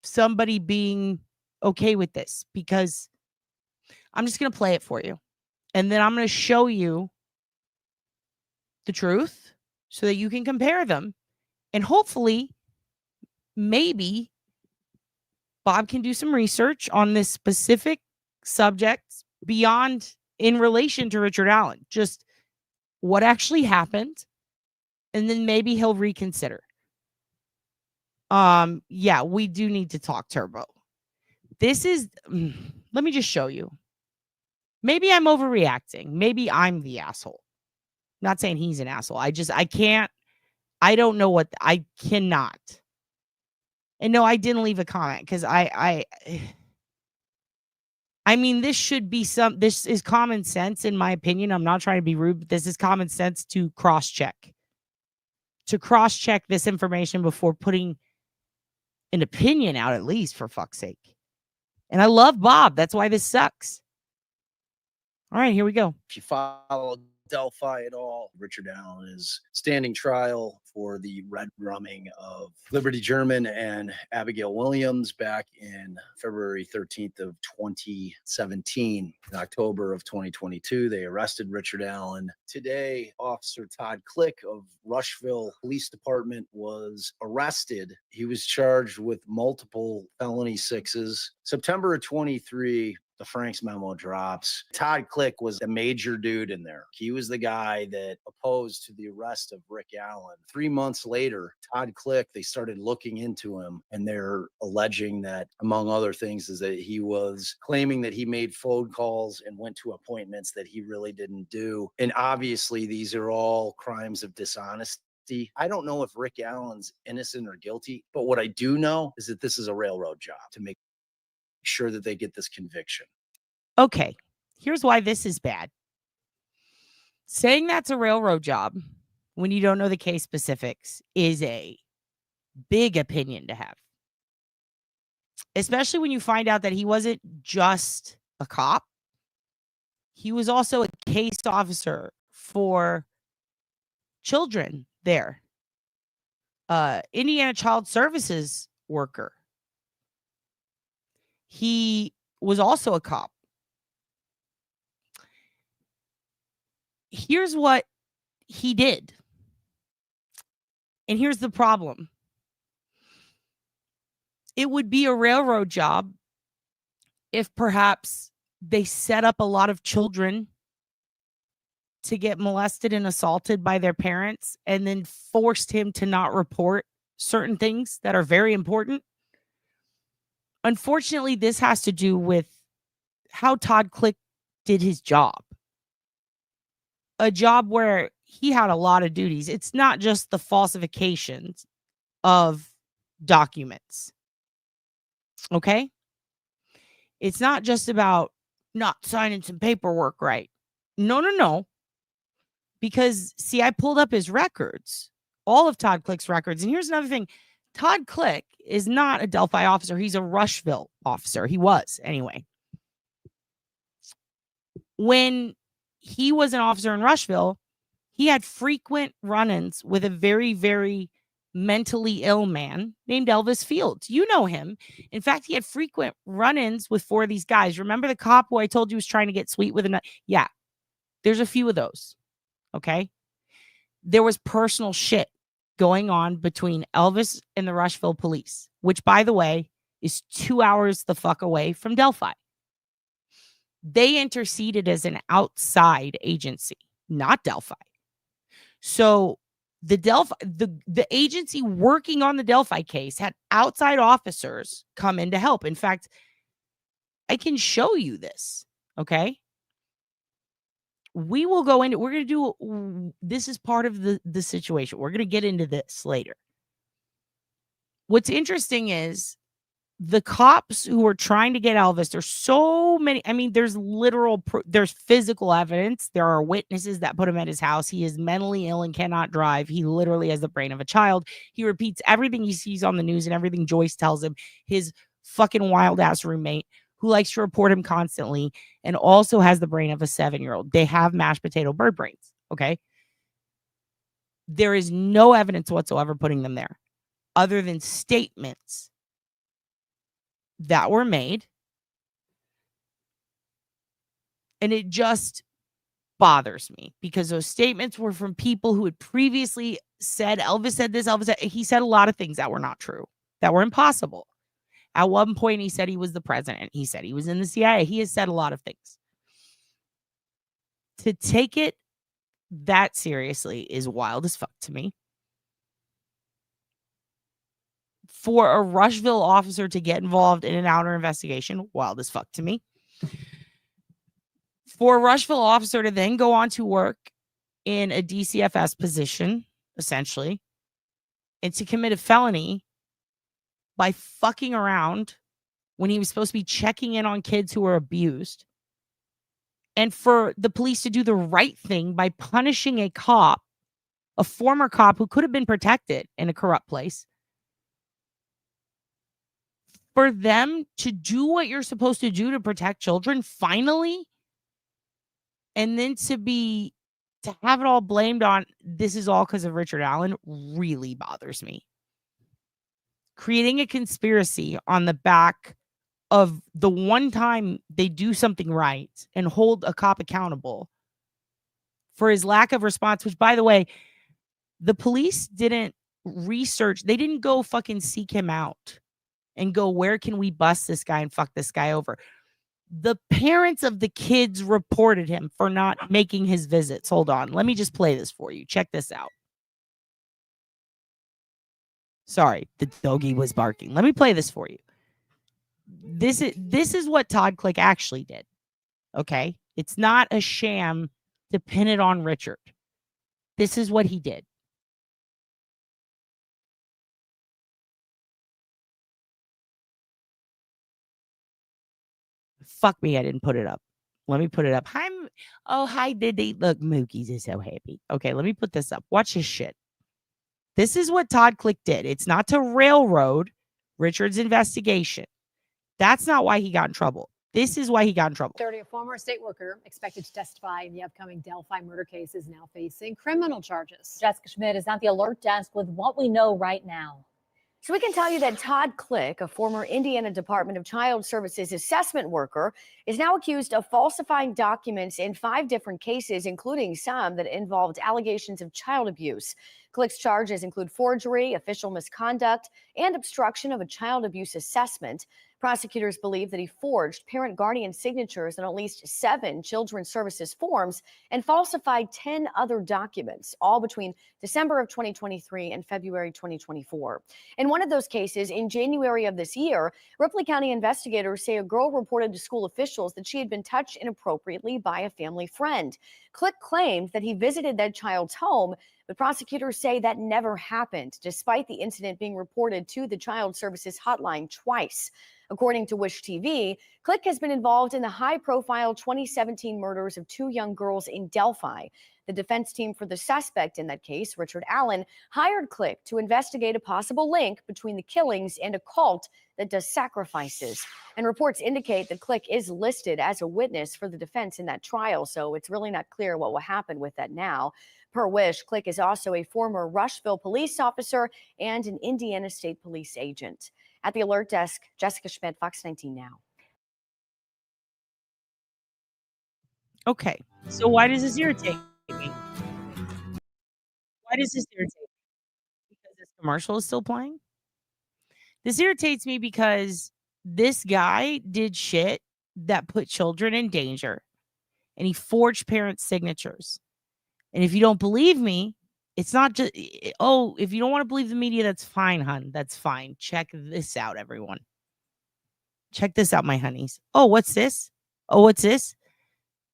somebody being okay with this because I'm just going to play it for you. And then I'm going to show you the truth so that you can compare them. And hopefully, maybe Bob can do some research on this specific subject beyond in relation to Richard Allen. Just what actually happened. And then maybe he'll reconsider. Yeah, we do need to talk turbo. This is, let me just show you. Maybe I'm overreacting. Maybe I'm the asshole. Not saying he's an asshole. I don't know what, I cannot. And no, I didn't leave a comment because I mean, this is common sense in my opinion. I'm not trying to be rude, but this is common sense to cross-check. To cross-check this information before putting an opinion out, at least, for fuck's sake. And I love Bob. That's why this sucks. All right, here we go. If you follow Delphi at all, Richard Allen is standing trial for the red drumming of Liberty German and Abigail Williams back in February 13th of 2017. In October of 2022, they arrested Richard Allen. Today, Officer Todd Click of Rushville Police Department was arrested. He was charged with multiple felony sixes. September of 23, the Frank's memo drops. Todd Click was a major dude in there. He was the guy that opposed to the arrest of Rick Allen. 3 months later, Todd Click, they started looking into him, and they're alleging that, among other things, is that he was claiming that he made phone calls and went to appointments that he really didn't do. And obviously, these are all crimes of dishonesty. I don't know if Rick Allen's innocent or guilty, but what I do know is that this is a railroad job to make sure that they get this conviction. Okay, here's why this is bad. Saying that's a railroad job when you don't know the case specifics is a big opinion to have. Especially when you find out that he wasn't just a cop. He was also a case officer for children there. Indiana Child Services worker. He was also a cop. Here's what he did. And here's the problem. It would be a railroad job if perhaps they set up a lot of children to get molested and assaulted by their parents and then forced him to not report certain things that are very important. Unfortunately, this has to do with how Todd Click did his job. A job where he had a lot of duties. It's not just the falsifications of documents. Okay? It's not just about not signing some paperwork right. No. Because, see, I pulled up his records. All of Todd Click's records. And here's another thing. Todd Click is not a Delphi officer. He's a Rushville officer. He was, anyway. When he was an officer in Rushville, he had frequent run-ins with a very, very mentally ill man named Elvis Fields. You know him. In fact, he had frequent run-ins with 4 of these guys. Remember the cop who I told you was trying to get sweet with a... Yeah, there's a few of those. Okay? There was personal shit going on between Elvis and the Rushville police, which, by the way, is 2 hours the fuck away from Delphi. They interceded as an outside agency, not Delphi. So the agency working on the Delphi case had outside officers come in to help. In fact, I can show you this, okay? We will go into, we're going to do, this is part of the situation. We're going to get into this later. What's interesting is the cops who were trying to get Elvis, there's so many, I mean, there's there's physical evidence. There are witnesses that put him at his house. He is mentally ill and cannot drive. He literally has the brain of a child. He repeats everything he sees on the news and everything Joyce tells him. His fucking wild ass roommate who likes to report him constantly and also has the brain of a 7-year-old. They have mashed potato bird brains. Okay. There is no evidence whatsoever putting them there other than statements that were made. And it just bothers me because those statements were from people who had previously said, Elvis said this, Elvis said, he said a lot of things that were not true, that were impossible. At one point, he said he was the president. He said he was in the CIA. He has said a lot of things. To take it that seriously is wild as fuck to me. for a Rushville officer to get involved in an outer investigation, wild as fuck to me. For a Rushville officer to then go on to work in a DCFS position, essentially, and to commit a felony by fucking around when he was supposed to be checking in on kids who were abused, and for the police to do the right thing by punishing a cop, a former cop who could have been protected in a corrupt place, for them to do what you're supposed to do to protect children finally, and then to have it all blamed on this is all because of Richard Allen really bothers me. Creating a conspiracy on the back of the one time they do something right and hold a cop accountable for his lack of response, which, by the way, the police didn't research. They didn't go fucking seek him out and go, where can we bust this guy and fuck this guy over? The parents of the kids reported him for not making his visits. Hold on. Let me just play this for you. Check this out. Sorry, the doggy was barking. Let me play this for you. This is what Todd Click actually did. Okay? It's not a sham to pin it on Richard. This is what he did. Fuck me, I didn't put it up. Let me put it up. Hi, Diddy. Look, Mookie's is so happy. Okay, let me put this up. Watch this shit. This is what Todd Click did. It's not to railroad Richard's investigation. That's not why he got in trouble. This is why he got in trouble. 30, a former state worker expected to testify in the upcoming Delphi murder case, is now facing criminal charges. Jessica Schmidt is at the alert desk with what we know right now. So we can tell you that Todd Click, a former Indiana Department of Child Services assessment worker, is now accused of falsifying documents in 5 different cases, including some that involved allegations of child abuse. Click's charges include forgery, official misconduct, and obstruction of a child abuse assessment. Prosecutors believe that he forged parent guardian signatures on at least 7 children's services forms and falsified 10 other documents, all between December of 2023 and February 2024. In one of those cases, in January of this year, Ripley County investigators say a girl reported to school officials that she had been touched inappropriately by a family friend. Click claimed that he visited that child's home, but prosecutors say that never happened, despite the incident being reported to the Child Services Hotline twice. According to Wish TV, Click has been involved in the high-profile 2017 murders of 2 young girls in Delphi. The defense team for the suspect in that case, Richard Allen, hired Click to investigate a possible link between the killings and a cult that does sacrifices. And reports indicate that Click is listed as a witness for the defense in that trial, so it's really not clear what will happen with that now. Per Wish, Click is also a former Rushville police officer and an Indiana State Police agent. At the alert desk, Jessica Schmidt, Fox 19 Now. Okay, so why does this irritate me? Why does this irritate me? Because this commercial is still playing? This irritates me because this guy did shit that put children in danger, and he forged parents' signatures. And if you don't believe me, it's not just, if you don't want to believe the media, that's fine, hun. That's fine. Check this out, everyone. Check this out, my honeys. Oh, what's this? Oh, what's this?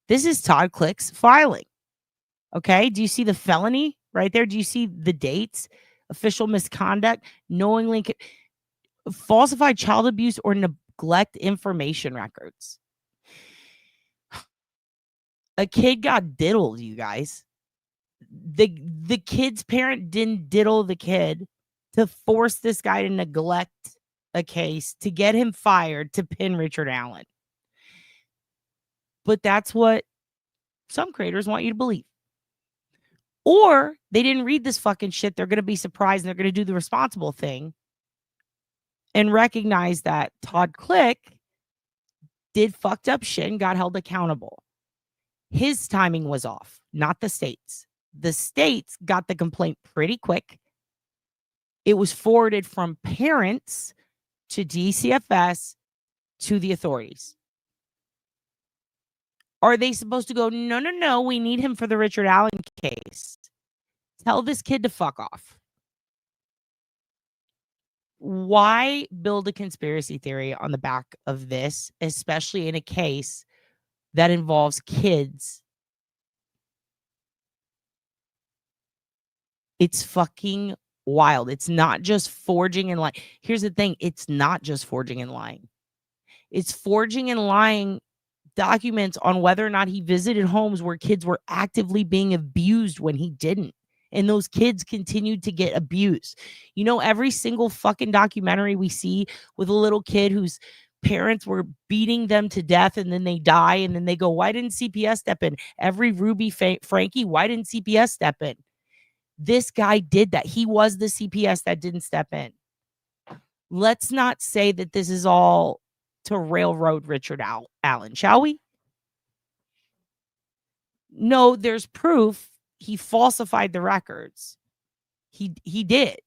This is Todd Click's filing. Okay. Do you see the felony right there? Do you see the dates? Official misconduct, knowingly falsified child abuse or neglect information records. A kid got diddled, you guys. The kid's parent didn't diddle the kid to force this guy to neglect a case, to get him fired, to pin Richard Allen. But that's what some creators want you to believe. Or they didn't read this fucking shit. They're going to be surprised and they're going to do the responsible thing and recognize that Todd Click did fucked up shit and got held accountable. His timing was off, not the state's. The states got the complaint pretty quick. It was forwarded from parents to DCFS to the authorities. Are they supposed to go, no, we need him for the Richard Allen case? Tell this kid to fuck off. why build a conspiracy theory on the back of this, especially in a case that involves kids? It's fucking wild. It's not just forging and lying. Here's the thing. It's not just forging and lying. It's forging and lying documents on whether or not he visited homes where kids were actively being abused when he didn't. And those kids continued to get abused. You know, every single fucking documentary we see with a little kid whose parents were beating them to death and then they die and then they go, why didn't CPS step in? Every Ruby Frankie, why didn't CPS step in? This guy did that. He was the CPS that didn't step in. Let's not say that this is all to railroad Richard Allen, shall we? No, there's proof he falsified the records. He did.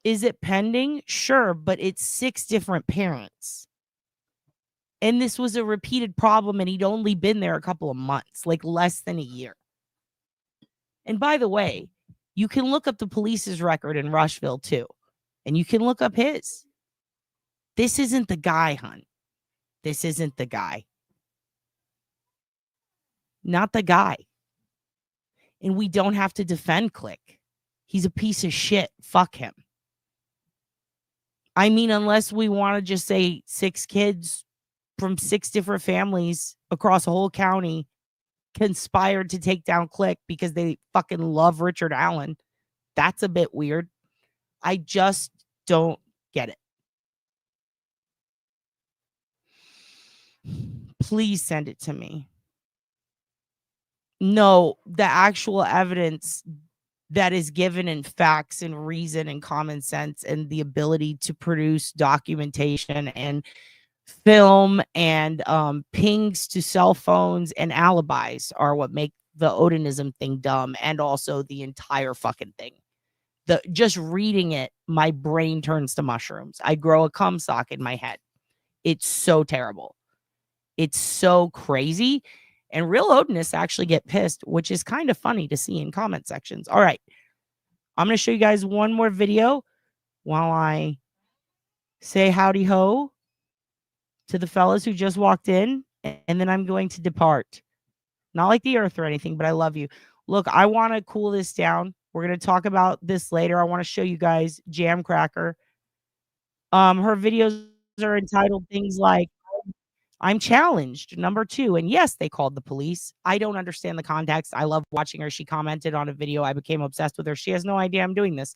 Is it pending? Sure, but it's 6 different parents. And this was a repeated problem, and he'd only been there a couple of months, like less than a year. And by the way, you can look up the police's record in Rushville too. And you can look up his. This isn't the guy, hun. This isn't the guy. Not the guy. And we don't have to defend Click. He's a piece of shit. Fuck him. I mean, unless we want to just say 6 kids from 6 different families across a whole county conspired to take down Click because they fucking love Richard Allen. That's a bit weird. I just don't get it. Please send it to me. No, the actual evidence that is given in facts and reason and common sense and the ability to produce documentation and film and pings to cell phones and alibis are what make the Odinism thing dumb, and also the entire fucking thing. Just reading it, my brain turns to mushrooms. I grow a cum sock in my head. It's so terrible. It's so crazy. And real Odinists actually get pissed, which is kind of funny to see in comment sections. All right. I'm going to show you guys one more video while I say howdy ho to the fellas who just walked in, and then I'm going to depart. Not like the earth or anything, but I love you. Look, I want to cool this down. We're going to talk about this later. I want to show you guys Jam Cracker. Her videos are entitled things like I'm challenged, number 2. And yes, they called the police. I don't understand the context. I love watching her. She commented on a video. I became obsessed with her. She has no idea I'm doing this.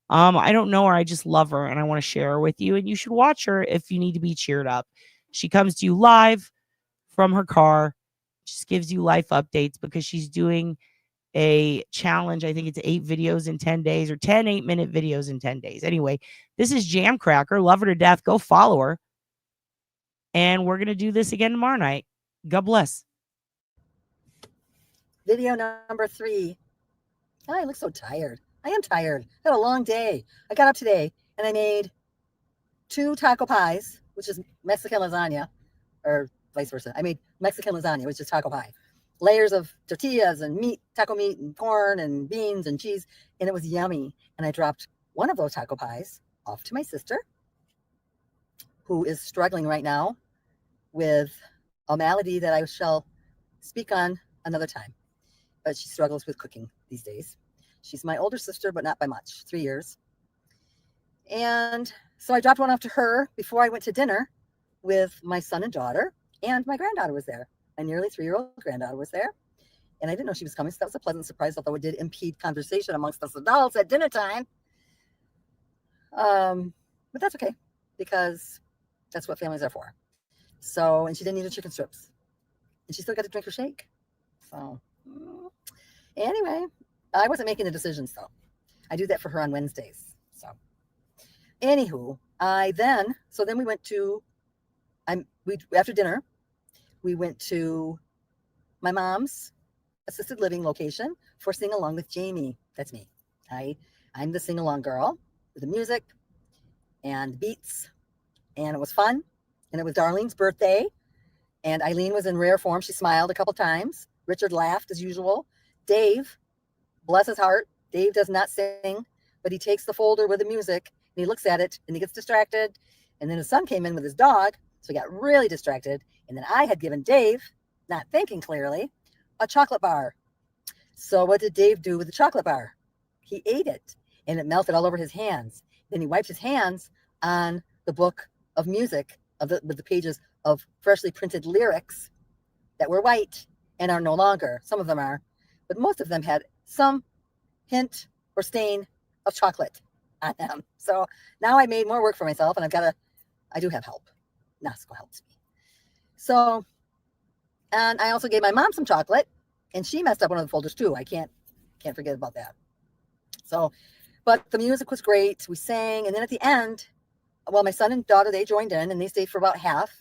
I don't know her. I just love her and I want to share her with you. And you should watch her if you need to be cheered up. She comes to you live from her car, just gives you life updates because she's doing a challenge. I think it's 8 videos in 10 days or 10 8-minute videos in 10 days. Anyway, this is Jam Cracker. Love her to death. Go follow her. And we're going to do this again tomorrow night. God bless. Video number 3. Oh, I look so tired. I am tired. I had a long day. I got up today and I made 2 taco pies, which is Mexican lasagna, or vice versa. I made Mexican lasagna, which is taco pie. Layers of tortillas and meat, taco meat and corn and beans and cheese. And it was yummy. And I dropped one of those taco pies off to my sister, who is struggling right now with a malady that I shall speak on another time. But she struggles with cooking these days. She's my older sister, but not by much, 3 years. And so I dropped one off to her before I went to dinner with my son and daughter, and my granddaughter was there. My nearly 3-year-old granddaughter was there. And I didn't know she was coming, so that was a pleasant surprise, although it did impede conversation amongst us adults at dinner time. But that's okay, because that's what families are for. So, and she didn't eat her chicken strips. And she still got to drink her shake. So, anyway, I wasn't making the decisions, though. I do that for her on Wednesdays. So, anywho, then we went to, after dinner, we went to my mom's assisted living location for Sing Along with Jamie. That's me. I'm the sing-along girl with the music and the beats. And it was fun. And it was Darlene's birthday. And Eileen was in rare form. She smiled a couple times. Richard laughed as usual. Dave, bless his heart, Dave does not sing, but he takes the folder with the music he looks at it and he gets distracted. And then his son came in with his dog. So he got really distracted. And then I had given Dave, not thinking clearly, a chocolate bar. So what did Dave do with the chocolate bar? He ate it and it melted all over his hands. Then he wiped his hands on the book of music with the pages of freshly printed lyrics that were white and are no longer. Some of them are, but most of them had some hint or stain of chocolate on them. So now I made more work for myself, and I do have help. NASCO helps me. So, and I also gave my mom some chocolate, and she messed up one of the folders too. I can't forget about that. So, but the music was great. We sang, and then at the end, well, my son and daughter, they joined in, and they stayed for about half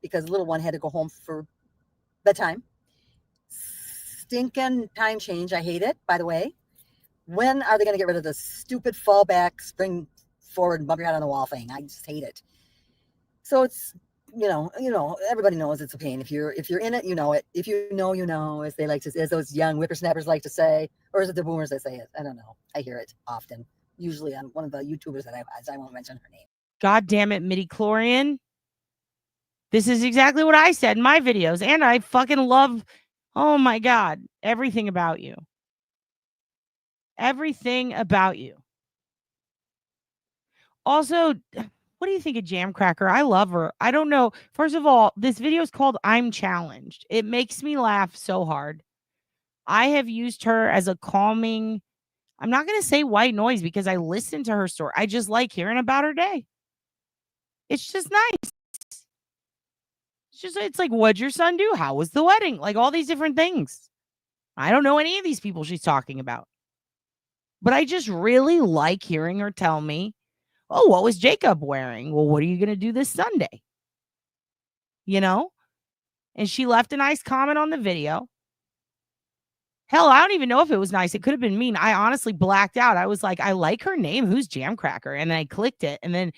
because the little one had to go home for bedtime. Stinking time change. I hate it, by the way. When are they going to get rid of this stupid fallback, spring forward, bump your head on the wall thing? I just hate it. So it's, you know, everybody knows it's a pain. If you're in it, you know it. If you know, as those young whippersnappers like to say, or is it the boomers that say it? I don't know. I hear it often, usually on one of the YouTubers that I won't mention her name. God damn it, midichlorian. This is exactly what I said in my videos, and I fucking love, oh my God, everything about you. Everything about you. Also, what do you think of Jam Cracker? I love her. I don't know. First of all, this video is called I'm Challenged. It makes me laugh so hard. I have used her as a calming, I'm not going to say white noise because I listen to her story. I just like hearing about her day. It's just nice. It's like, what'd your son do? How was the wedding? Like all these different things. I don't know any of these people she's talking about. But I just really like hearing her tell me, oh, what was Jacob wearing? Well, what are you going to do this Sunday? You know? And she left a nice comment on the video. Hell, I don't even know if it was nice. It could have been mean. I honestly blacked out. I was like, I like her name. Who's Jam Cracker? And I clicked it. And then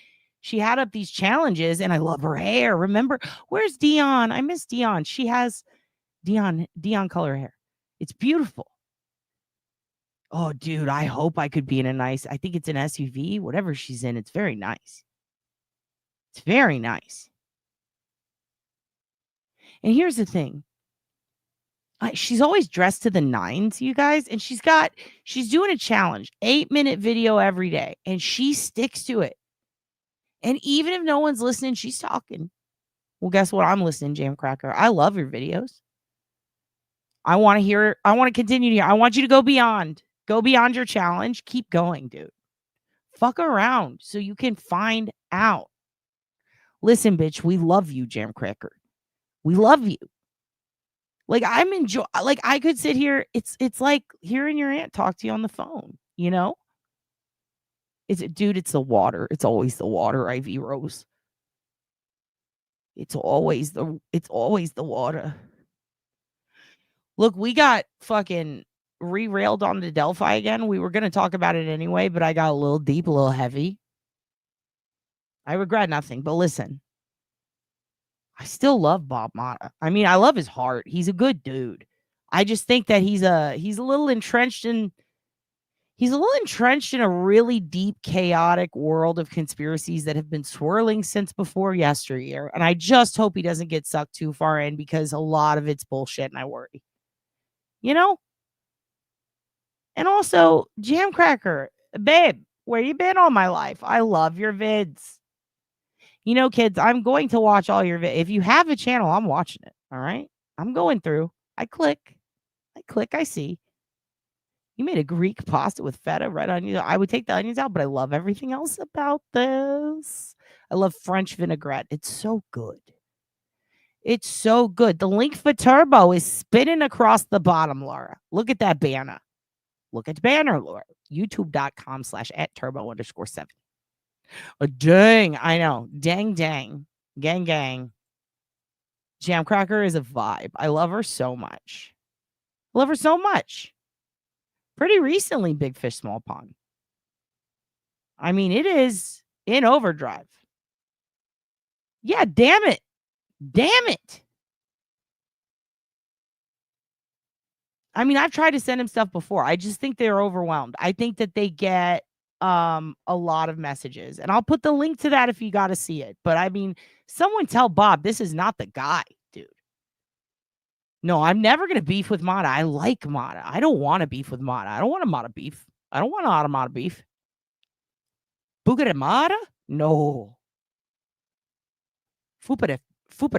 she had up these challenges, and I love her hair. Remember, where's Dion? I miss Dion. She has Dion color hair. It's beautiful. Oh, dude, I hope I could be in I think it's an SUV, whatever she's in. It's very nice. It's very nice. And here's the thing. She's always dressed to the nines, you guys. And she's doing a challenge, 8-minute video every day. And she sticks to it. And even if no one's listening, she's talking. Well, guess what? I'm listening, Jam Cracker. I love your videos. I want to hear. I want to continue to hear. I want you to go beyond. Go beyond your challenge. Keep going, dude. Fuck around so you can find out. Listen, bitch, we love you, Jam Cracker. We love you. Like I could sit here. It's like hearing your aunt talk to you on the phone, you know? Dude, it's the water. It's always the water, Ivy Rose. It's always the water. Look, we got fucking re-railed onto Delphi again. We were going to talk about it anyway, but I got a little deep, a little heavy. I regret nothing, but listen. I still love Bob Mata. I mean, I love his heart. He's a good dude. I just think that he's a little entrenched in a really deep, chaotic world of conspiracies that have been swirling since before yesteryear. And I just hope he doesn't get sucked too far in because a lot of it's bullshit and I worry. You know? And also, Jam Cracker, babe, where you been all my life? I love your vids. You know, kids, I'm going to watch all your vids. If you have a channel, I'm watching it. All right? I'm going through. I click, I see. You made a Greek pasta with feta, red onions. I would take the onions out, but I love everything else about this. I love French vinaigrette. It's so good. It's so good. The link for Turbo is spinning across the bottom, Laura. Look at that banner. Look at the banner, Laura. YouTube.com/@turbo_7. Oh, dang. I know. Dang. Gang. Jam Cracker is a vibe. I love her so much. Pretty recently, Big Fish, Small Pond. I mean, it is in overdrive. Yeah, damn it. I mean, I've tried to send him stuff before. I just think they're overwhelmed. I think that they get a lot of messages. And I'll put the link to that if you got to see it. But I mean, someone tell Bob this is not the guy, dude. No, I'm never going to beef with Mata. I like Mata. I don't want to beef with Mata. I don't want a Mata beef. I don't want an Automata beef. Buca de Mata? No. Fupa de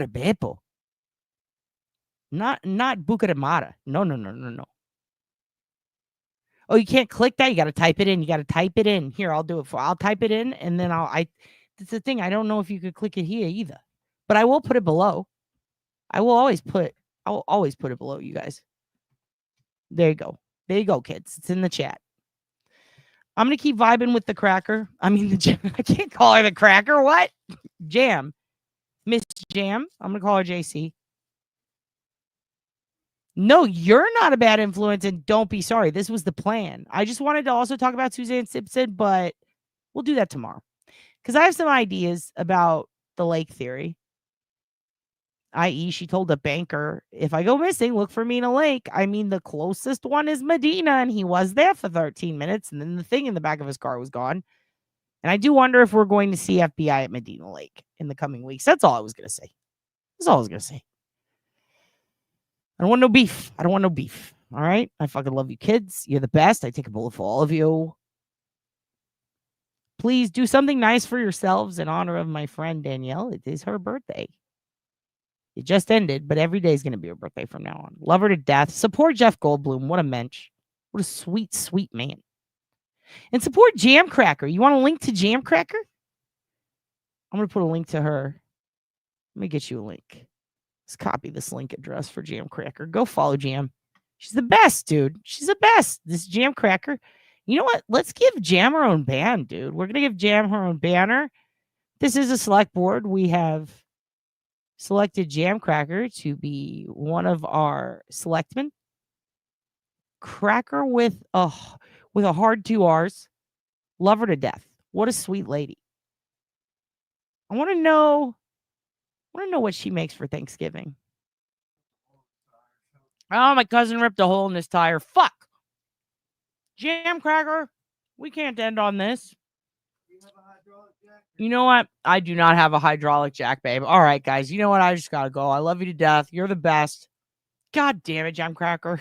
Beppo. Not Buca de Mata. No. Oh, you can't click that? You got to type it in. You got to type it in. Here, I'll do it I'll type it in, and then that's the thing. I don't know if you could click it here either. But I will put it below. I will always put it below, you guys. There you go. There you go, kids. It's in the chat. I'm going to keep vibing with the cracker. I mean, I can't call her the cracker. What? Jam. Miss Jam. I'm going to call her JC. No, you're not a bad influence, and don't be sorry. This was the plan. I just wanted to also talk about Suzanne Simpson, but we'll do that tomorrow. Because I have some ideas about the lake theory. I.e., she told a banker, if I go missing, look for me in a lake. I mean, the closest one is Medina, and he was there for 13 minutes, and then the thing in the back of his car was gone. And I do wonder if we're going to see FBI at Medina Lake in the coming weeks. That's all I was going to say. That's all I was going to say. I don't want no beef. I don't want no beef. All right? I fucking love you, kids. You're the best. I take a bullet for all of you. Please do something nice for yourselves in honor of my friend Danielle. It is her birthday. It just ended, but every day is going to be her birthday from now on. Love her to death. Support Jeff Goldblum. What a mensch. What a sweet, sweet man. And support Jam Cracker. You want a link to Jam Cracker? I'm going to put a link to her. Let me get you a link. Let's copy this link address for Jam Cracker. Go follow Jam. She's the best, dude. She's the best. This Jam Cracker. You know what? Let's give Jam her own band, dude. We're going to give Jam her own banner. This is a select board. We have selected Jam Cracker to be one of our selectmen. Cracker with a hard 2 R's. Love her to death. What a sweet lady. I want to know what she makes for Thanksgiving. Oh, my cousin ripped a hole in his tire. Fuck. Jam Cracker, we can't end on this. You know what? I do not have a hydraulic jack, babe. All right, guys. You know what? I just got to go. I love you to death. You're the best. God damn it, Jam Cracker.